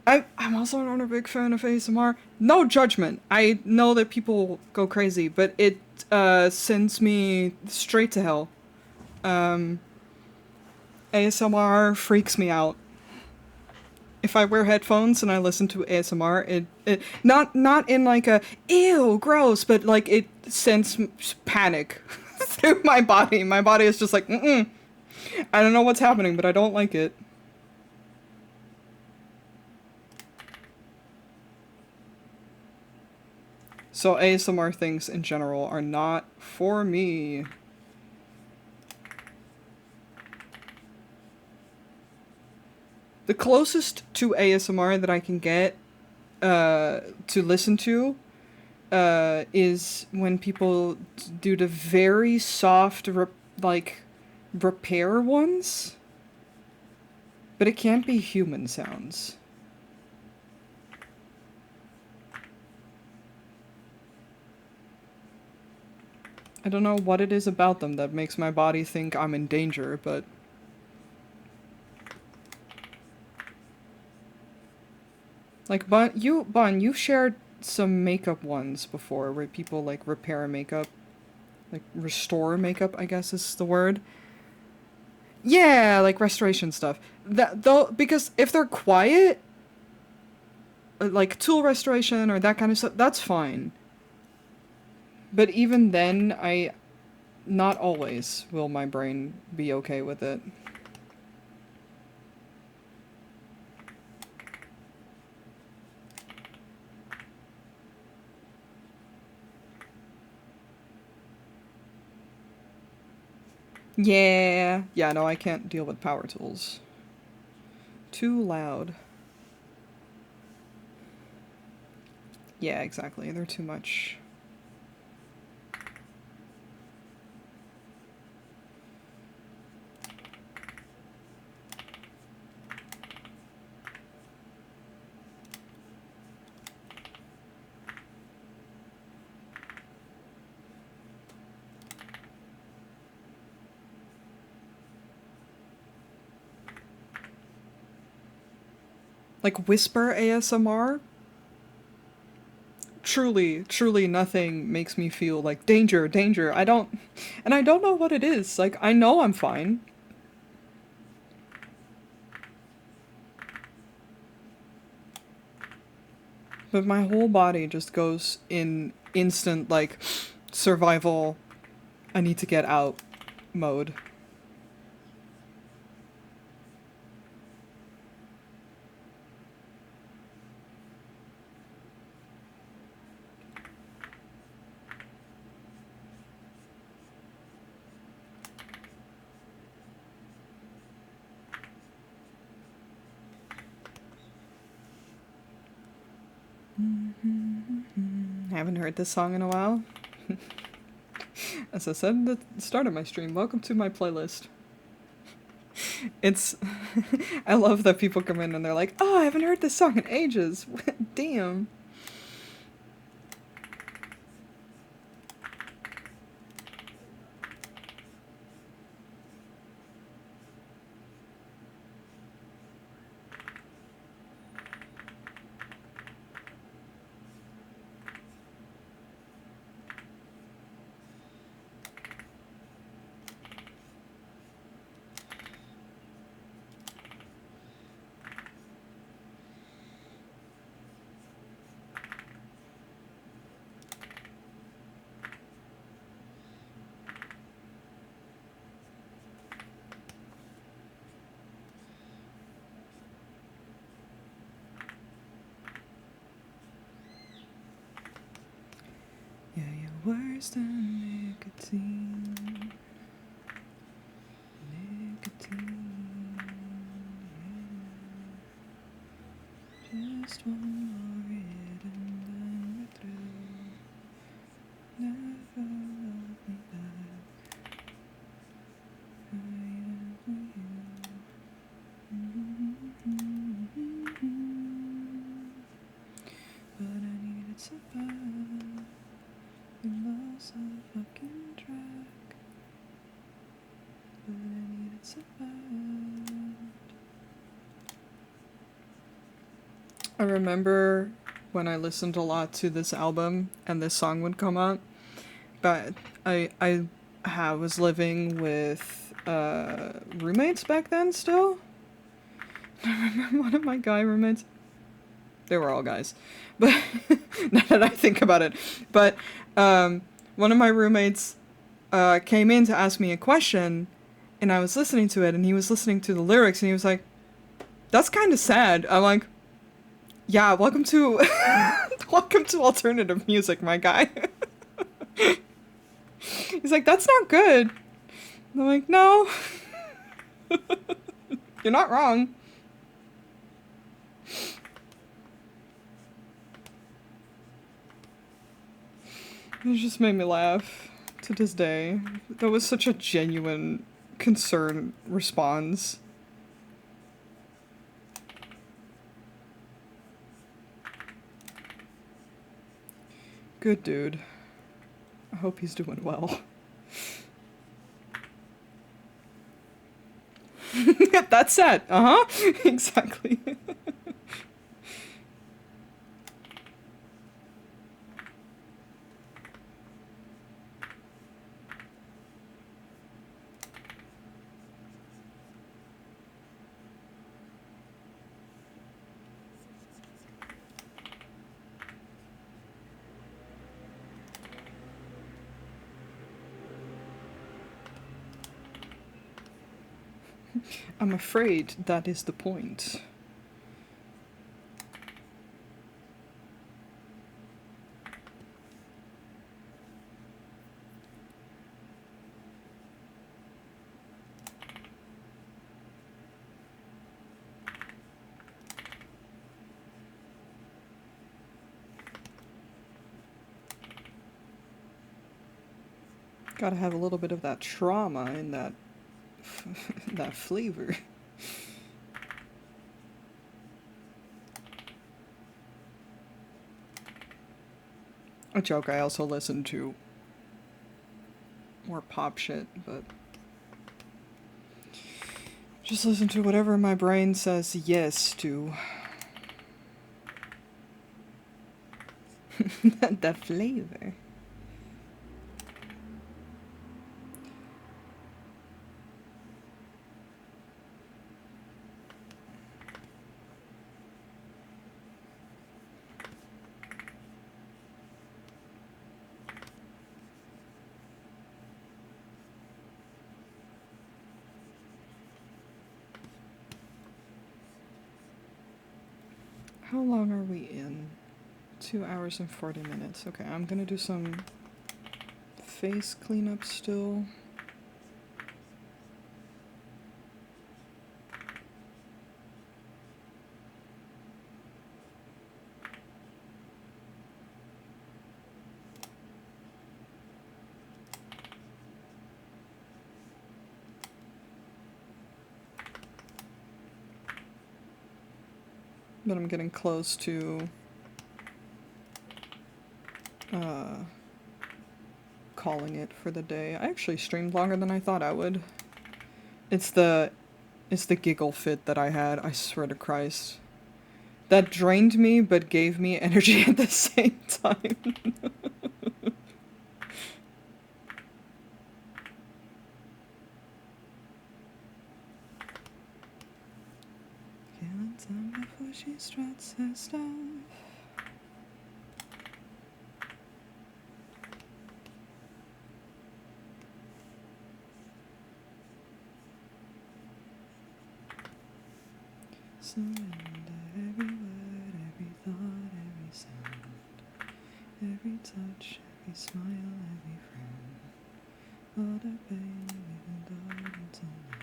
I'm also not a big fan of ASMR. No judgment. I know that people go crazy, but it sends me straight to hell. ASMR freaks me out. If I wear headphones and I listen to ASMR, it not in like a ew gross, but like it sends panic through my body. My body is just like I don't know what's happening, but I don't like it. So ASMR things in general are not for me. The closest to ASMR that I can get to listen to is when people do the very soft, like, repair ones. But it can't be human sounds. I don't know what it is about them that makes my body think I'm in danger, but... Like, Bun, you've shared some makeup ones before, where people, like, repair makeup. Like, restore makeup, I guess is the word. Yeah, like, restoration stuff. That, though, because if they're quiet, like, tool restoration or that kind of stuff, that's fine. But even then, not always will my brain be okay with it. Yeah. Yeah, no, I can't deal with power tools. Too loud. Yeah, exactly. They're too much. Like whisper ASMR? Truly nothing makes me feel like danger. And I don't know what it is. Like, I know I'm fine. But my whole body just goes in instant, like, survival, I need to get out mode. Haven't heard this song in a while. As I said at the start of my stream, welcome to my playlist. It's... I love that people come in and they're like, oh, I haven't heard this song in ages. Damn. Yeah, you're worse than nicotine. Nicotine. Yeah. Just one more hit and then we're through. Never love me back. I am for you. But I needed so bad. We lost our fucking track. But I needed so bad. I remember when I listened a lot to this album and this song would come out, but I was living with roommates back then still. I remember one of my guy roommates. They were all guys, but now that I think about it, but one of my roommates came in to ask me a question, and I was listening to it, and he was listening to the lyrics, and he was like, "That's kind of sad." I'm like, "Yeah, welcome to welcome to alternative music, my guy." He's like, "That's not good." And I'm like, "No, you're not wrong." It just made me laugh to this day. That was such a genuine concern response. Good dude. I hope he's doing well. That's sad. Uh-huh. Exactly. I'm afraid that is the point. Gotta have a little bit of that trauma in that that flavor. A joke, I also listen to more pop shit, but just listen to whatever my brain says yes to. That flavor. How long are we in? 2 hours and 40 minutes. Okay, I'm gonna do some face cleanup still. But I'm getting close to calling it for the day. I actually streamed longer than I thought I would. It's the giggle fit that I had, I swear to Christ. That drained me but gave me energy at the same time. Killing time before she struts her stuff. Surrender every word, every thought, every sound, every touch, every smile, every frown. All the pain we've endured until now.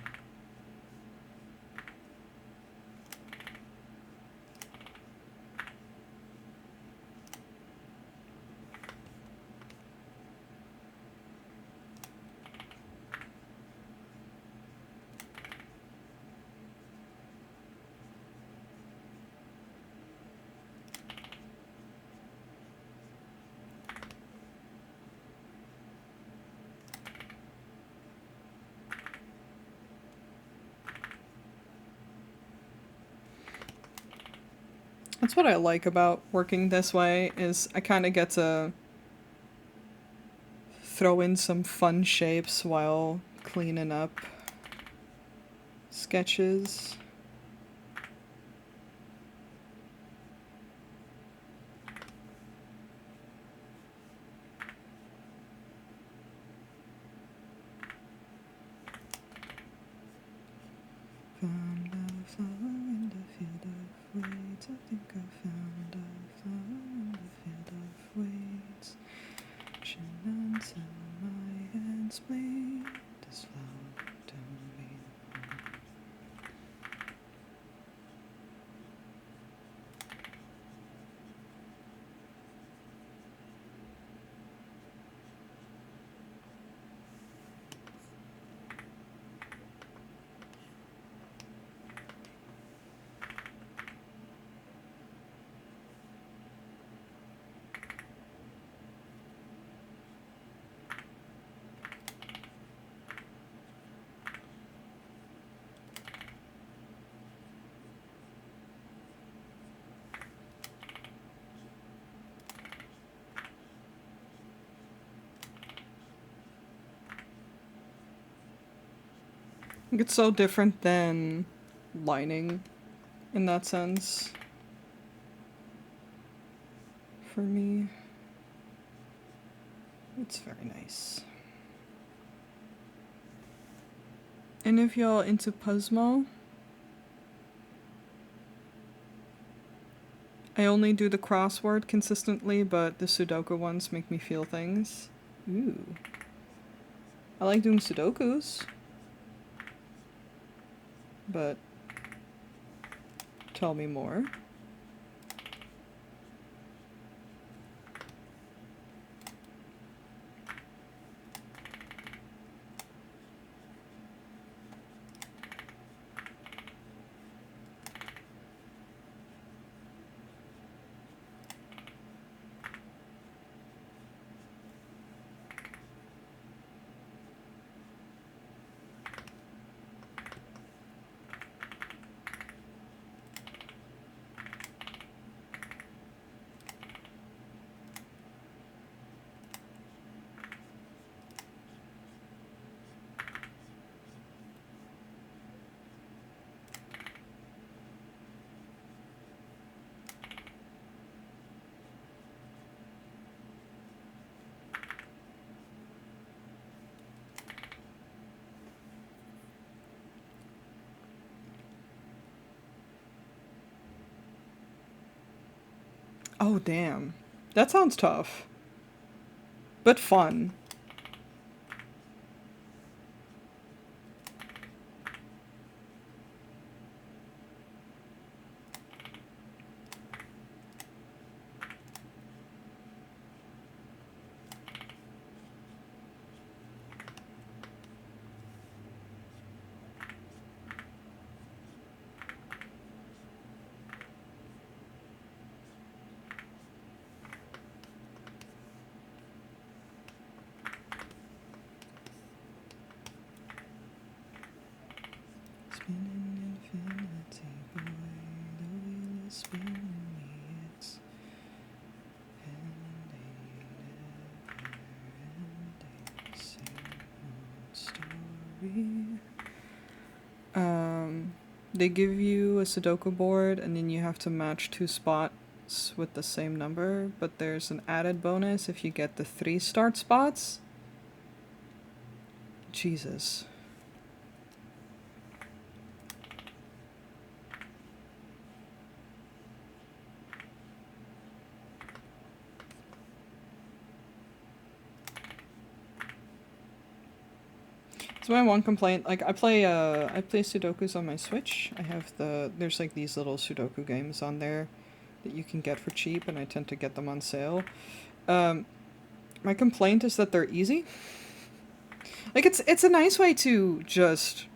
That's what I like about working this way, is I kind of get to throw in some fun shapes while cleaning up sketches. Found a flower in the field of weeds. I think I found a flower in the field of weeds. Chin until my hands bleed. This flower don't be Like, it's so different than lining in that sense. For me. It's very nice. And if y'all into Puzzmo, I only do the crossword consistently, but the Sudoku ones make me feel things. Ooh. I like doing Sudokus. But tell me more. Oh, damn. That sounds tough. But fun. Spinning infinity, boy, the wheel is spinning me, it's ending, same old story. They give you a Sudoku board and then you have to match 2 spots with the same number, but there's an added bonus if you get the 3 start spots. Jesus. So my one complaint, like I play Sudokus on my Switch. There's like these little Sudoku games on there that you can get for cheap, and I tend to get them on sale. My complaint is that they're easy. Like it's a nice way to just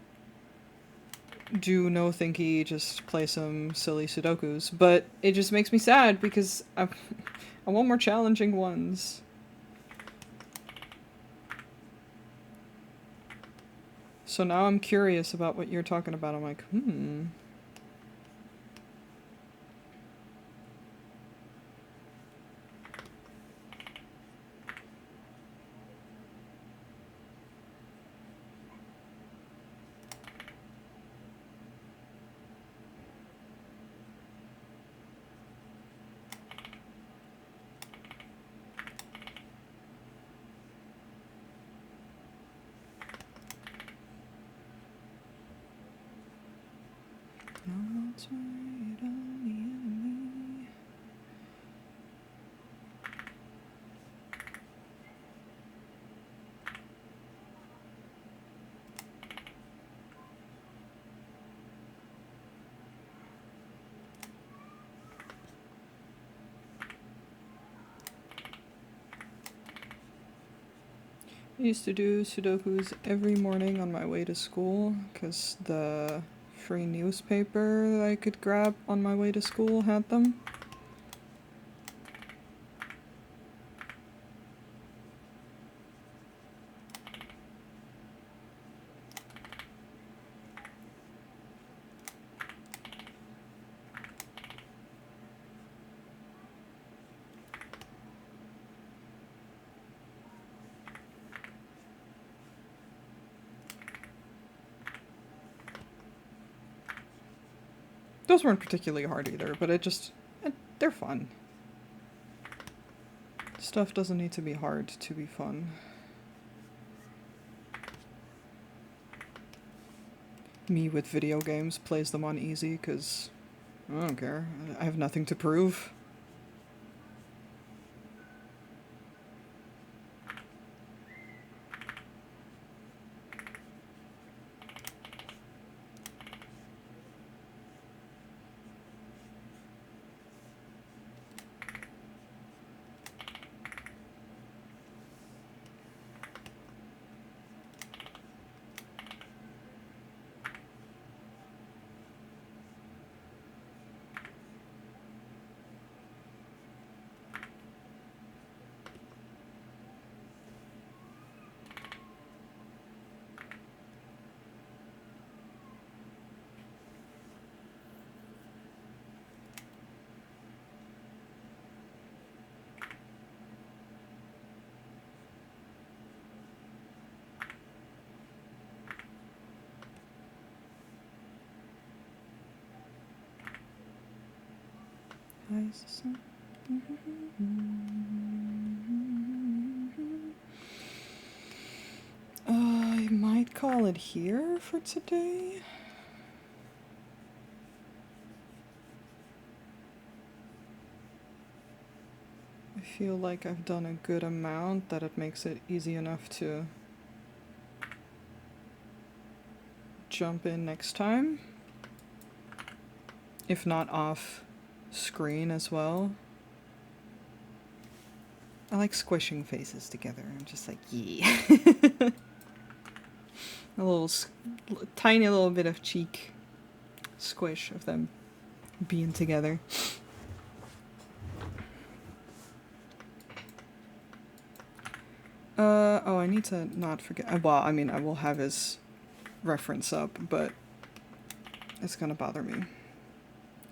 do no thinky, just play some silly Sudokus, but it just makes me sad because I want more challenging ones. So now I'm curious about what you're talking about. I'm like, no one's worried on the enemy. I used to do Sudokus every morning on my way to school because the free newspaper that I could grab on my way to school had them. Those weren't particularly hard either, but they're fun. Stuff doesn't need to be hard to be fun. Me with video games plays them on easy because I don't care. I have nothing to prove. I might call it here for today. I feel like I've done a good amount that it makes it easy enough to jump in next time. If not off screen as well. I like squishing faces together. I'm just like, yeah. A little tiny little bit of cheek squish of them being together. Oh, I need to not forget. Well, I mean, I will have his reference up, but it's gonna bother me.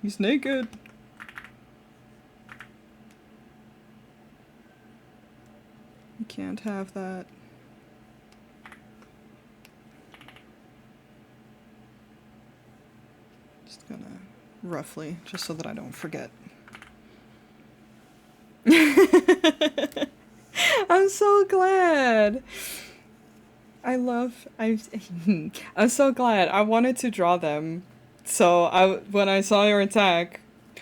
He's naked. You can't have that. Just gonna roughly, just so that I don't forget. I'm so glad. I'm so glad. I wanted to draw them. So when I saw your attack,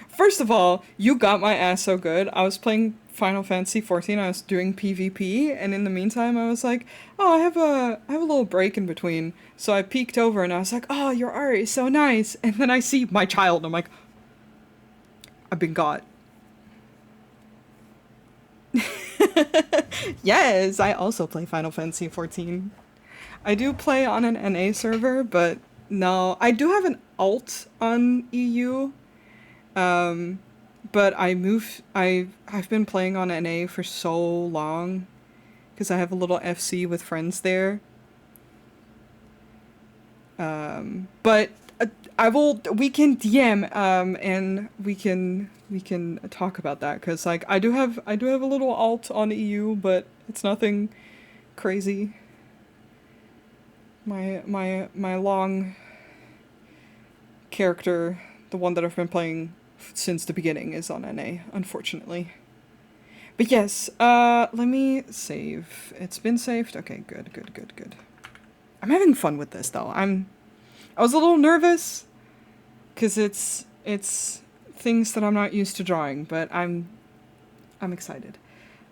first of all, you got my ass so good. I was playing Final Fantasy 14. I was doing PvP, and in the meantime, I was like, oh, I have a little break in between. So I peeked over, and I was like, oh, your art is so nice. And then I see my child, and I'm like, I've been got. Yes, I also play Final Fantasy 14. I do play on an NA server, but no, I do have an alt on EU. But I've been playing on NA for so long because I have a little FC with friends there. But we can DM and we can talk about that because like I do have a little alt on EU, but it's nothing crazy. My long character, the one that I've been playing since the beginning, is on NA, unfortunately. But yes, let me save. It's been saved. Okay, good. I'm having fun with this though. I was a little nervous because it's things that I'm not used to drawing, but I'm excited.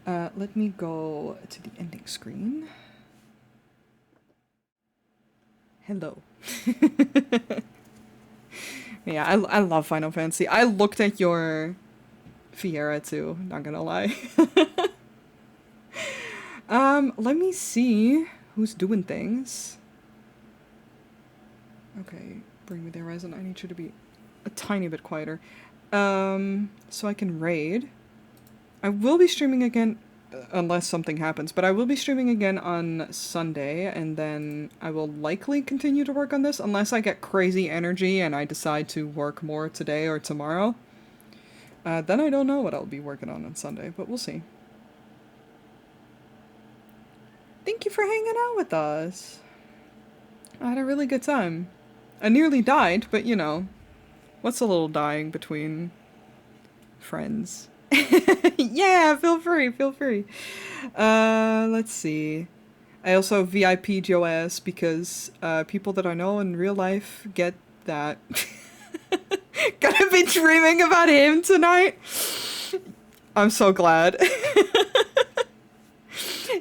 Let me go to the ending screen. Hello. Yeah, I love Final Fantasy. I looked at your Fiera too, not gonna lie. Let me see who's doing things. Okay, bring me the horizon. I need you to be a tiny bit quieter. So I can raid. I will be streaming again, unless something happens, but I will be streaming again on Sunday, and then I will likely continue to work on this, unless I get crazy energy and I decide to work more today or tomorrow. Then I don't know what I'll be working on Sunday, but we'll see. Thank you for hanging out with us. I had a really good time. I nearly died, but you know, What's a little dying between friends? Yeah, feel free, feel free. Let's see. I also VIP Joe ass because people that I know in real life get that. Gonna be dreaming about him tonight. I'm so glad.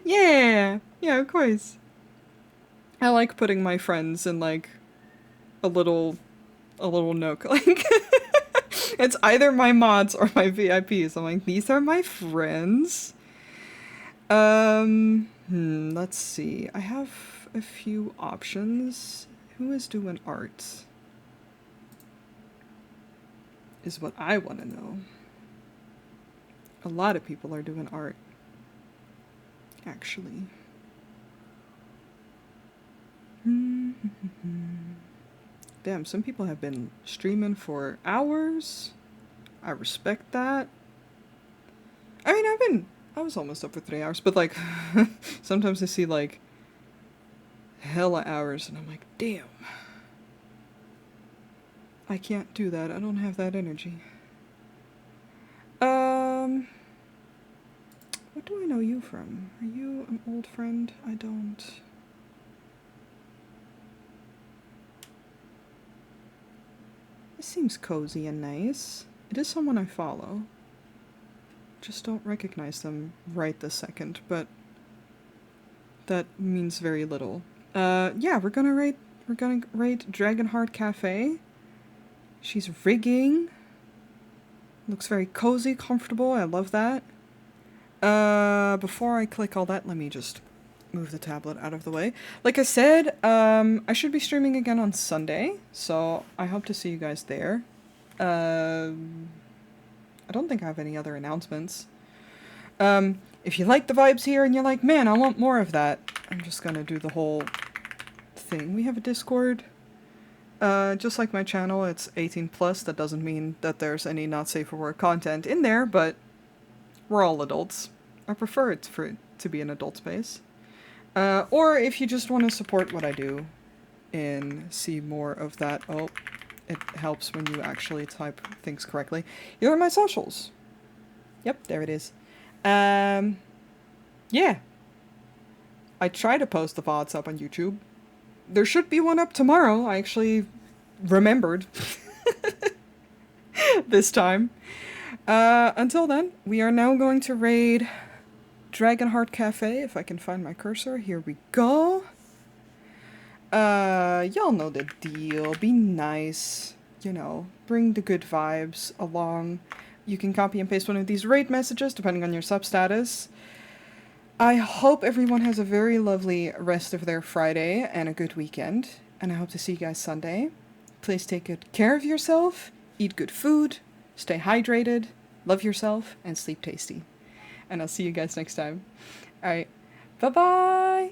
Yeah, yeah, of course. I like putting my friends in like a little nook. Like it's either my mods or my VIPs. I'm like, these are my friends. Let's see. I have a few options. Who is doing art? Is what I want to know. A lot of people are doing art. Actually. Damn, some people have been streaming for hours. I respect that. I mean, I was almost up for 3 hours, but like, sometimes I see like hella hours and I'm like, damn. I can't do that. I don't have that energy. What do I know you from? Are you an old friend? I don't. This seems cozy and nice. It is someone I follow. Just don't recognize them right this second, but that means very little. Yeah, we're gonna rate Dragonheart Cafe. She's rigging. Looks very cozy, comfortable. I love that. Before I click all that, let me just move the tablet out of the way. Like I said, I should be streaming again on Sunday, so I hope to see you guys there. I don't think I have any other announcements. If you like the vibes here and you're like, man, I want more of that, I'm just gonna do the whole thing. We have a Discord. Just like my channel, it's 18 plus. That doesn't mean that there's any not safe for work content in there, but we're all adults. I prefer it for it to be an adult space. Or if you just want to support what I do and see more of that, oh, it helps when you actually type things correctly. Here are my socials. Yep, there it is. Yeah. I try to post the VODs up on YouTube. There should be one up tomorrow. I actually remembered this time. Until then, we are now going to raid Dragonheart Cafe, if I can find my cursor. Here we go. Y'all know the deal. Be nice. You know, bring the good vibes along. You can copy and paste one of these raid messages, depending on your sub status. I hope everyone has a very lovely rest of their Friday and a good weekend. And I hope to see you guys Sunday. Please take good care of yourself, eat good food, stay hydrated, love yourself, and sleep tasty. And I'll see you guys next time. Alright, bye-bye!